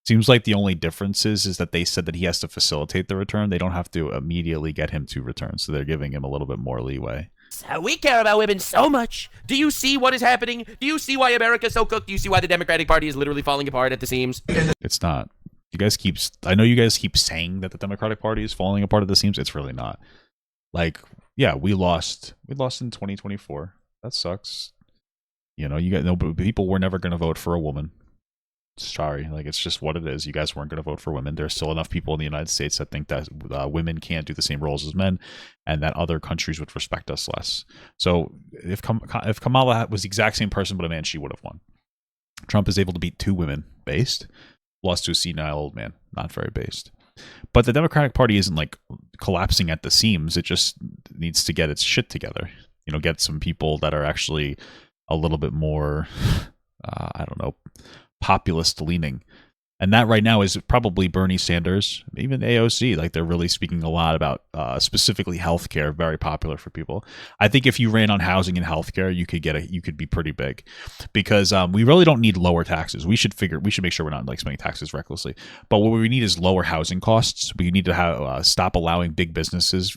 Seems like the only difference is that they said that he has to facilitate the return. They don't have to immediately get him to return, so they're giving him a little bit more leeway.
We care about women so much. Do you see what is happening? Do you see why America's so cooked? Do you see why the Democratic Party is literally falling apart at the seams?
It's not. You guys keep. I know you guys keep saying that the Democratic Party is falling apart at the seams. It's really not. Like, yeah, we lost. We lost in 2024. That sucks. You know, you got no people were never going to vote for a woman. Sorry, like it's just what it is. You guys weren't going to vote for women. There's still enough people in the United States that think that women can't do the same roles as men, and that other countries would respect us less. So if Kamala was the exact same person but a man, she would have won. Trump is able to beat 2 women based, lost to a senile old man, not very based. But the Democratic Party isn't like collapsing at the seams. It just needs to get its shit together. You know, get some people that are actually a little bit more, I don't know, populist leaning. And that right now is probably Bernie Sanders, even AOC. Like they're really speaking a lot about specifically healthcare, very popular for people. I think if you ran on housing and healthcare, you could be pretty big, because we really don't need lower taxes. We should make sure we're not like spending taxes recklessly. But what we need is lower housing costs. We need to have stop allowing big businesses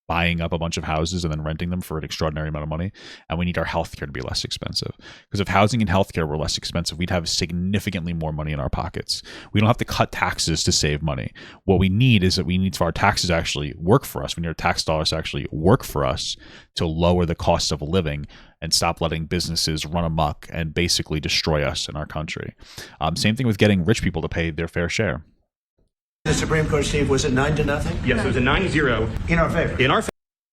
buying up a bunch of houses and then renting them for an extraordinary amount of money. And we need our healthcare to be less expensive. Because if housing and healthcare were less expensive, we'd have significantly more money in our pockets. We don't have to cut taxes to save money. What we need is that we need for our taxes to actually work for us. We need our tax dollars to actually work for us to lower the cost of living and stop letting businesses run amok and basically destroy us in our country. Same thing with getting rich people to pay their fair share.
The Supreme Court, Steve, was it 9-0?
Yes, it was a 9-0
In our favor.
in our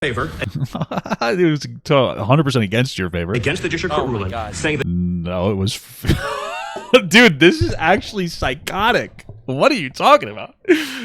favor
It was 100% against your favor.
against the district court
Oh my
ruling,
God.
saying that
No, it was... Dude, this is actually psychotic. What are you talking about?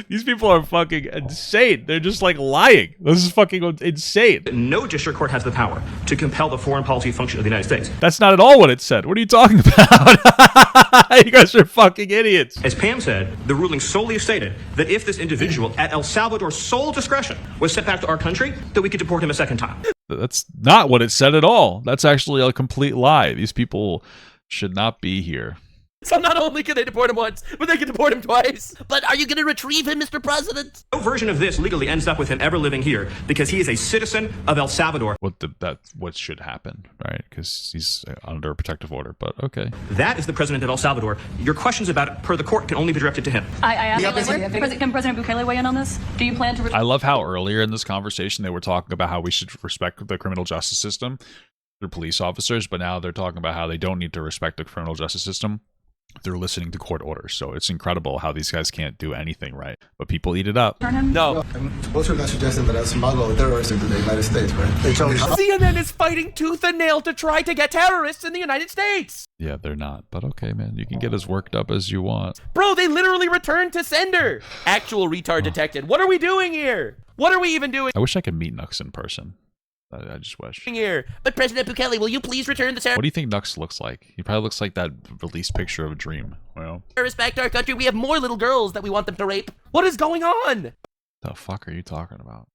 These people are fucking insane. They're just like lying. This is fucking insane.
no district court has the power to compel the foreign policy function of the United States.
That's not at all what it said. What are you talking about? You guys are fucking idiots.
As Pam said, the ruling solely stated that if this individual at El Salvador's sole discretion was sent back to our country, that we could deport him a second time.
That's not what it said at all. That's actually a complete lie. These people should not be here.
So not only can they deport him once, but they can deport him twice. But are you going to retrieve him, Mr. President?
No version of this legally ends up with him ever living here because he is a citizen of El Salvador.
What should happen, right? Because he's under a protective order. But okay.
That is the president of El Salvador. Your questions about it, per the court, can only be directed to him.
I asked can President Bukele weigh in on this? Do you plan to...
I love how earlier in this conversation they were talking about how we should respect the criminal justice system through police officers, but now they're talking about how they don't need to respect the criminal justice system. They're listening to court orders. So it's incredible how these guys can't do anything right. But people eat it up.
No.
I'm suppose you're not suggesting that I smuggle terrorists into the United States, right?
CNN is fighting tooth and nail to try to get terrorists in the United States.
Yeah, they're not. But okay, man. You can get as worked up as you want.
Bro, they literally returned to sender. Actual retard detected. What are we doing here? What are we even doing
I wish I could meet Nux in person. I just wish.
here? But President Bukele, will you please return the
What do you think Nux looks like? He probably looks like that released picture of a dream. Well,
terrorists back to our country? We have more little girls that we want them to rape. What is going on?
the fuck are you talking about?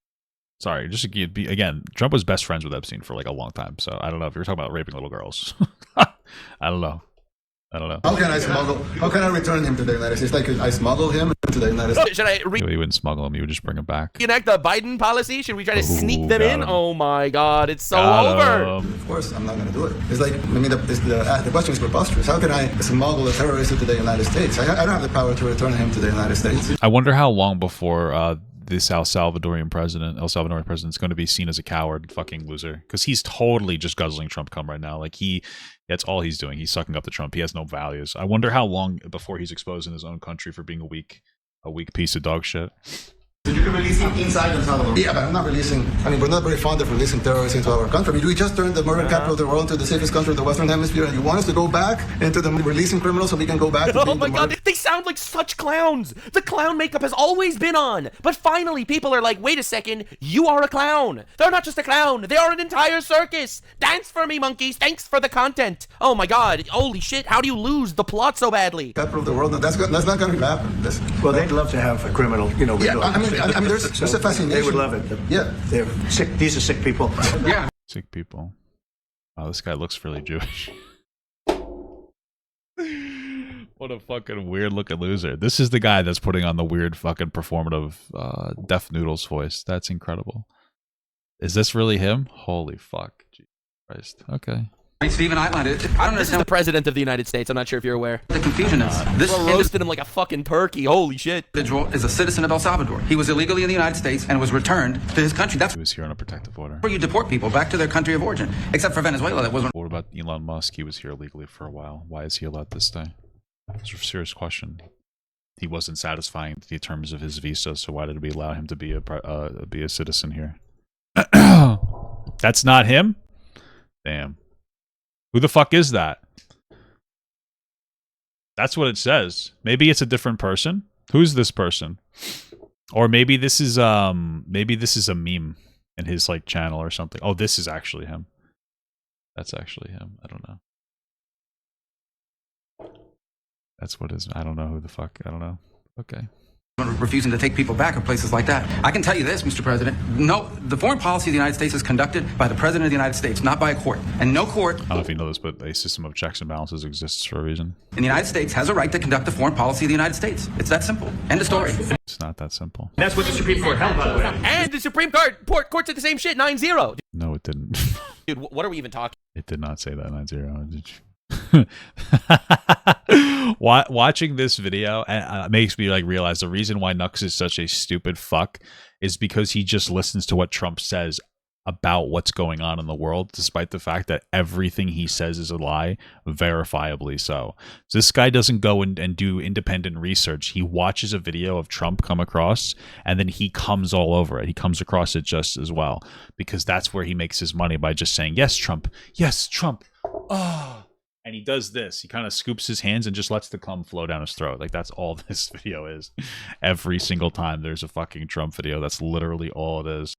Sorry, just again, Trump was best friends with Epstein for like a long time. So I don't know if you're talking about raping little girls. I don't know.
How can I smuggle? How can I return him to the United States? Like I smuggle him to the United States.
Should I
You wouldn't smuggle him. You would just bring him back.
enact the Biden policy? Should we try to sneak them in?
Him.
Oh my God, it's so
Got
over.
Of course, I'm not going to do it. It's like, I mean, the question is preposterous. How can I smuggle a terrorist into the United States? I don't have the power to return him to the United States.
I wonder how long before this El Salvadorian president is going to be seen as a coward fucking loser, because he's totally just guzzling Trump cum right now. Like that's all he's doing. He's sucking up the Trump. He has no values. I wonder how long before he's exposed in his own country for being a weak piece of dog shit.
So you can release him inside El Salvador. Yeah, but I'm not releasing. I mean, we're not very fond of releasing terrorists into our country. We just turned the murder capital of the world into the safest country of the Western Hemisphere, and you want us to go back into the releasing criminals so we can go back to
Oh
being
my
the
God,
murder-
they sound like such clowns. The clown makeup has always been on, but finally people are like, wait a second, you are a clown. They're not just a clown, they are an entire circus. Dance for me, monkeys. Thanks for the content. Oh my God, holy shit, how do you lose the plot so badly?
capital of the world. No, that's not going to happen.
Well, they'd love to have a criminal, you know.
Yeah, I mean, there's a fascination.
They would love it.
Yeah.
They're sick. These are sick people.
Yeah.
Sick people. Wow, this guy looks really Jewish. What a fucking weird looking loser. This is the guy that's putting on the weird fucking performative Deaf Noodles voice. That's incredible. Is this really him? Holy fuck. Jesus Christ. Okay.
Stephen Island, I don't
This is
understand
the president of the United States. I'm not sure if you're aware.
what the confusion is. This
Roasted him like a fucking turkey. Holy shit.
individual is a citizen of El Salvador. He was illegally in the United States and was returned to his country. That's
He was here on a protective order.
where you deport people back to their country of origin. Except for Venezuela, that wasn't.
What about Elon Musk? He was here illegally for a while. Why is he allowed to stay? It's a serious question. He wasn't satisfying the terms of his visa, so why did we allow him to be a citizen here? That's not him? Damn. Who the fuck is that? That's what it says. Maybe it's a different person. Who's this person? Or maybe this is a meme in his like channel or something. Oh, this is actually him. That's actually him. I don't know. That's what is. I don't know who the fuck. I don't know. Okay.
Refusing to take people back or places like that. I can tell you this, Mr. President. No, the foreign policy of the United States is conducted by the President of the United States, not by a court. And no court
I don't know if you know this, but a system of checks and balances exists for a reason.
in the United States has a right to conduct the foreign policy of the United States. It's that simple. End of story.
It's not that simple.
That's what the Supreme Court held, by the way.
And the Supreme Court said the same shit, 9-0.
No, it didn't.
Dude, what are we even talking?
It did not say that 9-0. Watching this video makes me like realize the reason why Nux is such a stupid fuck is because he just listens to what Trump says about what's going on in the world, despite the fact that everything he says is a lie, verifiably so. This guy doesn't go and do independent research. He watches a video of Trump come across, and then he comes all over it. He comes across it just as well, because that's where he makes his money, by just saying, yes, Trump. Yes, Trump. Oh. And he does this. He kind of scoops his hands and just lets the cum flow down his throat. Like, that's all this video is. Every single time there's a fucking Trump video, that's literally all it is.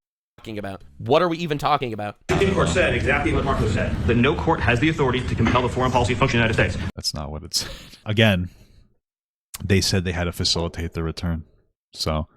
About? What are we even talking about?
The Supreme Court said exactly what Marco said, that no court has the authority to compel the foreign policy function of the United States.
That's not what it said. Again, they said they had to facilitate the return. So...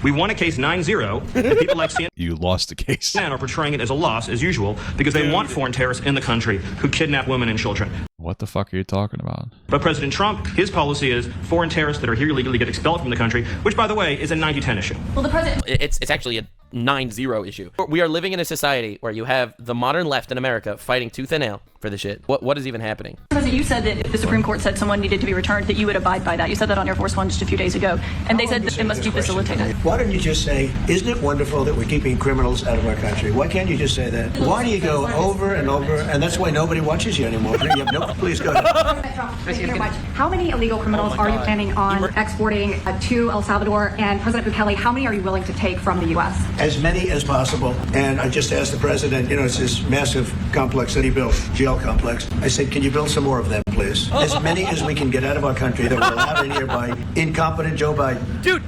We won a case 9-0, and people like CNN
You lost the case.
are portraying it as a loss, as usual, because they want foreign terrorists in the country who kidnap women and children.
What the fuck are you talking about?
But President Trump, his policy is foreign terrorists that are here illegally get expelled from the country, which, by the way, is a 90-10 issue.
Well, the president.
It's actually a 9-0 issue. We are living in a society where you have the modern left in America fighting tooth and nail for the shit. What is even happening?
President, you said that if the Supreme Court said someone needed to be returned, that you would abide by that. You said that on Air Force One just a few days ago, and they said that it must be facilitated.
Why don't you just say, isn't it wonderful that we're keeping criminals out of our country? Why can't you just say that? Why do you go over and over, and that's why nobody watches you anymore? You have no, please go ahead.
Thank you very much. How many illegal criminals are you planning on exporting to El Salvador? And President Bukele, how many are you willing to take from the U.S.?
As many as possible. And I just asked the president, you know, it's this massive complex that he built, jail complex. I said, can you build some more of them, please? As many as we can get out of our country that we're allowed in here by incompetent Joe Biden.
Dude,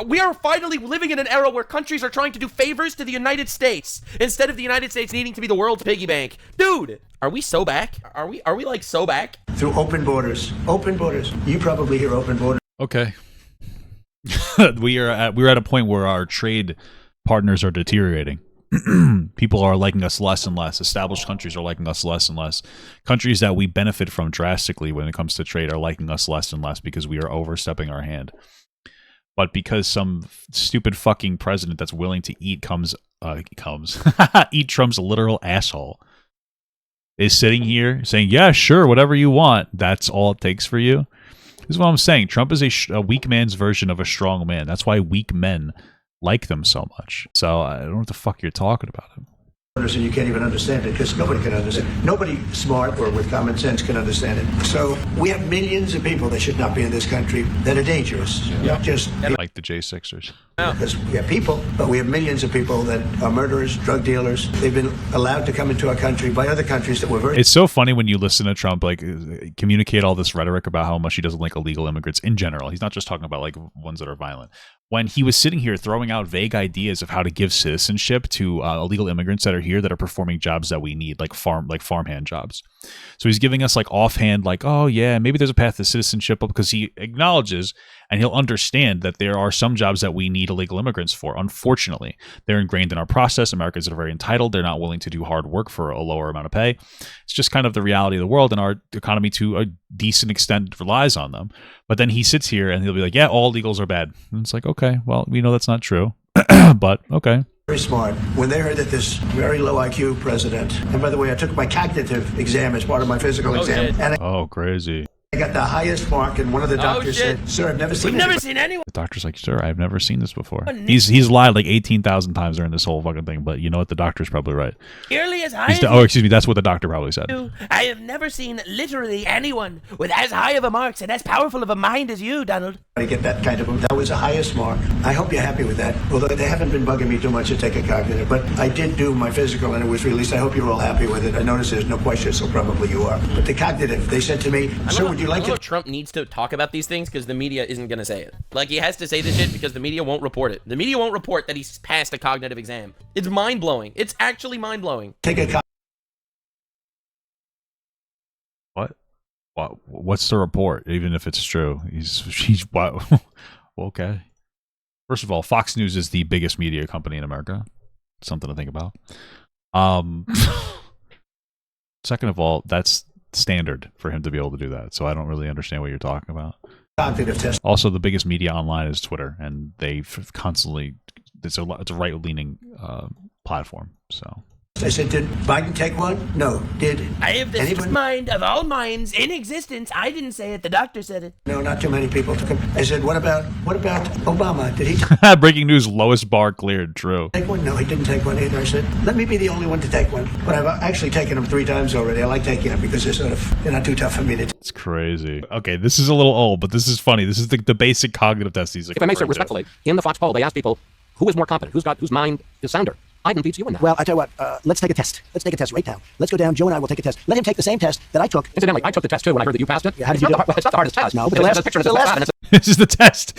we are finally living in an era where countries are trying to do favors to the United States instead of the United States needing to be the world's piggy bank. Dude, are we so back? Are we like so back?
Through open borders. Open borders. You probably hear open borders.
Okay. We're at a point where our trade partners are deteriorating. People are liking us less and less. Established countries are liking us less and less. Countries that we benefit from drastically when it comes to trade are liking us less and less because we are overstepping our hand. But because some stupid fucking president that's willing to eat eat Trump's literal asshole is sitting here saying, yeah, sure, whatever you want, that's all it takes for you. This is what I'm saying. Trump is a weak man's version of a strong man. That's why weak men like them so much. So I don't know what the fuck you're talking about him.
And you can't even understand it because nobody can understand. Nobody smart or with common sense can understand it. So we have millions of people that should not be in this country that are dangerous. Not just
like the J6ers.
Because we have people, but we have millions of people that are murderers, drug dealers. They've been allowed to come into our country by other countries that were very...
It's so funny when you listen to Trump like communicate all this rhetoric about how much he doesn't like illegal immigrants in general. He's not just talking about like ones that are violent. When he was sitting here throwing out vague ideas of how to give citizenship to illegal immigrants that are here that are performing jobs that we need, like farmhand jobs. So he's giving us like offhand, like, oh yeah, maybe there's a path to citizenship, because he acknowledges and he'll understand that there are some jobs that we need illegal immigrants for. Unfortunately, they're ingrained in our process. Americans are very entitled. They're not willing to do hard work for a lower amount of pay. It's just kind of the reality of the world, and our economy to a decent extent relies on them. But then he sits here and he'll be like, yeah, all illegals are bad. And it's like, okay, well, we know that's not true, but okay.
Very smart. When they heard that this very low IQ president, and by the way, I took my cognitive exam as part of my physical exam, and
crazy.
I got the highest mark, and one of the doctors said, "Sir, I've never seen
anyone."
The doctor's like, "Sir, I've never seen this before." He's lied like 18,000 times during this whole fucking thing, but you know what? The doctor's probably right.
Nearly as high.
Excuse me. That's what the doctor probably said.
I have never seen literally anyone with as high of a marks and as powerful of a mind as you, Donald.
I get that kind of. That was the highest mark. I hope you're happy with that. Although they haven't been bugging me too much to take a cognitive, but I did do my physical and it was released. I hope you're all happy with it. I notice there's no question, so probably you are. But the cognitive, they said to me, "Sir, would you like to?"
Trump needs to talk about these things because the media isn't going to say it. Like, he has to say this shit because the media won't report it. The media won't report that he's passed a cognitive exam. It's mind-blowing. It's actually mind-blowing.
Take a
What's the report? Even if it's true, he's what? Okay. First of all, Fox News is the biggest media company in America. Something to think about. Second of all, that's standard for him to be able to do that. So I don't really understand what you're talking about.
Cognitive test.
Also, the biggest media online is Twitter, and they constantly it's a right-leaning platform. So
I said, did Biden take one? No. Did
I have the sickest mind of all minds in existence? I didn't say it. The doctor said it.
No, not too many people took him. I said, what about Obama? Did he
breaking news, lowest bar cleared. True.
Take one? No, he didn't take one either. I said, let me be the only one to take one. But I've actually taken them 3 times already. I like taking them because they're not too tough for me to take.
It's crazy. Okay, this is a little old, but this is funny. This is the basic cognitive test. If
I may say respectfully, in the Fox poll, they asked people, who is more competent? Whose mind is sounder? Biden beats you in that.
Well, I tell you what, let's take a test. Let's take a test right now. Let's go down. Joe and I will take a test. Let him take the same test that I took.
Incidentally, I took the test too when I heard that you passed it.
Yeah, how did you do it?
It's not the hardest test.
No, but
it has a picture of the last.
This is the test.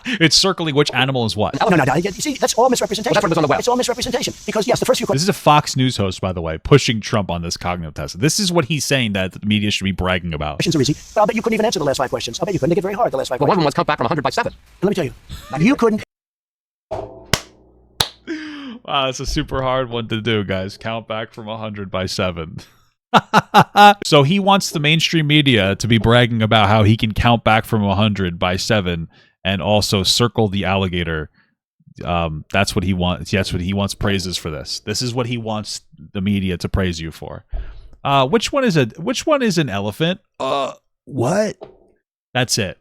It's circling which animal is what.
No. You see, that's all misrepresentation.
Well, that's what it is on the web.
It's all misrepresentation. Because, yes, the first few questions...
This is a Fox News host, by the way, pushing Trump on this cognitive test. This is what he's saying that the media should be bragging about.
Questions are easy. But I'll bet you couldn't even answer the last 5 questions. I'll bet you couldn't. They get very hard, the last 5
well,
questions.
One of them was count back from 100 by 7.
Let me tell you. You couldn't...
Wow, that's a super hard one to do, guys. Count back from 100 by 7. So he wants the mainstream media to be bragging about how he can count back from 100 by 7 and also circle the alligator. That's what he wants. That's what he wants praises for this. This is what he wants the media to praise you for. Which one is an elephant? What? That's it.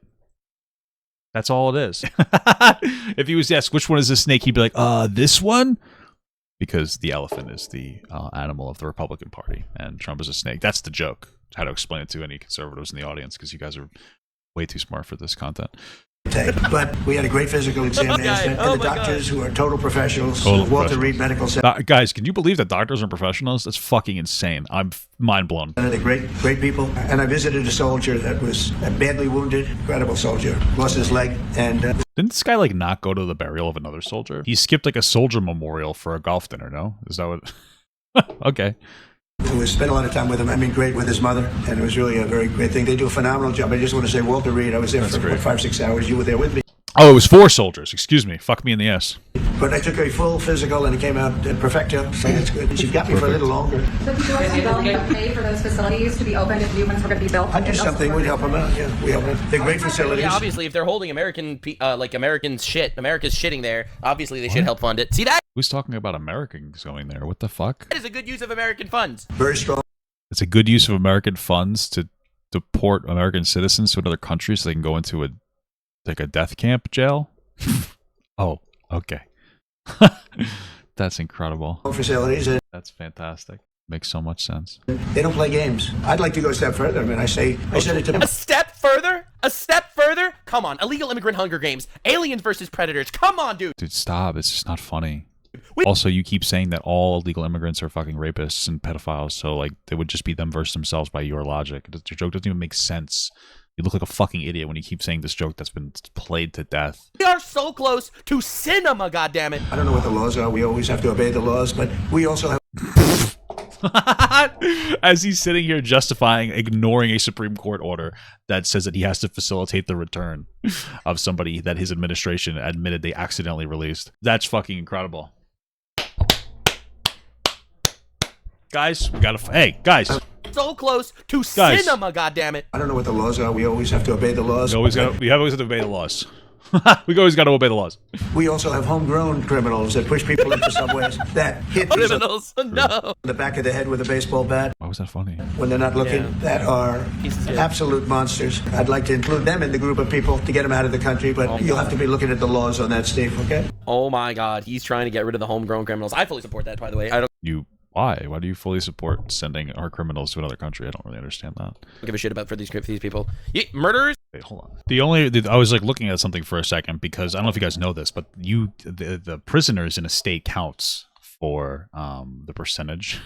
That's all it is. If he was asked which one is a snake, he'd be like, this one? Because the elephant is the animal of the Republican Party, and Trump is a snake. That's the joke. How to explain it to any conservatives in the audience, because you guys are way too smart for this content.
But we had a great physical examination, and the doctors who are total professionals, Walter Reed Medical Center.
Guys, can you believe that doctors are professionals? That's fucking insane. I'm mind blown.
They're great people. And I visited a soldier that was badly wounded, incredible soldier, lost his leg, and...
Didn't this guy, like, not go to the burial of another soldier? He skipped, like, a soldier memorial for a golf dinner, no? Is that what... Okay.
We spent a lot of time with him. I mean, great with his mother, and it was really a very great thing. They do a phenomenal job. I just want to say, Walter Reed, I was there for 5-6 hours. You were there with me.
Oh, it was 4 soldiers. Excuse me. Fuck me in the ass.
But I took a full physical and it came out perfecto, so that's good. She's got me for a little longer.
So would you also be willing to pay for those facilities to be opened if new ones were going to be built?
I'd do something. We'd help them out. Yeah, we help them. They're great facilities.
Yeah, obviously, if they're holding American, Americans shit, America's shitting there, obviously they should help fund it. See that?
Who's talking about Americans going there? What the fuck?
That is a good use of American funds.
Very strong.
It's a good use of American funds to deport American citizens to another country so they can go into a death camp jail? Oh, okay. That's incredible.
Facilities.
That's fantastic. Makes so much sense.
They don't play games. I'd like to go a step further. I mean, I said it to them.
A step further? A step further? Come on, illegal immigrant Hunger Games, aliens versus predators. Come on, dude.
Dude, stop. It's just not funny. Also, you keep saying that all illegal immigrants are fucking rapists and pedophiles, so like they would just be them versus themselves by your logic. Your joke doesn't even make sense. You look like a fucking idiot when you keep saying this joke that's been played to death.
We are so close to cinema, goddammit.
I don't know what the laws are. We always have to obey the laws, but we also have...
As he's sitting here justifying ignoring a Supreme Court order that says that he has to facilitate the return of somebody that his administration admitted they accidentally released. That's fucking incredible. Guys, we gotta... Hey, guys.
So close to cinema, goddammit.
I don't know what the laws are. We always have to obey the laws.
We always have to obey the laws. We always got to obey the laws.
We also have homegrown criminals that push people into subways that hit
criminals. No.
The back of the head with a baseball bat.
Why was that funny?
When they're not looking, that are absolute monsters. I'd like to include them in the group of people to get them out of the country, but you'll have to be looking at the laws on that, Steve, okay?
Oh my God, he's trying to get rid of the homegrown criminals. I fully support that, by the way.
Why? Why do you fully support sending our criminals to another country? I don't really understand that.
I don't give a shit about for these people. Murderers?
Wait, hold on. I was like looking at something for a second because I don't know if you guys know this, but the prisoners in a state counts for the percentage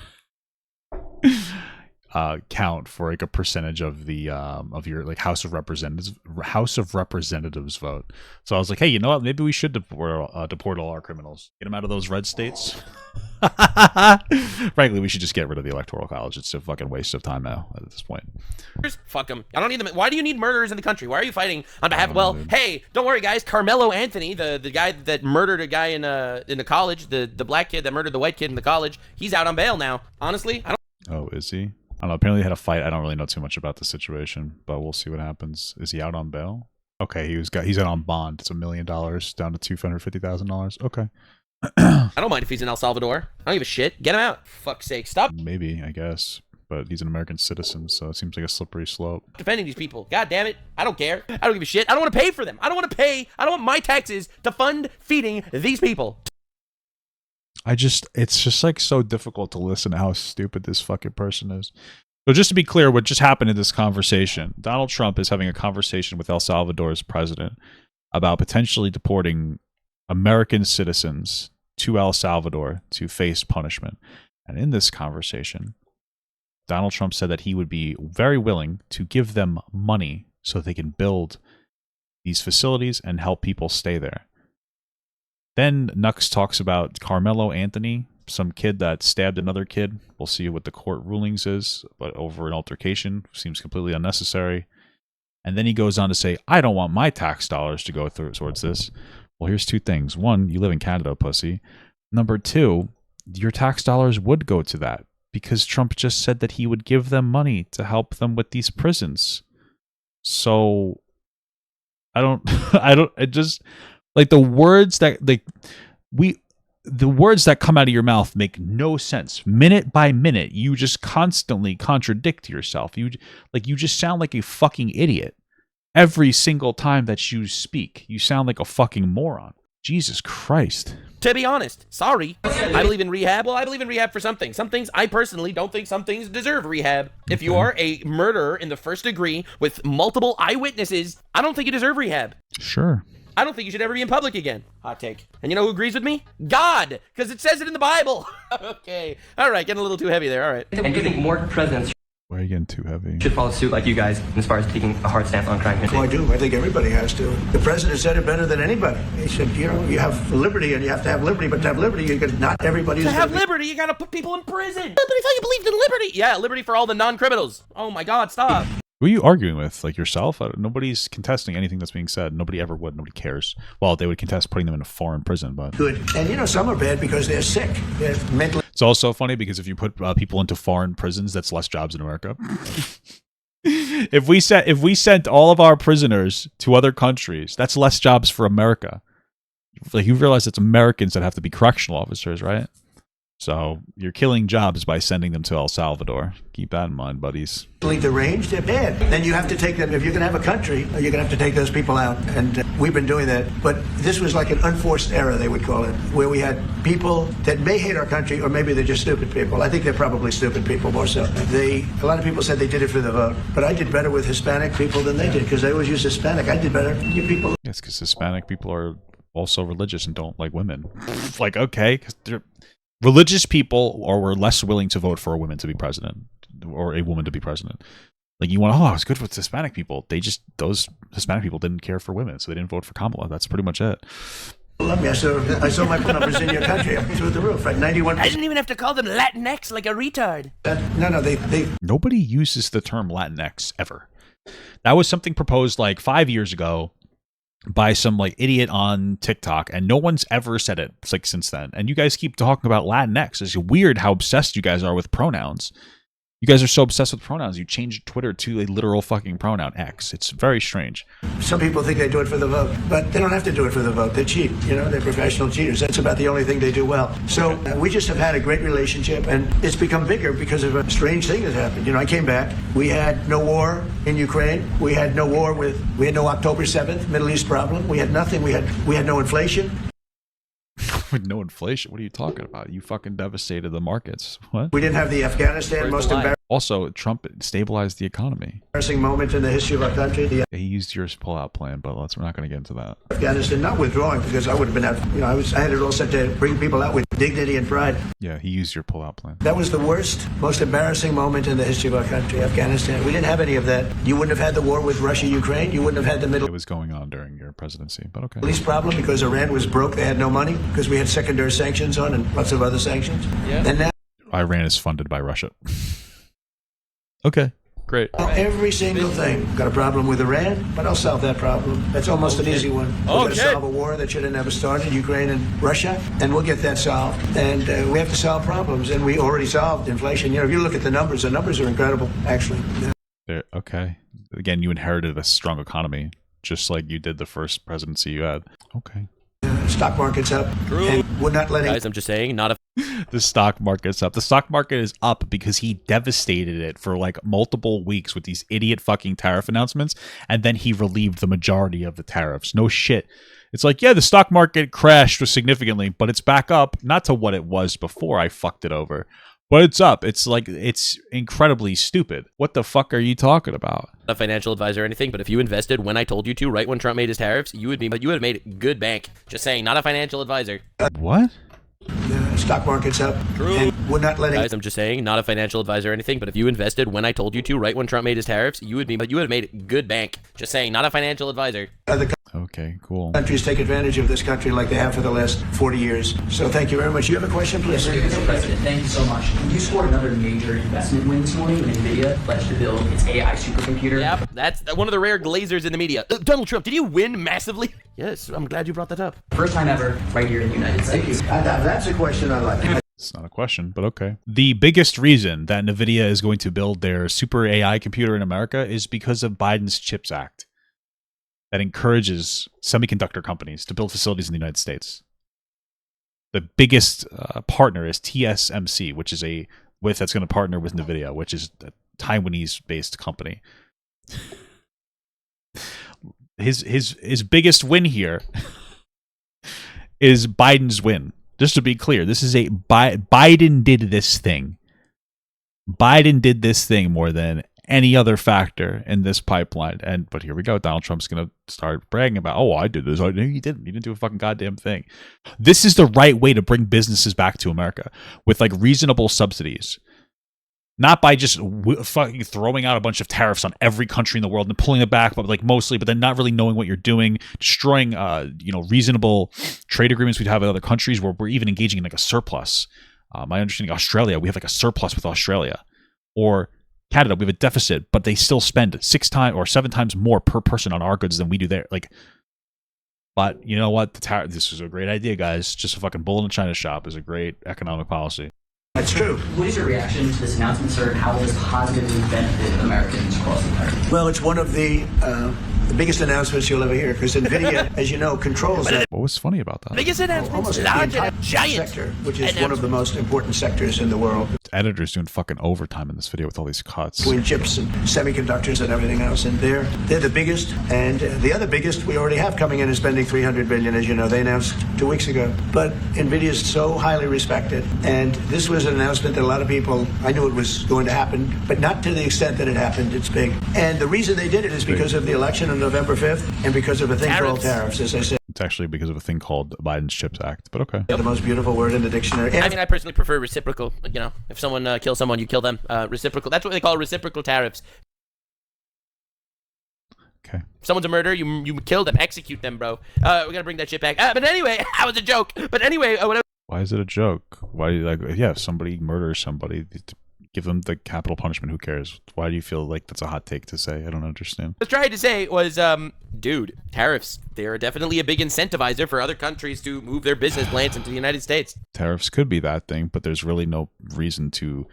count for like a percentage of the of your like House of Representatives vote. So I was like, hey, you know what? Maybe we should deport all our criminals. Get them out of those red states. Frankly, we should just get rid of the Electoral College. It's a fucking waste of time now at this point.
Fuck them. I don't need them. Why do you need murderers in the country? Why are you fighting on behalf? Well, hey, don't worry, guys. Carmelo Anthony, the guy that murdered a guy in the college, the black kid that murdered the white kid in the college, he's out on bail now. Honestly, I don't.
Oh, is he? I don't know. Apparently, they had a fight. I don't really know too much about the situation, but we'll see what happens. Is he out on bail? Okay, he's out on bond. It's $1 million down to $250,000. Okay.
I don't mind if he's in El Salvador. I don't give a shit. Get him out. Fuck's sake. Stop.
Maybe, I guess. But he's an American citizen, so it seems like a slippery slope.
Defending these people. God damn it. I don't care. I don't give a shit. I don't want to pay for them. I don't want to pay. I don't want my taxes to fund feeding these people.
It's just like so difficult to listen to how stupid this fucking person is. So just to be clear, what just happened in this conversation, Donald Trump is having a conversation with El Salvador's president about potentially deporting American citizens to El Salvador to face punishment. And in this conversation, Donald Trump said that he would be very willing to give them money so they can build these facilities and help people stay there. Then Nux talks about Carmelo Anthony, some kid that stabbed another kid. We'll see what the court rulings is, but over an altercation seems completely unnecessary. And then he goes on to say, I don't want my tax dollars to go towards this. Well, here's 2 things. 1, you live in Canada, pussy. Number 2, your tax dollars would go to that because Trump just said that he would give them money to help them with these prisons. So it just like the words that the words that come out of your mouth make no sense. Minute by minute, you just constantly contradict yourself. You just sound like a fucking idiot. Every single time that you speak, you sound like a fucking moron. Jesus Christ.
To be honest, sorry. I believe in rehab. Well, I believe in rehab for some things. Some things, I personally don't think some things deserve rehab. If you are a murderer in the first degree with multiple eyewitnesses, I don't think you deserve rehab.
Sure.
I don't think you should ever be in public again. Hot take. And you know who agrees with me? God, because it says it in the Bible. Okay. All right, getting a little too heavy there. All right.
And do you think more presidents
Why are you getting too heavy?
should follow suit like you guys as far as taking a hard stance on crime?
Oh, I do. I think everybody has to. The president said it better than anybody. He said, you know, you have liberty and you have to have liberty, but to have liberty, not everybody is
To have liberty, you gotta put people in prison. But I thought you believed in liberty. Yeah, liberty for all the non-criminals. Oh my God, stop.
Who are you arguing with? Like yourself? Nobody's contesting anything that's being said. Nobody ever would. Nobody cares. Well, they would contest putting them in a foreign prison, but
Good. And, you know, some are bad because they're sick. They're mentally.
it's also funny because if you put people into foreign prisons, that's less jobs in America. If we sent all of our prisoners to other countries, that's less jobs for America. Like, you realize it's Americans that have to be correctional officers, right? So you're killing jobs by sending them to El Salvador. Keep that in mind, buddies.
Deranged, they're bad. Then you have to take them. If you're going to have a country, you're going to have to take those people out. And we've been doing that. But this was like an unforced error, they would call it, where we had people that may hate our country, or maybe they're just stupid people. I think they're probably stupid people more so. A lot of people said they did it for the vote, but I did better with Hispanic people than they did because they always use Hispanic. I did better. You people.
Yes, because Hispanic people are also religious and don't like women. Like, okay, because they're religious people, or were less willing to vote for a woman to be president, or a woman to be president. Like, you want, oh, it's good with Hispanic people. Those Hispanic people didn't care for women, so they didn't vote for Kamala. That's pretty much it.
Love me. I saw my numbers in your country up through the roof, right? 91%.
I didn't even have to call them Latinx like a retard.
No, they.
Nobody uses the term Latinx ever. That was something proposed like 5 years ago by some like idiot on TikTok, and no one's ever said it like since then. And you guys keep talking about Latinx. It's weird how obsessed you guys are with pronouns. You guys are so obsessed with pronouns. You changed Twitter to a literal fucking pronoun, X. It's very strange.
Some people think they do it for the vote, but they don't have to do it for the vote. They cheat. You know, they're professional cheaters. That's about the only thing they do well. So we just have had a great relationship, and it's become bigger because of a strange thing that happened. You know, I came back. We had no war in Ukraine. We had no war we had no October 7th Middle East problem. We had nothing. We had no inflation.
With no inflation? What are you talking about? You fucking devastated the markets. What?
We didn't have the Afghanistan most embarrassing.
Also, Trump stabilized the economy.
Embarrassing moment in the history of our country.
He used your pull-out plan, but we're not going to get into that.
Afghanistan, not withdrawing, because I would have been out. You know, I had it all set to bring people out with dignity and pride.
Yeah, he used your pull-out plan.
That was the worst, most embarrassing moment in the history of our country, Afghanistan. We didn't have any of that. You wouldn't have had the war with Russia, Ukraine. You wouldn't have had the Middle.
It was going on during your presidency, but okay.
East problem because Iran was broke. They had no money because we had secondary sanctions on and lots of other sanctions. Yeah. And now
Iran is funded by Russia. Okay, great.
Every single thing. Got a problem with Iran, but I'll solve that problem. That's almost an easy one. We're going to solve a war that should have never started, Ukraine and Russia, and we'll get that solved. And we have to solve problems, and we already solved inflation. You know, if you look at the numbers are incredible, actually.
Okay. Again, you inherited a strong economy, just like you did the first presidency you had. Okay.
Stock market's up. True. And we're not letting...
Guys, I'm just saying, not a...
The stock market's up. The stock market is up because he devastated it for like multiple weeks with these idiot fucking tariff announcements, and then he relieved the majority of the tariffs. No shit. It's like, yeah, the stock market crashed significantly, but it's back up, not to what it was before I fucked it over, but it's up. It's like, it's incredibly stupid. What the fuck are you talking about?
Not a financial advisor or anything, but if you invested when I told you to, right when Trump made his tariffs, you would have made good bank. Just saying, not a financial advisor.
What?
The stock market's up. True. And we're not letting...
Guys, I'm just saying, not a financial advisor or anything, but if you invested when I told you to, right when Trump made his tariffs, you would have made good bank. Just saying, not a financial advisor.
Okay, cool.
Countries take advantage of this country like they have for the last 40 years. So thank you very much. You have a question, please?
Yes, Mr. President, thank you so much. You scored another major investment win this morning when NVIDIA pledged to build its AI supercomputer.
Yep, that's one of the rare glazers in the media. Donald Trump, did you win massively? Yes, I'm glad you brought that up.
First time ever, right here in the United States.
That's a question I like.
It's not a question, but okay. The biggest reason that NVIDIA is going to build their super AI computer in America is because of Biden's CHIPS Act that encourages semiconductor companies to build facilities in the United States. The biggest partner is TSMC, which is that's going to partner with NVIDIA, which is a Taiwanese-based company. His biggest win here is Biden's win. Just to be clear, this is Biden did this thing. Biden did this thing more than any other factor in this pipeline. But here we go. Donald Trump's going to start bragging about, oh, I did this. No, you didn't. You didn't do a fucking goddamn thing. This is the right way to bring businesses back to America with like reasonable subsidies. Not by just fucking throwing out a bunch of tariffs on every country in the world and pulling it back, but like mostly, but then not really knowing what you're doing, destroying, reasonable trade agreements we'd have with other countries where we're even engaging in like a surplus. My understanding, Australia, we have like a surplus with Australia, or Canada, we have a deficit, but they still spend 6 times or 7 times more per person on our goods than we do there. Like, but you know what? This is a great idea, guys. Just a fucking bull in a china shop is a great economic policy.
That's true.
What is your reaction to this announcement, sir, and how will this positively benefit Americans across the country?
Well, it's one of the biggest announcements you'll ever hear, because NVIDIA, as you know, controls
What was funny about that?
Biggest announcement,
almost
large
the
and
entire
giant
sector, which is one of the most important sectors in the world.
The editor's doing fucking overtime in this video with all these cuts.
Between chips and semiconductors and everything else, and they're the biggest. And the other biggest we already have coming in is spending $300 billion, as you know. They announced 2 weeks ago. But NVIDIA is so highly respected, and this was an announcement that a lot of people, I knew it was going to happen, but not to the extent that it happened. It's big. And the reason they did it is because of the election on November 5th and because of a thing called tariffs, as I said.
It's actually because of a thing called Biden's CHIPS Act, but okay.
The most beautiful word in the dictionary.
I mean, I personally prefer reciprocal. You know, if someone kills someone, you kill them. Reciprocal. That's what they call reciprocal tariffs.
Okay.
If someone's a murderer, you kill them, execute them, bro. We gotta bring that shit back. But anyway, that was a joke. But anyway,
Why is it a joke? Why, like, yeah, if somebody murders somebody, give them the capital punishment. Who cares? Why do you feel like that's a hot take to say? I don't understand.
What I was trying to say was, dude, tariffs, they're definitely a big incentivizer for other countries to move their business plants into the United States.
Tariffs could be that thing, but there's really no reason to.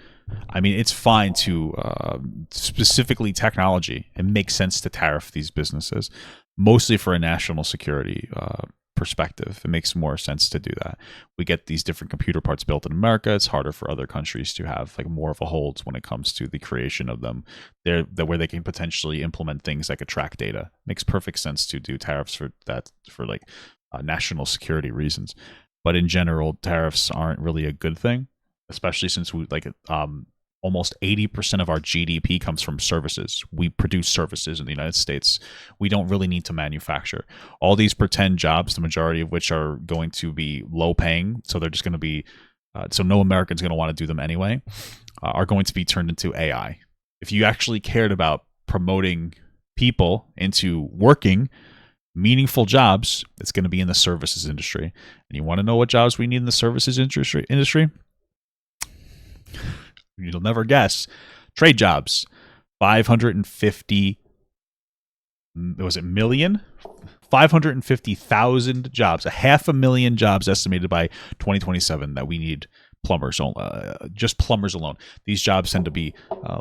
I mean, it's fine to specifically technology. It makes sense to tariff these businesses, mostly for a national security perspective. It makes more sense to do that. We get these different computer parts built in America. It's harder for other countries to have like more of a hold when it comes to the creation of them. They're where they can potentially implement things that could track data. Makes perfect sense to do tariffs for that, for like national security reasons. But in general, tariffs aren't really a good thing, especially since we like almost 80% of our GDP comes from services. We produce services in the United States. We don't really need to manufacture. All these pretend jobs, the majority of which are going to be low paying, so they're just going to be, so no American's going to want to do them anyway, are going to be turned into AI. If you actually cared about promoting people into working meaningful jobs, it's going to be in the services industry. And you want to know what jobs we need in the services industry? You'll never guess. Trade jobs. 550 was it million? 550,000 jobs, 500,000 jobs estimated by 2027 that we need plumbers, just plumbers alone. These jobs tend to be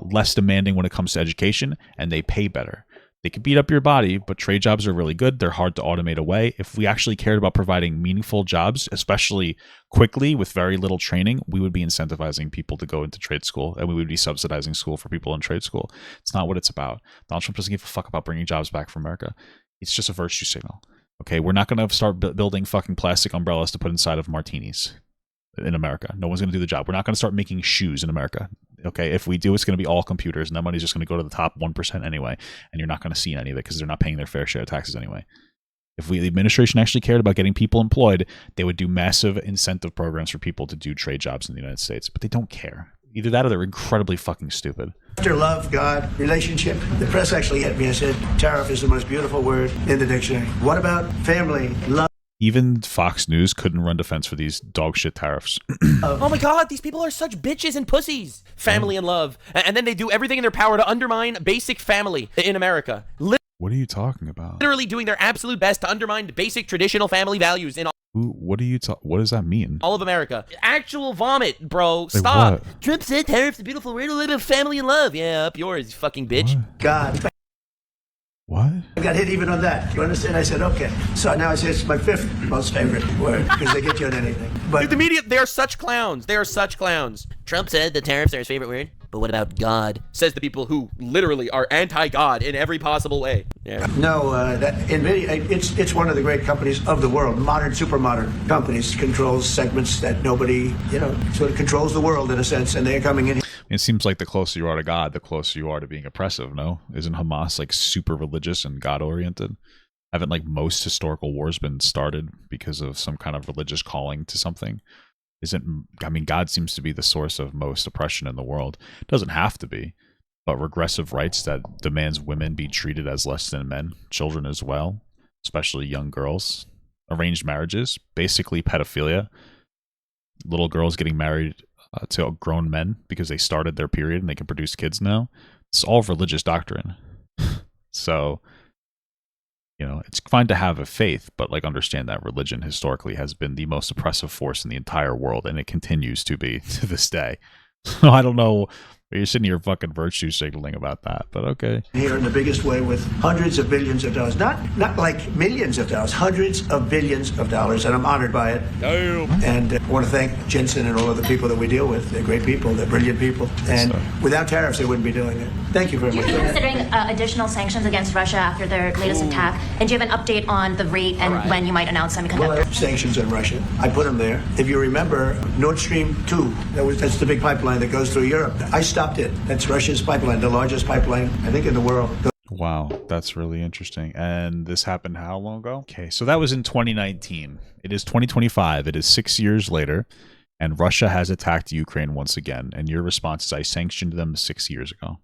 less demanding when it comes to education, and they pay better. They can beat up your body, but trade jobs are really good. They're hard to automate away. If we actually cared about providing meaningful jobs, especially quickly with very little training, we would be incentivizing people to go into trade school, and we would be subsidizing school for people in trade school. It's not what it's about. Donald Trump doesn't give a fuck about bringing jobs back for America. It's just a virtue signal. Okay, we're not going to start building fucking plastic umbrellas to put inside of martinis in America. No one's going to do the job. We're not going to start making shoes in America. Okay, if we do, it's going to be all computers, and that money's just going to go to the top 1% anyway, and you're not going to see any of it because they're not paying their fair share of taxes anyway. If the administration actually cared about getting people employed, they would do massive incentive programs for people to do trade jobs in the United States, but they don't care. Either that or they're incredibly fucking stupid.
After love, God, relationship, the press actually hit me and said, tariff is the most beautiful word in the dictionary. What about family, love?
Even Fox News couldn't run defense for these dog shit tariffs.
Oh my god, these people are such bitches and pussies. Family and love. And then they do everything in their power to undermine basic family in America.
What are you talking about?
Literally doing their absolute best to undermine basic traditional family values in
what does that mean?
all of America. Actual vomit, bro.
Like
Stop.
what?
Trump said tariffs a beautiful word, a little family and love. Yeah, up yours, you fucking bitch.
What?
God.
What?
I got hit even on that. You understand? I said, okay. So now I say it's my fifth most favorite word because they get you on anything. But
Dude, the media, they are such clowns. They are such clowns. Trump said the tariffs are his favorite word. But what about God? Says the people who literally are anti-God in every possible way. Yeah.
no, that NVIDIA, it's one of the great companies of the world. Modern, super modern companies, controls segments that nobody, sort of controls the world in a sense, and they're coming in.
It seems like the closer you are to God, the closer you are to being oppressive, no? Isn't Hamas like super religious and God-oriented? Haven't like most historical wars been started because of some kind of religious calling to something? God seems to be the source of most oppression in the world. It doesn't have to be, but regressive rights that demands women be treated as less than men, children as well, especially young girls, arranged marriages, basically pedophilia, little girls getting married to grown men because they started their period and they can produce kids now. It's all religious doctrine. So, you know, it's fine to have a faith, but like understand that religion historically has been the most oppressive force in the entire world, and it continues to be to this day. So I don't know. You're sitting here fucking virtue signaling about that, but okay.
Here in the biggest way with hundreds of billions of dollars. Not like millions of dollars, hundreds of billions of dollars, and I'm honored by it.
Damn.
And I want to thank Jensen and all of the people that we deal with. They're great people, they're brilliant people. And without tariffs, they wouldn't be doing it. Thank you very much.
Do you be considering additional sanctions against Russia after their latest attack? And do you have an update on the rate and when you might announce semiconductor?
Well, I have sanctions on Russia. I put them there. If you remember, Nord Stream 2, that's the big pipeline that goes through Europe. I stopped it. That's Russia's pipeline, the largest pipeline, I think, in the world.
Wow, that's really interesting. And this happened how long ago? Okay, so that was in 2019. It is 2025. It is 6 years later, and Russia has attacked Ukraine once again. And your response is, I sanctioned them 6 years ago.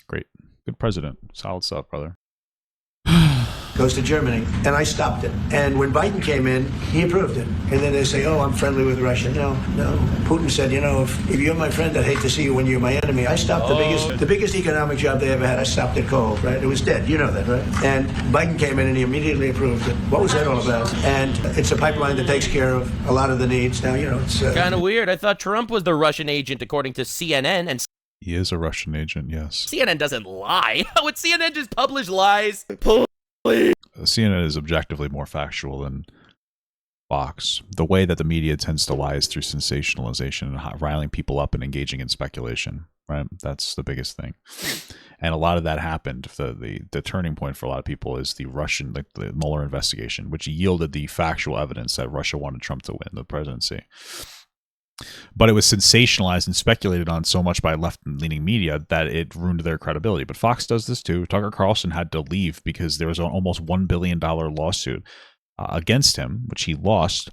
Great. Good president. Solid stuff, brother.
Goes to Germany, and I stopped it. And when Biden came in, he approved it. And then they say, oh, I'm friendly with Russia. No. Putin said, you know, if you're my friend, I'd hate to see you when you're my enemy. I stopped the biggest economic job they ever had. I stopped it cold, right? It was dead. You know that, right? And Biden came in and he immediately approved it. What was that all about? And it's a pipeline that takes care of a lot of the needs. Now, you know, it's
kind of weird. I thought Trump was the Russian agent, according to CNN, and
he is a Russian agent, yes.
CNN doesn't lie. Would CNN just publish lies?
CNN is objectively more factual than Fox. The way that the media tends to lie is through sensationalization and riling people up and engaging in speculation, right? That's the biggest thing. And a lot of that happened. The turning point for a lot of people is the Mueller investigation, which yielded the factual evidence that Russia wanted Trump to win the presidency. But it was sensationalized and speculated on so much by left-leaning media that it ruined their credibility. But Fox does this too. Tucker Carlson had to leave because there was an almost $1 billion lawsuit against him, which he lost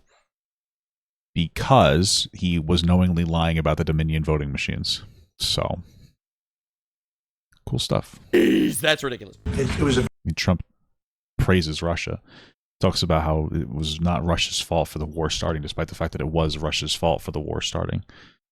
because he was knowingly lying about the Dominion voting machines. So, cool stuff.
Jeez, that's ridiculous.
Trump praises Russia. Talks about how it was not Russia's fault for the war starting, despite the fact that it was Russia's fault for the war starting.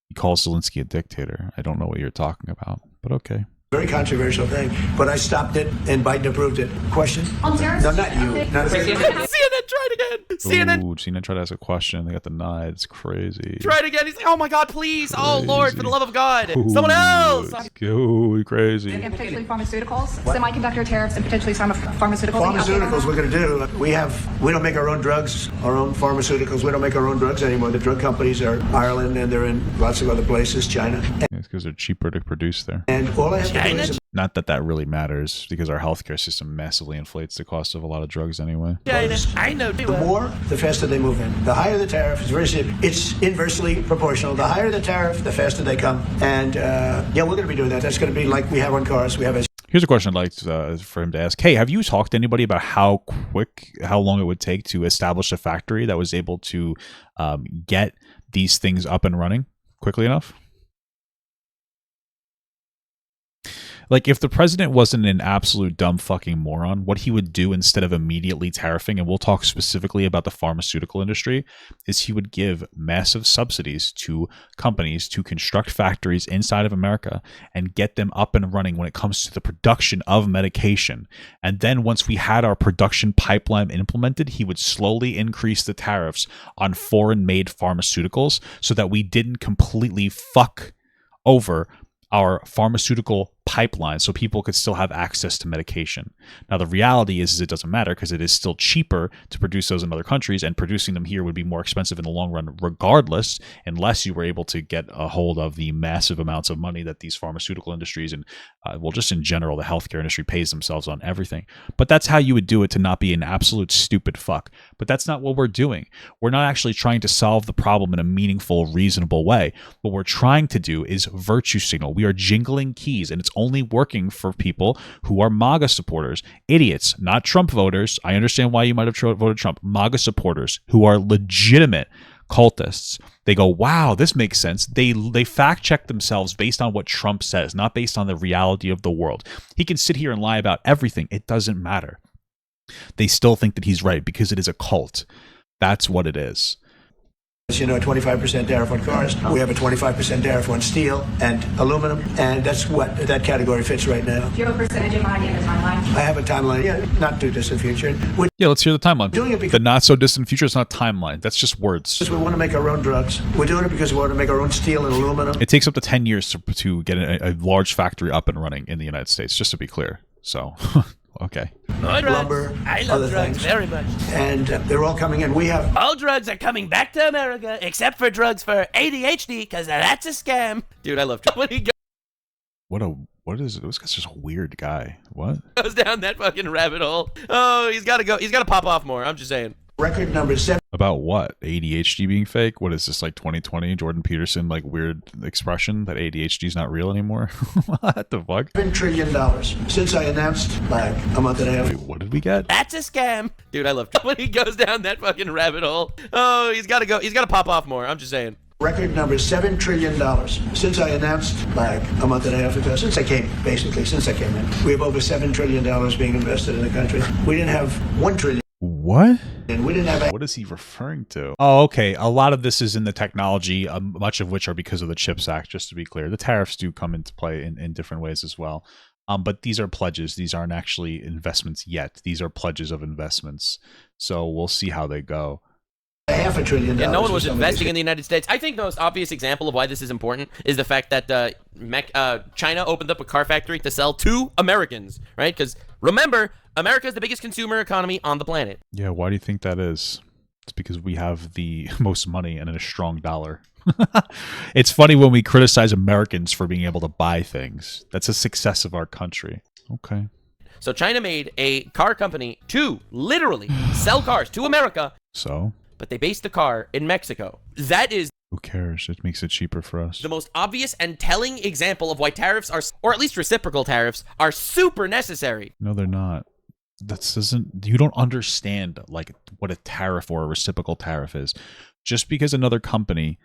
He calls Zelensky a dictator. I don't know what you're talking about, but okay.
Very controversial thing, but I stopped it, and Biden approved it. Question? No, not you. Not
CNN tried again.
CNN tried to ask a question. They got denied. It's crazy.
Tried again. He's like, oh my God, please. Crazy. Oh Lord, for the love of God. Someone else.
Crazy.
And potentially pharmaceuticals, semiconductor tariffs, and potentially some pharmaceuticals.
Pharmaceuticals we're going to do. We don't make our own drugs, our own pharmaceuticals. We don't make our own drugs anymore. The drug companies are Ireland, and they're in lots of other places, China.
It's because they're cheaper to produce there.
And all I have to do is...
Not that that really matters, because our healthcare system massively inflates the cost of a lot of drugs anyway.
Yeah, I know.
The more, the faster they move in. The higher the tariff, it's inversely proportional. The higher the tariff, the faster they come. And yeah, we're going to be doing that. That's going to be like we have on cars. We have a...
Here's a question I'd like for him to ask. Hey, have you talked to anybody about how long it would take to establish a factory that was able to get these things up and running quickly enough? Like, if the president wasn't an absolute dumb fucking moron, what he would do instead of immediately tariffing, and we'll talk specifically about the pharmaceutical industry, is he would give massive subsidies to companies to construct factories inside of America and get them up and running when it comes to the production of medication. And then once we had our production pipeline implemented, he would slowly increase the tariffs on foreign-made pharmaceuticals so that we didn't completely fuck over our pharmaceutical pipeline so people could still have access to medication. Now, the reality is it doesn't matter because it is still cheaper to produce those in other countries, and producing them here would be more expensive in the long run regardless, unless you were able to get a hold of the massive amounts of money that these pharmaceutical industries and, well, just in general, the healthcare industry pays themselves on everything. But that's how you would do it to not be an absolute stupid fuck. But that's not what we're doing. We're not actually trying to solve the problem in a meaningful, reasonable way. What we're trying to do is virtue signal. We are jingling keys, and it's only working for people who are MAGA supporters. Idiots, not Trump voters. I understand why you might have voted Trump. MAGA supporters who are legitimate cultists. They go, wow, this makes sense. They fact check themselves based on what Trump says, not based on the reality of the world. He can sit here and lie about everything. It doesn't matter. They still think that he's right because it is a cult. That's what it is.
As you know, 25% tariff on cars. We have a 25% tariff on steel and aluminum, and that's what that category fits right now.
Do you have a percentage in mind and a timeline?
I have a timeline, yeah, not too distant future.
Yeah, let's hear the timeline.
Doing it because
the not so distant future is not timeline. That's just words.
we want to make our own drugs. We're doing it because we want to make our own steel and aluminum.
It takes up to 10 years to get a large factory up and running in the United States, just to be clear. So, okay.
Lumber,
I love
other
drugs
things.
very much.
And they're all coming in. We have
All drugs are coming back to America, except for drugs for ADHD, because that's a scam. Dude, I love drugs. When he
What is it? This guy's just a weird guy. What?
goes down that fucking rabbit hole. Oh, he's got to go. He's got to pop off more. I'm just saying.
record number 7.
About what? ADHD being fake? What is this, like 2020? Jordan Peterson, like weird expression that ADHD is not real anymore? What the fuck?
$7 trillion since I announced like a month and a half.
Wait, what did we get?
That's a scam. Dude, I love drugs. When he goes down that fucking rabbit hole. Oh, he's got to go. He's got to pop off more. I'm just saying.
Record number $7 trillion since I announced like a month and a half ago, since I came in. We have over $7 trillion being invested in the country. We didn't have $1 trillion.
What?
And we didn't have.
What is he referring to? Oh, okay. A lot of this is in the technology, much of which are because of the CHIPS Act, just to be clear. The tariffs do come into play in different ways as well. But these are pledges. These aren't actually investments yet. These are pledges of investments. So we'll see how they go.
$500 billion.
Yeah, no one was investing in the United States. I think the most obvious example of why this is important is the fact that China opened up a car factory to sell to Americans, right? Because remember, America is the biggest consumer economy on the planet.
Yeah, why do you think that is? It's because we have the most money and a strong dollar. It's funny when we criticize Americans for being able to buy things. That's a success of our country. Okay.
So China made a car company to literally sell cars to America.
So?
But they based the car in Mexico. That is...
Who cares? It makes it cheaper for us.
The most obvious and telling example of why tariffs are, or at least reciprocal tariffs, are super necessary.
No, they're not. You don't understand like what a tariff or a reciprocal tariff is. Just because another company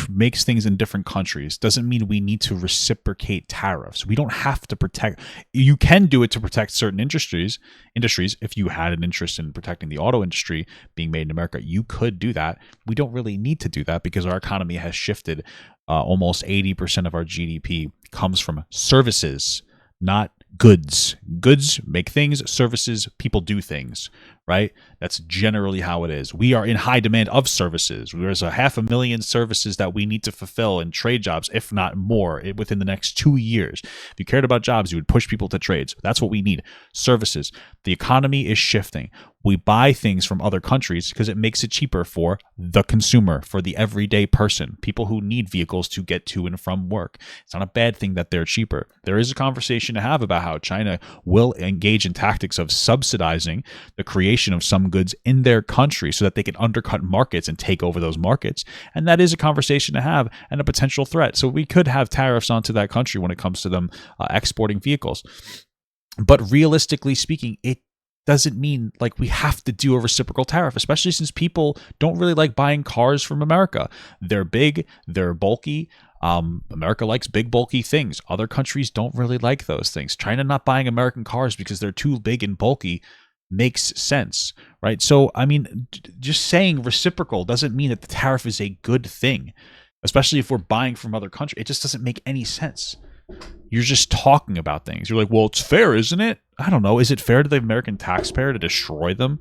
makes things in different countries doesn't mean we need to reciprocate tariffs. We don't have to protect. You can do it to protect certain industries. If you had an interest in protecting the auto industry being made in America, you could do that. We don't really need to do that because our economy has shifted. Almost 80% of our GDP comes from services, not goods. Goods make things, services, people do things, right? That's generally how it is. We are in high demand of services. There's 500,000 services that we need to fulfill in trade jobs, if not more, within the next 2 years. If you cared about jobs, you would push people to trades. That's what we need. Services. The economy is shifting. We buy things from other countries because it makes it cheaper for the consumer, for the everyday person, people who need vehicles to get to and from work. It's not a bad thing that they're cheaper. There is a conversation to have about how China will engage in tactics of subsidizing the creation of some goods in their country so that they can undercut markets and take over those markets. And that is a conversation to have and a potential threat. So we could have tariffs onto that country when it comes to them exporting vehicles. But realistically speaking, it doesn't mean like we have to do a reciprocal tariff, especially since people don't really like buying cars from America. They're big, they're bulky. America likes big, bulky things. Other countries don't really like those things. China not buying American cars because they're too big and bulky makes sense, right? So, I mean, just saying reciprocal doesn't mean that the tariff is a good thing, especially if we're buying from other countries. It just doesn't make any sense. You're just talking about things. You're like, well, it's fair, isn't it? I don't know. Is it fair to the American taxpayer to destroy them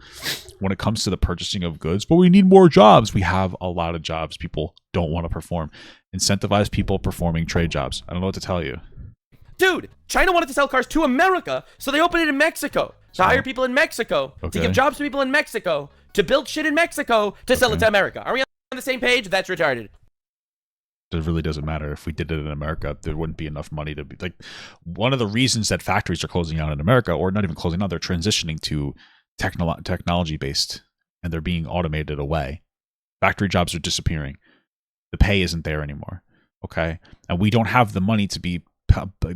when it comes to the purchasing of goods? But we need more jobs. We have a lot of jobs people don't want to perform. Incentivize people performing trade jobs. I don't know what to tell you.
Dude, China wanted to sell cars to America, so they opened it in Mexico. To hire people in Mexico, to give jobs to people in Mexico, to build shit in Mexico, to sell it to America. Are we on the same page? That's retarded.
It really doesn't matter. If we did it in America, there wouldn't be enough money to be like one of the reasons that factories are closing down in America, or not even closing down, they're transitioning to technology based and they're being automated away. Factory jobs are disappearing. The pay isn't there anymore. Okay. And we don't have the money to be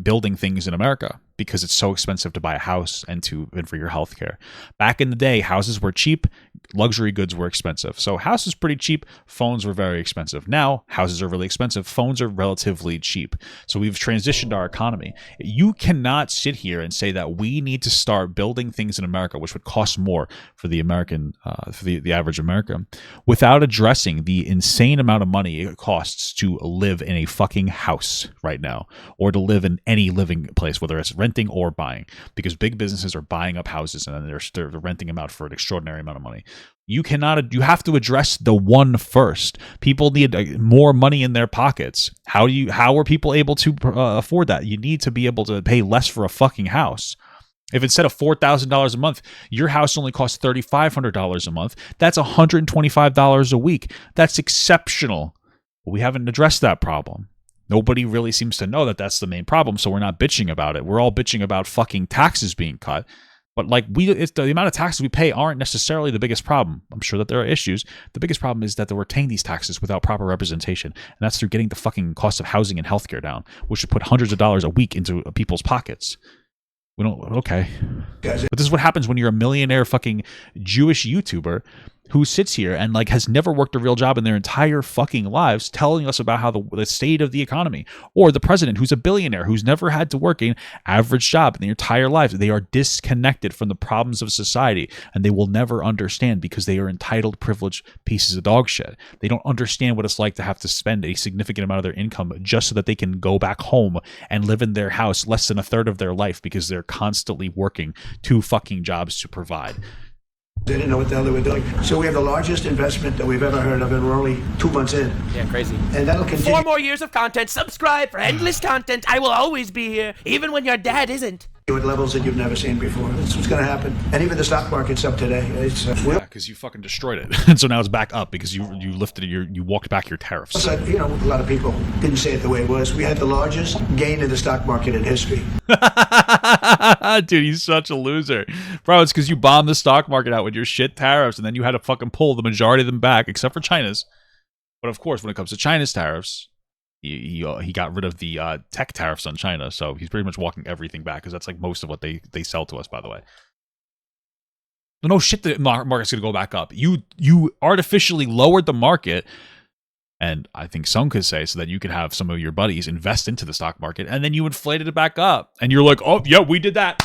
building things in America because it's so expensive to buy a house and for your health care. Back in the day, houses were cheap, luxury goods were expensive. So houses pretty cheap, phones were very expensive. Now houses are really expensive, phones are relatively cheap. So we've transitioned our economy. You cannot sit here and say that we need to start building things in America which would cost more for the American, for the average American, without addressing the insane amount of money it costs to live in a fucking house right now, or to live in any living place, whether it's renting or buying, because big businesses are buying up houses and then they're renting them out for an extraordinary amount of money. You have to address the one first. People need more money in their pockets. How are people able to afford that? You need to be able to pay less for a fucking house. If instead of $4,000 a month, your house only costs $3,500 a month, that's $125 a week. That's exceptional. But we haven't addressed that problem. Nobody really seems to know that that's the main problem, so we're not bitching about it. We're all bitching about fucking taxes being cut. But it's the amount of taxes we pay aren't necessarily the biggest problem. I'm sure that there are issues. The biggest problem is that we're paying these taxes without proper representation, and that's through getting the fucking cost of housing and healthcare down, which would put hundreds of dollars a week into people's pockets. We don't, okay. But this is what happens when you're a millionaire fucking Jewish YouTuber who sits here and has never worked a real job in their entire fucking lives, telling us about how the state of the economy, or the president who's a billionaire who's never had to work an average job in their entire lives. They are disconnected from the problems of society, and they will never understand because they are entitled, privileged pieces of dog shit. They don't understand what it's like to have to spend a significant amount of their income just so that they can go back home and live in their house less than a third of their life because they're constantly working 2 fucking jobs to provide.
They didn't know what the hell they were doing. So we have the largest investment that we've ever heard of, and we're only 2 months in.
Yeah, crazy.
And that'll continue.
4 more years of content. Subscribe for endless content. I will always be here, even when your dad isn't.
At levels that you've never seen before. That's what's going to happen. And even the stock market's up today. It's
because you fucking destroyed it, and so now it's back up because you lifted you walked back your tariffs.
a lot of people didn't say it the way it was. We had the largest gain in the stock market in history.
Dude, he's such a loser, bro. It's because you bombed the stock market out with your shit tariffs, and then you had to fucking pull the majority of them back, except for China's. But of course, when it comes to China's tariffs, he got rid of the tech tariffs on China, so he's pretty much walking everything back because that's most of what they sell to us, by the way. No shit, the market's gonna go back up. You artificially lowered the market, and I think some could say so that you could have some of your buddies invest into the stock market, and then you inflated it back up, and you're like, oh yeah, we did that.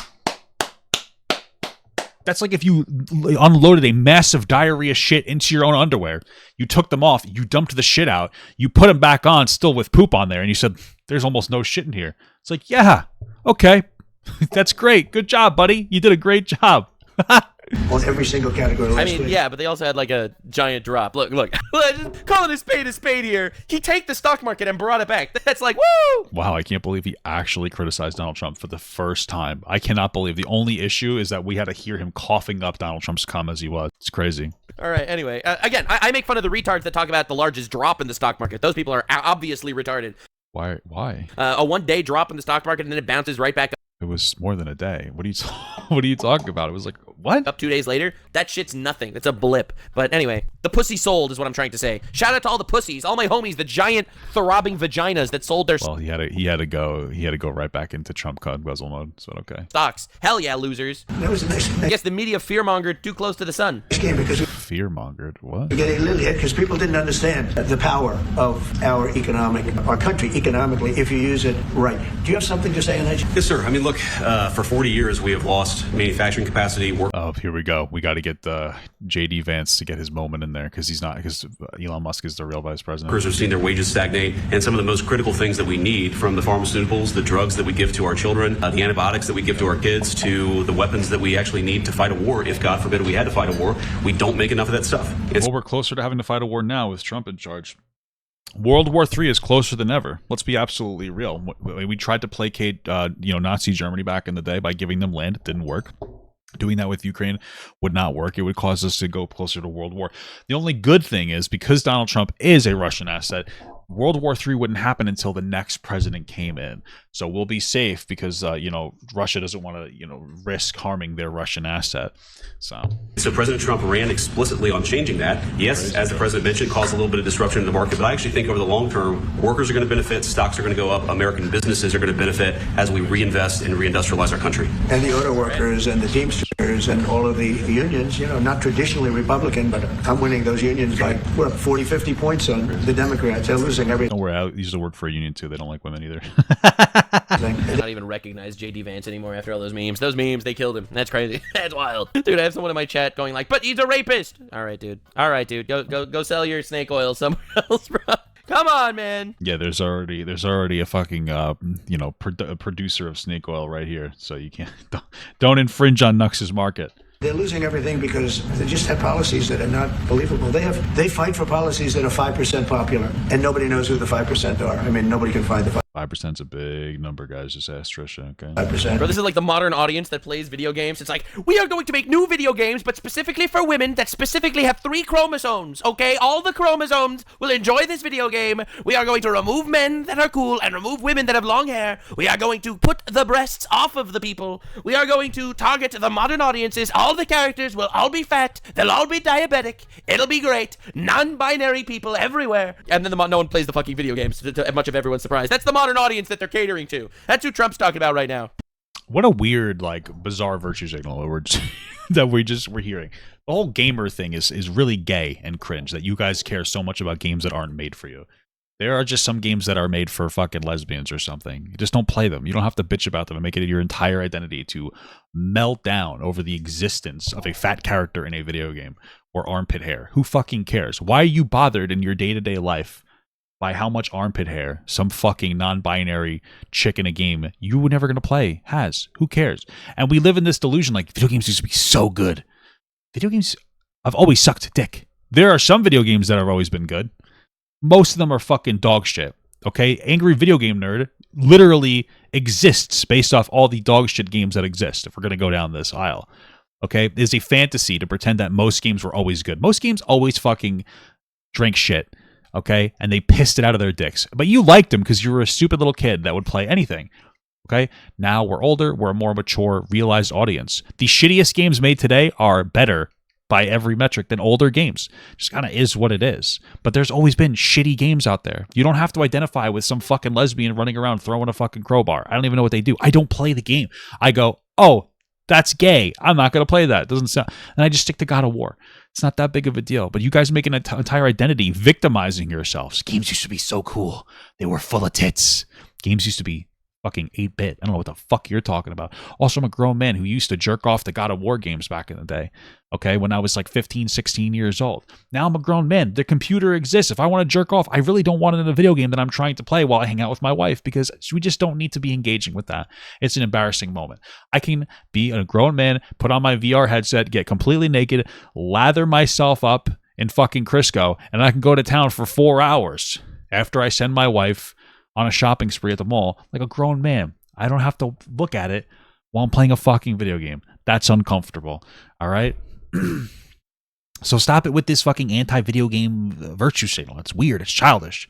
That's like if you unloaded a massive diarrhea shit into your own underwear. You took them off, you dumped the shit out, you put them back on still with poop on there, and you said, there's almost no shit in here. It's like, yeah, okay. That's great. Good job, buddy. You did a great job.
On every single category.
I mean, yeah, but they also had a giant drop. Look. Just calling a spade here. He take the stock market and brought it back. That's woo!
Wow, I can't believe he actually criticized Donald Trump for the first time. I cannot believe. The only issue is that we had to hear him coughing up Donald Trump's cum as he was. It's crazy.
All right, anyway. Again, I make fun of the retards that talk about the largest drop in the stock market. Those people are obviously retarded.
Why?
A one-day drop in the stock market and then it bounces right back up.
It was more than a day. What are you talking about? It was like, what?
Up 2 days later? That shit's nothing. It's a blip. But anyway, the pussy sold is what I'm trying to say. Shout out to all the pussies, all my homies, the giant throbbing vaginas that sold their
Well, he had to go right back into Trump guzzle mode, so okay.
Stocks. Hell yeah, losers.
That was a nice
I guess the media fearmongered too close to the sun.
game because
fearmongered? What?
We're getting a little hit because people didn't understand the power of our country economically if you use it right. Do you have something to say on that?
Yes, sir. I mean, look, for 40 years we have lost manufacturing capacity.
Oh, here we go. We got to get J.D. Vance to get his moment in there because Elon Musk is the real vice president.
Workers have seen their wages stagnate, and some of the most critical things that we need, from the pharmaceuticals, the drugs that we give to our children, the antibiotics that we give to our kids, to the weapons that we actually need to fight a war, if God forbid we had to fight a war, we don't make enough of that stuff.
Well, we're closer to having to fight a war now with Trump in charge. World War III is closer than ever. Let's be absolutely real. We tried to placate, Nazi Germany back in the day by giving them land. It didn't work. Doing that with Ukraine would not work. It would cause us to go closer to World War. The only good thing is because Donald Trump is a Russian asset, World War III wouldn't happen until the next president came in. So we'll be safe because, Russia doesn't want to, risk harming their Russian asset. So
President Trump ran explicitly on changing that. Yes, as the president mentioned, caused a little bit of disruption in the market. But I actually think over the long term, workers are going to benefit, stocks are going to go up, American businesses are going to benefit as we reinvest and reindustrialize our country.
And the auto workers and the Teamsters and all of the unions, not traditionally Republican, but I'm winning those unions by, 40, 50 points on the Democrats. They're losing everything.
Don't worry, I used to work for a union too. They don't like women either.
I don't even recognize JD Vance anymore after all those memes. Those memes, they killed him. That's crazy. That's wild. Dude, I have someone in my chat going like, but he's a rapist. All right, dude. Go sell your snake oil somewhere else, bro. Come on, man.
Yeah, there's already a fucking producer of snake oil right here. So you can't don't infringe on Nux's market.
They're losing everything because they just have policies that are not believable. They fight for policies that are 5% popular, and nobody knows who the 5% are. I mean, nobody can find the
5%'s a big number, guys. Just ask Trisha, okay?
5%.
Bro, this is like the modern audience that plays video games. It's like, we are going to make new video games, but specifically for women that specifically have 3 chromosomes, okay? All the chromosomes will enjoy this video game. We are going to remove men that are cool and remove women that have long hair. We are going to put the breasts off of the people. We are going to target the modern audiences. All the characters will all be fat. They'll all be diabetic. It'll be great. Non-binary people everywhere. And then no one plays the fucking video games, to much of everyone's surprise. That's the modern audience that they're catering to. That's who Trump's talking about right now.
What a weird, bizarre virtue signal that we're hearing. The whole gamer thing is really gay and cringe that you guys care so much about games that aren't made for you. There are just some games that are made for fucking lesbians or something. You just don't play them. You don't have to bitch about them and make it your entire identity to melt down over the existence of a fat character in a video game or armpit hair. Who fucking cares? Why are you bothered in your day-to-day life by how much armpit hair some fucking non-binary chick in a game you were never going to play has? Who cares? And we live in this delusion like video games used to be so good. Video games have always sucked dick. There are some video games that have always been good. Most of them are fucking dog shit. Okay? Angry Video Game Nerd literally exists based off all the dog shit games that exist, if we're going to go down this aisle. Okay? It's a fantasy to pretend that most games were always good. Most games always fucking drank shit. Okay? And they pissed it out of their dicks. But you liked them because you were a stupid little kid that would play anything. Okay? Now we're older. We're a more mature, realized audience. The shittiest games made today are better by every metric than older games. Just kind of is what it is. But there's always been shitty games out there. You don't have to identify with some fucking lesbian running around throwing a fucking crowbar. I don't even know what they do. I don't play the game. I go, oh, that's gay. I'm not going to play that. It doesn't sound... And I just stick to God of War. It's not that big of a deal. But you guys make an entire identity victimizing yourselves. Games used to be so cool. They were full of tits. Games used to be fucking 8-bit. I don't know what the fuck you're talking about. Also, I'm a grown man who used to jerk off to God of War games back in the day. Okay, when I was like 15, 16 years old. Now I'm a grown man. The computer exists. If I want to jerk off, I really don't want it in a video game that I'm trying to play while I hang out with my wife because we just don't need to be engaging with that. It's an embarrassing moment. I can be a grown man, put on my VR headset, get completely naked, lather myself up in fucking Crisco, and I can go to town for 4 hours after I send my wife on a shopping spree at the mall like a grown man. I don't have to look at it while I'm playing a fucking video game. That's uncomfortable. All right? So stop it with this fucking anti-video game virtue signal. It's weird. It's childish.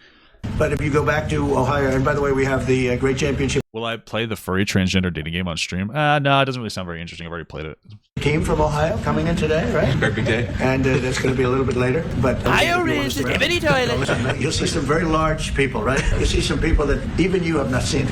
But if you go back to Ohio, and by the way, we have the great championship.
Will I play the furry transgender dating game on stream? No, it doesn't really sound very interesting. I've already played it.
Team from Ohio coming in today, right?
Very big day.
And that's going to be a little bit later. But
Ohio is the Skibidi toilet.
You'll see some very large people, right? You'll see some people that even you have not seen.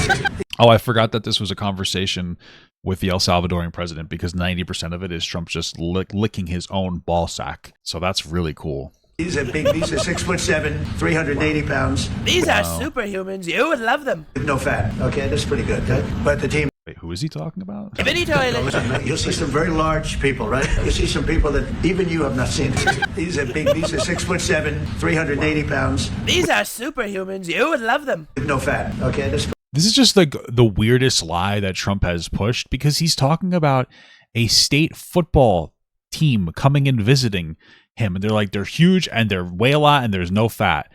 Oh, I forgot that this was a conversation with the El Salvadorian president because 90% of it is Trump just licking his own ball sack. So that's really cool.
These are big. These are 6'7", 380 pounds.
These are superhumans. You would love them.
No fat. Okay, that's pretty good. But the team.
Wait, who is he talking about?
Skibidi toilet.
You'll see some very large people, right? You'll see some people that even you have not seen. These are big. These are 6'7", 380 pounds.
These are superhumans. You would love them.
No fat. Okay,
This is just like the weirdest lie that Trump has pushed because he's talking about a state football team coming and visiting him. And they're like, they're huge and they're weigh a lot and there's no fat.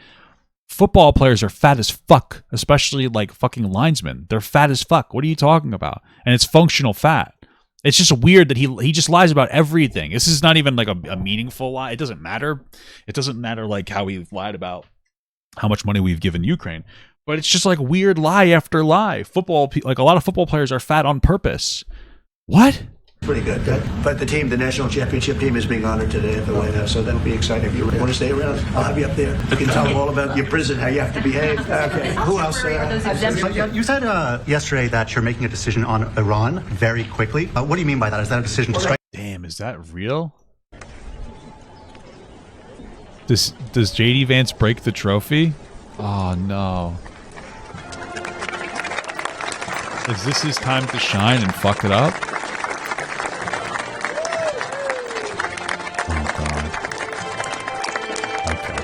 Football players are fat as fuck, especially like fucking linesmen. They're fat as fuck. What are you talking about? And it's functional fat. It's just weird that he just lies about everything. This is not even like a meaningful lie. It doesn't matter. It doesn't matter like how he lied about how much money we've given Ukraine. But it's just like weird lie after lie. Football, like a lot of football players are fat on purpose. What?
Pretty good. But the national championship team is being honored today at the White House, so that'll be exciting. If you want to stay around, I'll have you up there. You can tell them all about your prison, how you have to behave. Okay. Who else?
You said yesterday that you're making a decision on Iran very quickly. What do you mean by that? Is that a decision to strike?
Damn, is that real? Does JD Vance break the trophy? Oh no. Is this his time to shine and fuck it up? Oh god. Okay.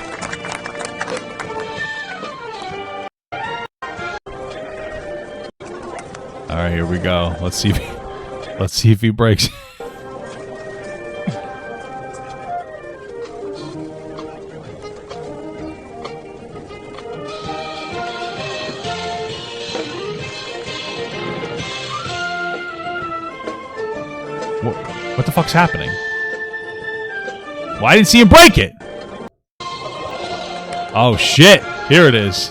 All right, here we go. Let's see if he breaks. What the fuck's happening? Well, I didn't see him break it. Oh shit! Here it is.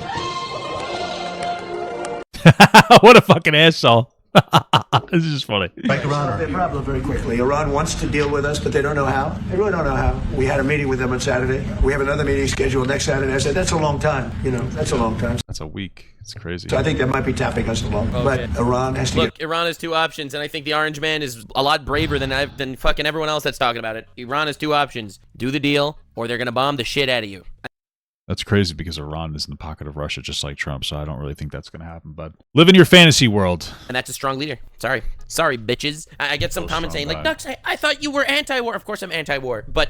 What a fucking asshole. This is funny.
Like Iran, their problem very quickly. Iran wants to deal with us, but they don't know how. They really don't know how. We had a meeting with them on Saturday. We have another meeting scheduled next Saturday. I said, that's a long time. You know, that's a long time.
That's a week. It's crazy.
So I think they might be tapping us along. Okay. But Iran has to
Look, Iran has two options, and I think the Orange Man is a lot braver than fucking everyone else that's talking about it. Iran has two options. Do the deal, or they're going to bomb the shit out of you.
That's crazy because Iran is in the pocket of Russia just like Trump, so I don't really think that's going to happen, but live in your fantasy world.
And that's a strong leader. Sorry, bitches. I get some comments saying, like, Nux, I thought you were anti-war. Of course I'm anti-war. But,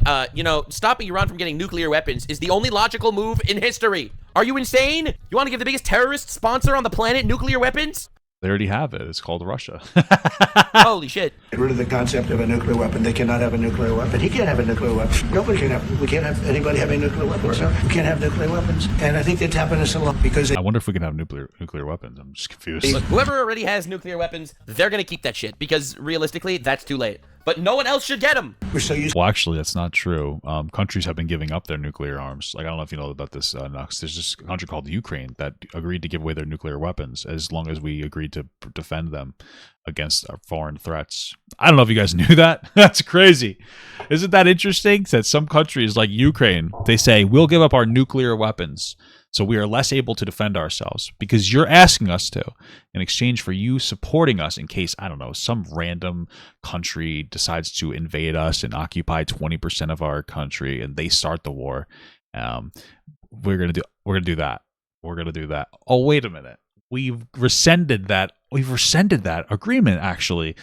stopping Iran from getting nuclear weapons is the only logical move in history. Are you insane? You want to give the biggest terrorist sponsor on the planet nuclear weapons?
They already have it. It's called Russia.
Holy shit.
Get rid of the concept of a nuclear weapon. They cannot have a nuclear weapon. He can't have a nuclear weapon. Nobody can have. We can't have anybody having nuclear weapons. No, we can't have nuclear weapons. And I think they're tapping us along because...
I wonder if we can have nuclear weapons. I'm just confused.
Look, whoever already has nuclear weapons, they're going to keep that shit because realistically, that's too late. But no one else should get them.
Well, actually, that's not true. Countries have been giving up their nuclear arms. Like, I don't know if you know about this, Nux. There's this country called Ukraine that agreed to give away their nuclear weapons as long as we agreed to defend them against foreign threats. I don't know if you guys knew that. That's crazy. Isn't that interesting? That some countries like Ukraine, they say, we'll give up our nuclear weapons so we are less able to defend ourselves because you're asking us to in exchange for you supporting us in case, I don't know, some random country decides to invade us and occupy 20% of our country and they start the war. We're gonna do that. Oh, wait a minute. We've rescinded that agreement, actually.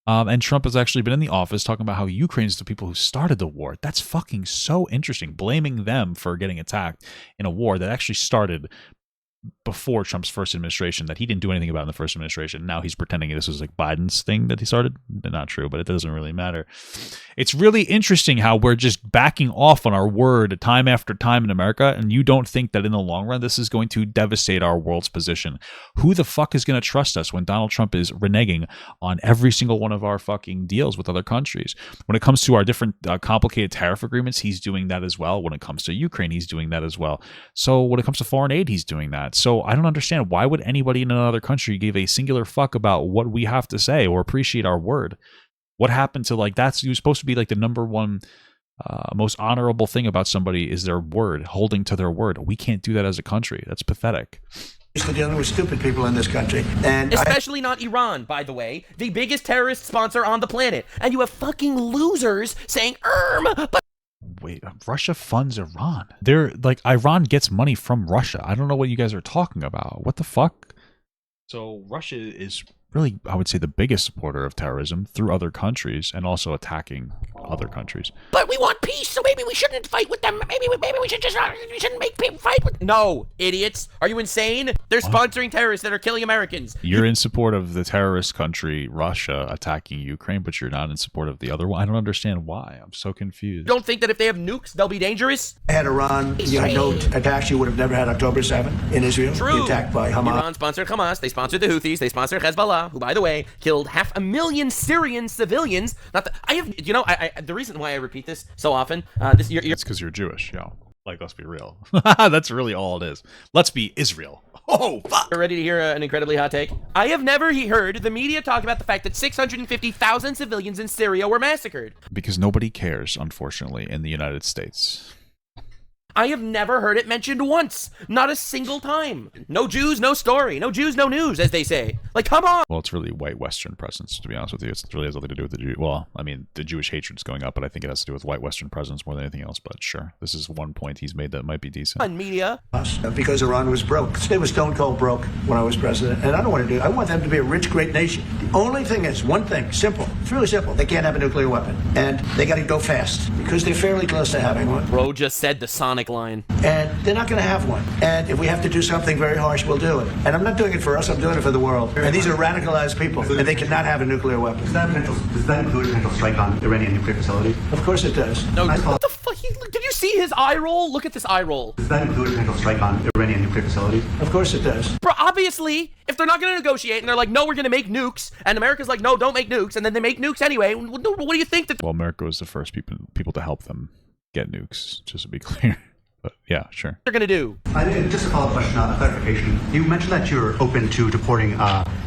And Trump has actually been in the office talking about how Ukraine's the people who started the war. That's fucking so interesting. Blaming them for getting attacked in a war that actually started before Trump's first administration, that he didn't do anything about in the first administration. Now he's pretending this was like Biden's thing that he started. Not true, but it doesn't really matter. It's really interesting how we're just backing off on our word time after time in America, and you don't think that in the long run this is going to devastate our world's position. Who the fuck is going to trust us when Donald Trump is reneging on every single one of our fucking deals with other countries? When it comes to our different complicated tariff agreements, he's doing that as well. When it comes to Ukraine, he's doing that as well. So when it comes to foreign aid, he's doing that. So I don't understand, why would anybody in another country give a singular fuck about what we have to say or appreciate our word? What happened to, like, that's you're supposed to be like the number one most honorable thing about somebody is their word, holding to their word. We can't do that as a country. That's pathetic.
We're dealing with stupid people in this country. And
especially not Iran, by the way, the biggest terrorist sponsor on the planet. And you have fucking losers saying, but...
Wait, Russia funds Iran. They're like, Iran gets money from Russia. I don't know what you guys are talking about. What the fuck? So Russia is really, I would say, the biggest supporter of terrorism through other countries and also attacking other countries.
But we want peace, so maybe we shouldn't fight with them. Maybe we should just we shouldn't make people fight with. No, idiots. Are you insane? They're sponsoring terrorists that are killing Americans.
You're in support of the terrorist country Russia attacking Ukraine, but you're not in support of the other one. I don't understand why. I'm so confused.
You don't think that if they have nukes, they'll be dangerous?
Had Iran, no attacks, you would have never had October 7th in Israel.
True.
Attacked by Hamas.
Iran sponsored Hamas. They sponsored the Houthis. They sponsored Hezbollah, who, by the way, killed 500,000 Syrian civilians. Not that I have, the reason why I repeat this so often,
it's because you're Jewish, yeah. Like, let's be real. That's really all it is. Let's be Israel. Oh, fuck.
You're ready to hear an incredibly hot take? I have never heard the media talk about the fact that 650,000 civilians in Syria were massacred.
Because nobody cares, unfortunately, in the United States.
I have never heard it mentioned once. Not a single time. No Jews, no story. No Jews, no news, as they say. Like, come on.
Well, it's really white Western presence, to be honest with you. It really has nothing to do with the Jew. Well, I mean, the Jewish hatred's going up, but I think it has to do with white Western presence more than anything else. But sure, this is one point he's made that might be decent.
On media.
Because Iran was broke. They were stone cold broke when I was president. And I don't want to do it. I want them to be a rich, great nation. The only thing is, one thing, simple. It's really simple. They can't have a nuclear weapon. And they got to go fast because they're fairly close to having one.
Bro just said the Sonic line.
And they're not going to have one. And if we have to do something very harsh, we'll do it. And I'm not doing it for us, I'm doing it for the world. And these are radicalized people, and they cannot have a nuclear weapon.
Does that include a potential strike on Iranian nuclear facility?
Of course it does.
No, what the fuck? Did you see his eye roll? Look at this eye roll.
Does that include a potential strike on Iranian nuclear facility?
Of course it does.
Bro, obviously, if they're not going to negotiate and they're like, no, we're going to make nukes, and America's like, no, don't make nukes, and then they make nukes anyway, what do you think that...
Well, America was the first people to help them get nukes, just to be clear. But yeah, sure.
They're going to do.
Just a follow-up question on a clarification. You mentioned that you're open to deporting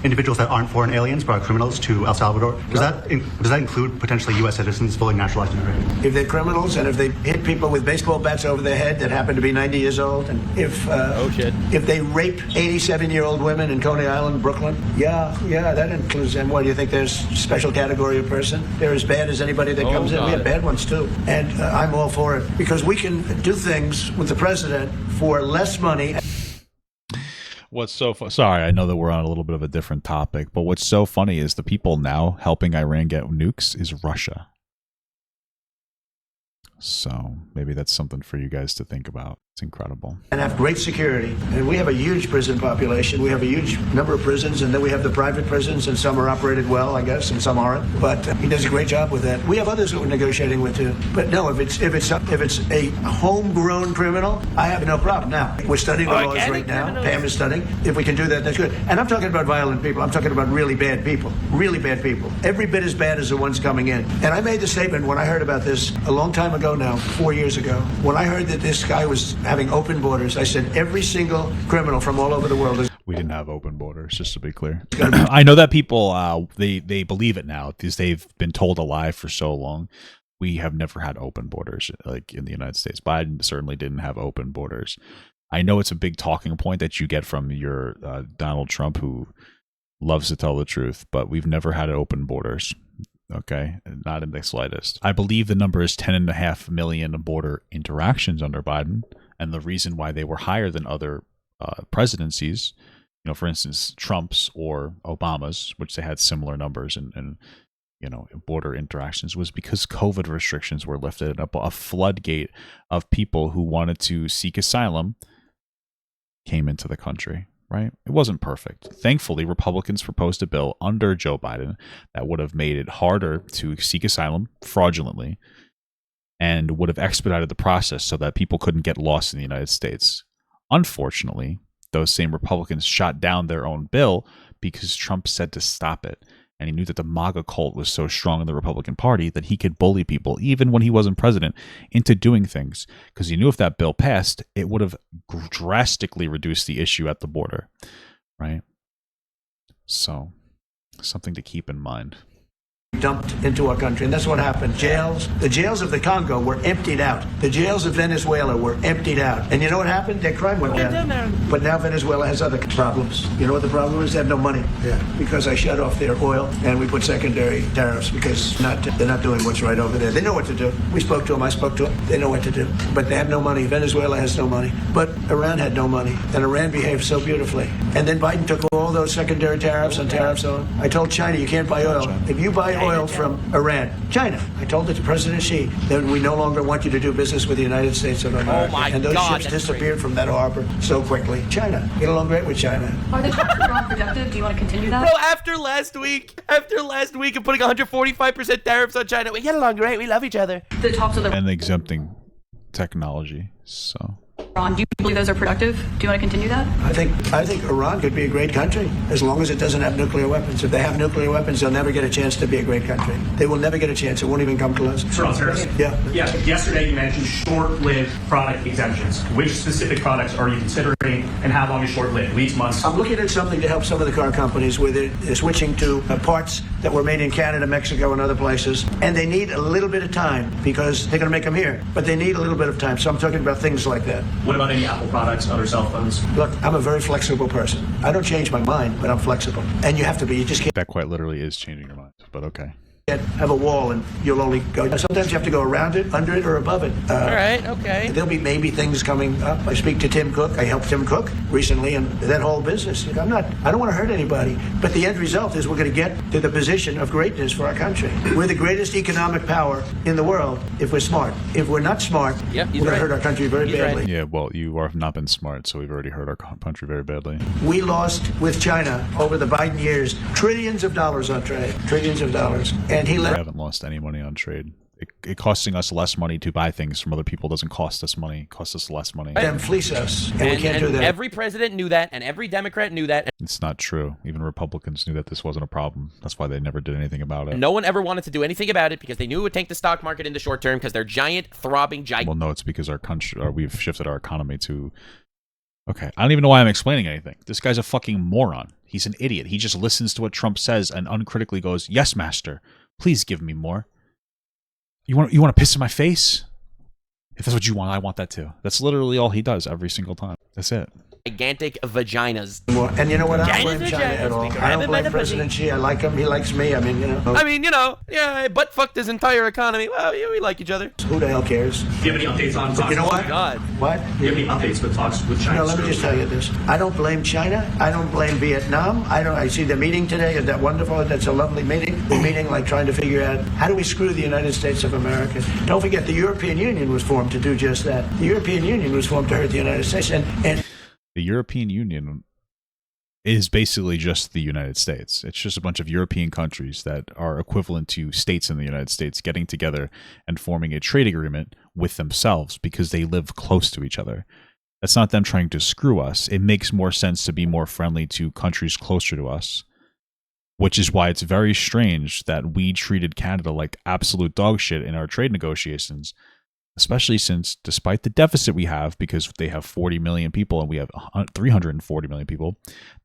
individuals that aren't foreign aliens, but are criminals to El Salvador. Does that include potentially U.S. citizens fully naturalized immigrants?
If they're criminals and if they hit people with baseball bats over their head that happen to be 90 years old, and if they rape 87-year-old women in Coney Island, Brooklyn, yeah, that includes them. What do you think? There's a special category of person? They're as bad as anybody that comes in. We have bad ones too, and I'm all for it because we can do things with the president for less money.
What's so sorry, I know that we're on a little bit of a different topic, but what's so funny is the people now helping Iran get nukes is Russia. So maybe that's something for you guys to think about. It's incredible.
And have great security. And we have a huge prison population. We have a huge number of prisons, and then we have the private prisons, and some are operated well, I guess, and some aren't. But he does a great job with that. We have others that we're negotiating with too. But no, if it's a homegrown criminal, I have no problem. Now we're studying the laws right now. Pam is studying. If we can do that, that's good. And I'm talking about violent people. I'm talking about really bad people. Really bad people. Every bit as bad as the ones coming in. And I made the statement when I heard about this a long time ago now, 4 years ago, when I heard that this guy was having open borders. I said every single criminal from all over the world is...
We didn't have open borders, just to be clear. I know that people, they believe it now because they've been told a lie for so long. We have never had open borders like in the United States. Biden certainly didn't have open borders. I know it's a big talking point that you get from your Donald Trump, who loves to tell the truth, but we've never had open borders. Okay, not in the slightest. I believe the number is 10.5 million border interactions under Biden, and the reason why they were higher than other presidencies, you know, for instance, Trump's or Obama's, which they had similar numbers and you know, border interactions, was because COVID restrictions were lifted and a floodgate of people who wanted to seek asylum came into the country. Right? It wasn't perfect. Thankfully, Republicans proposed a bill under Joe Biden that would have made it harder to seek asylum fraudulently and would have expedited the process so that people couldn't get lost in the United States. Unfortunately, those same Republicans shot down their own bill because Trump said to stop it. And he knew that the MAGA cult was so strong in the Republican Party that he could bully people, even when he wasn't president, into doing things. Because he knew if that bill passed, it would have drastically reduced the issue at the border. Right? So, something to keep in mind.
Dumped into our country, and that's what happened. The jails of the Congo were emptied out. The jails of Venezuela were emptied out. And you know what happened? Their crime went down. But now Venezuela has other problems. You know what the problem is? They have no money. Yeah. Because I shut off their oil, and we put secondary tariffs because they're not doing what's right over there. They know what to do. We spoke to them. I spoke to them. They know what to do. But they have no money. Venezuela has no money. But Iran had no money. And Iran behaved so beautifully. And then Biden took all those secondary tariffs and tariffs on. I told China, you can't buy oil. If you buy oil from Iran, China, I told it to President Xi, then we no longer want you to do business with the United States of America.
Oh my
and those
God,
ships disappeared from that harbor so quickly. China, get along great with China.
Are the talks productive? Do you want to continue that?
Bro, after last week of putting 145% tariffs on China, we get along great. We love each other.
The talks of the
and exempting technology. So
Ron, do you believe those are productive? Do you want to continue that?
I think Iran could be a great country as long as it doesn't have nuclear weapons. If they have nuclear weapons, they'll never get a chance to be a great country. They will never get a chance. It won't even come close.
Sir,
Yeah.
Yesterday you mentioned short-lived product exemptions. Which specific products are you considering, and how long is short-lived? Weeks, months?
I'm looking at something to help some of the car companies with it. They're switching to parts that were made in Canada, Mexico, and other places. And they need a little bit of time because they're going to make them here. But they need a little bit of time. So I'm talking about things like that.
What about any Apple products, other cell phones?
Look, I'm a very flexible person. I don't change my mind, but I'm flexible. And you have to be. You just can't.
That quite literally is changing your mind, but okay.
Have a wall and you'll only go. Sometimes you have to go around it, under it, or above it.
All right, okay.
There'll be maybe things coming up. I speak to Tim Cook. I helped Tim Cook recently and that whole business. I don't want to hurt anybody, but the end result is we're going to get to the position of greatness for our country. We're the greatest economic power in the world if we're smart. If we're not smart, we're going to hurt our country very badly.
Yeah, well, you have not been smart, so we've already hurt our country very badly.
We lost with China over the Biden years trillions of dollars on trade, trillions of dollars. And
we haven't lost any money on trade. It costing us less money to buy things from other people doesn't cost us money. It costs us less money.
Them fleece us, and we can't do that.
Every president knew that, and every Democrat knew that.
It's not true. Even Republicans knew that this wasn't a problem. That's why they never did anything about it.
No one ever wanted to do anything about it because they knew it would tank the stock market in the short term because they're giant, throbbing,
Well, no, it's because our country, we've shifted our economy to... Okay, I don't even know why I'm explaining anything. This guy's a fucking moron. He's an idiot. He just listens to what Trump says and uncritically goes, "Yes, master. Please give me more." You want to piss in my face? If that's what you want, I want that too. That's literally all he does every single time. That's it.
Gigantic vaginas.
And you know what? I don't blame China at all. I don't blame President Xi. I like him. He likes me. I mean,
yeah, butt fucked his entire economy. Well, yeah, we like each other.
Who the hell cares?
Do you have any updates on talks?
You know what?
Oh, God.
What?
Do you have any updates with talks with China?
No, let me just tell you this. I don't blame China. I don't blame Vietnam. I see the meeting today. Is that wonderful? That's a lovely meeting. The meeting, like trying to figure out how do we screw the United States of America. Don't forget, the European Union was formed to do just that. The European Union was formed to hurt the United States. And
the European Union is basically just the United States. It's just a bunch of European countries that are equivalent to states in the United States getting together and forming a trade agreement with themselves because they live close to each other. That's not them trying to screw us. It makes more sense to be more friendly to countries closer to us, which is why it's very strange that we treated Canada like absolute dog shit in our trade negotiations, especially since despite the deficit we have, because they have 40 million people and we have 340 million people,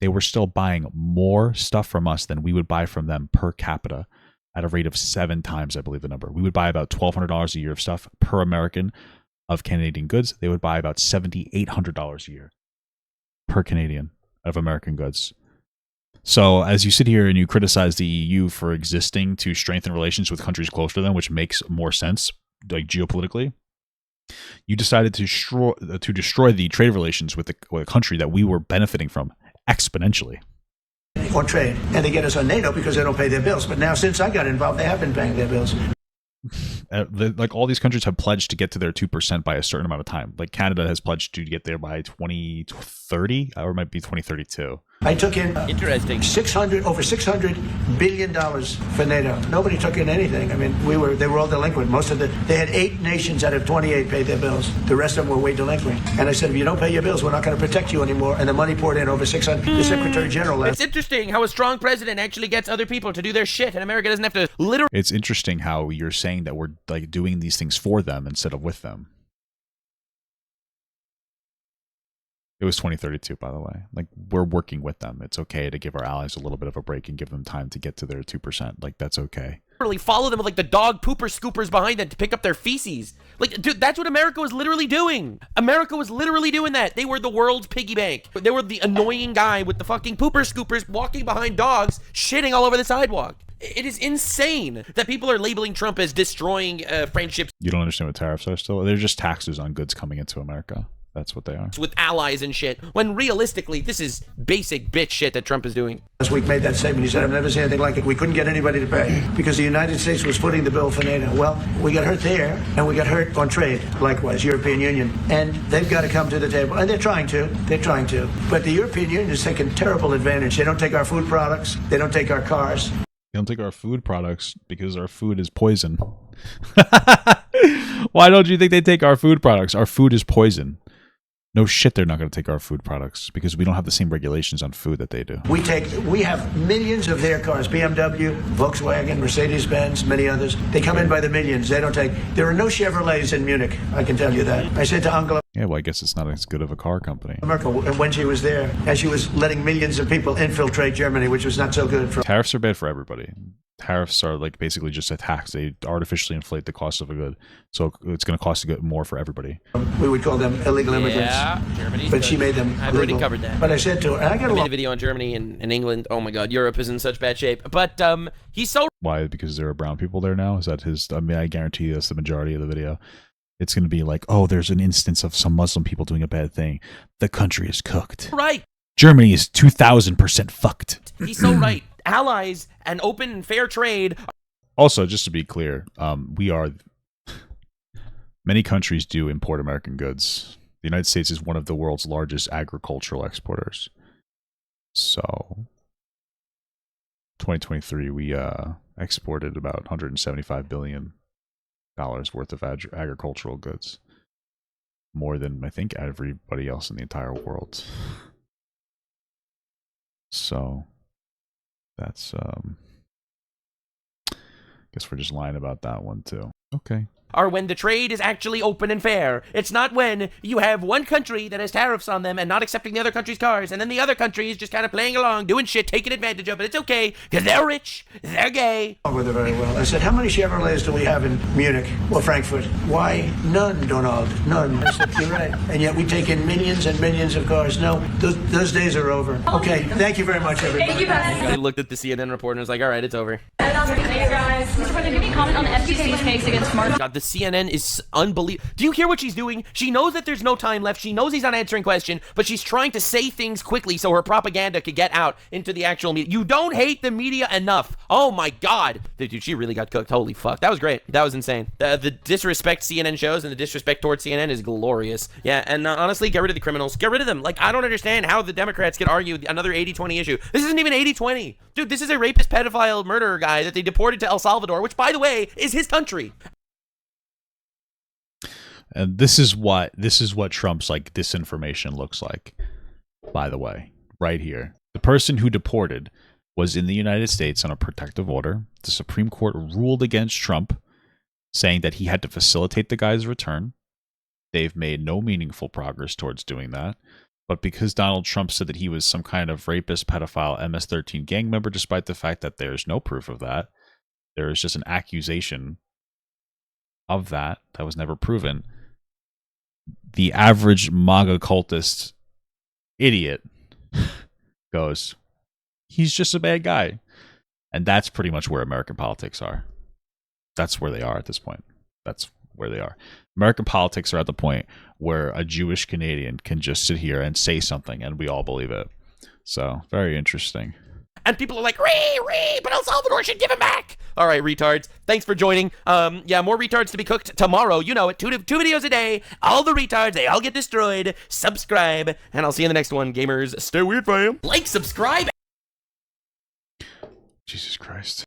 they were still buying more stuff from us than we would buy from them per capita at a rate of 7 times, I believe the number. We would buy about $1,200 a year of stuff per American of Canadian goods. They would buy about $7,800 a year per Canadian of American goods. So as you sit here and you criticize the EU for existing to strengthen relations with countries closer to them, which makes more sense, like geopolitically, you decided to destroy the trade relations with a country that we were benefiting from exponentially.
or trade, and they get us on NATO because they don't pay their bills. But now, since I got involved, they have been paying their bills.
Like all these countries have pledged to get to their 2% by a certain amount of time. Like Canada has pledged to get there by 2030, or it might be 2032.
I took in
interesting
over $600 billion for NATO. Nobody took in anything. I mean, they were all delinquent. They had 8 nations out of 28 paid their bills. The rest of them were way delinquent. And I said, if you don't pay your bills, we're not going to protect you anymore. And the money poured in over 600. The Secretary General.
It's interesting how a strong president actually gets other people to do their shit, and America doesn't have to literally.
It's interesting how you're saying that we're like doing these things for them instead of with them. It was 2032, by the way. Like, we're working with them. It's okay to give our allies a little bit of a break and give them time to get to their 2%. Like, that's okay.
Literally follow them with like the dog pooper scoopers behind them to pick up their feces. Like, dude, that's what America was literally doing. America was literally doing that. They were the world's piggy bank. They were the annoying guy with the fucking pooper scoopers walking behind dogs, shitting all over the sidewalk. It is insane that people are labeling Trump as destroying friendships.
You don't understand what tariffs are still? They're just taxes on goods coming into America. That's what they are.
With allies and shit. When realistically, this is basic bitch shit that Trump is doing.
Last week made that statement. He said, I've never seen anything like it. We couldn't get anybody to pay because the United States was footing the bill for NATO. Well, we got hurt there, and we got hurt on trade, likewise, European Union. And they've got to come to the table. And they're trying to. They're trying to. But the European Union is taking terrible advantage. They don't take our food products. They don't take our cars.
They don't take our food products because our food is poison. Why don't you think they take our food products? Our food is poison. No shit, they're not going to take our food products because we don't have the same regulations on food that they do.
We have millions of their cars, BMW, Volkswagen, Mercedes-Benz, many others. They come in by the millions. They don't take. There are no Chevrolets in Munich, I can tell you that. I said to Angela
Yeah, well, I guess it's not as good of a car company.
Merkel, when she was there, and she was letting millions of people infiltrate Germany, which was not so good for.
Tariffs are bad for everybody. Tariffs are like basically just a tax. They artificially inflate the cost of a good, so it's going to cost a good more for everybody.
We would call them illegal immigrants.
Yeah, Germany's
but she
good.
made them
I've
legal.
already covered that.
But I said to her, and I got
made a video on Germany and England. Oh my God, Europe is in such bad shape. But he's so.
Why? Because there are brown people there now? Is that his? I mean, I guarantee you that's the majority of the video. It's going to be like, oh, there's an instance of some Muslim people doing a bad thing. The country is cooked.
Right.
Germany is 2,000% fucked.
He's so right. Allies and open and fair trade.
Also, just to be clear, many countries do import American goods. The United States is one of the world's largest agricultural exporters. So, 2023, we exported about $175 billion worth of agricultural goods. More than, I think, everybody else in the entire world. So, that's, guess we're just lying about that one too. Okay.
Are when the trade is actually open and fair. It's not when you have one country that has tariffs on them and not accepting the other country's cars, and then the other country is just kind of playing along, doing shit, taking advantage of it. It's okay, because they're rich, they're gay.
With her very well. I said, how many Chevrolets do we have in Munich or Frankfurt? Why, none, Donald, none. I said, you're right. And yet we take in millions and millions of cars. No, those days are over. Okay, thank you very much, everybody.
Thank you, guys.
He looked at the CNN report and was like, all right, it's over.
Mr. President, can you comment on the FTC's case against Mark?
God, the CNN is unbelievable. Do you hear what she's doing? She knows that there's no time left. She knows he's not answering question, but she's trying to say things quickly so her propaganda could get out into the actual media. You don't hate the media enough. Oh my God. Dude, she really got cooked. Holy fuck. That was great. That was insane. The disrespect CNN shows and the disrespect towards CNN is glorious. Yeah, and honestly, get rid of the criminals. Get rid of them. Like, I don't understand how the Democrats could argue another 80-20 issue. This isn't even 80-20. Dude, this is a rapist, pedophile, murderer guy that they deported to El Salvador, which, by the way, is his country.
And this is what Trump's like disinformation looks like, by the way, right here. The person who deported was in the United States on a protective order. The Supreme Court ruled against Trump, saying that he had to facilitate the guy's return. They've made no meaningful progress towards doing that. But because Donald Trump said that he was some kind of rapist, pedophile, MS-13 gang member, despite the fact that there's no proof of that, there is just an accusation of that was never proven. The average MAGA cultist idiot goes, he's just a bad guy. And that's pretty much where American politics are. That's where they are at this point. That's where they are. American politics are at the point where a Jewish Canadian can just sit here and say something and we all believe it. So, very interesting.
And people are like, but El Salvador should give him back. All right, retards. Thanks for joining. Yeah, more retards to be cooked tomorrow. You know it. Two videos a day. All the retards, they all get destroyed. Subscribe. And I'll see you in the next one. Gamers, stay weird, fam. Like, subscribe.
Jesus Christ.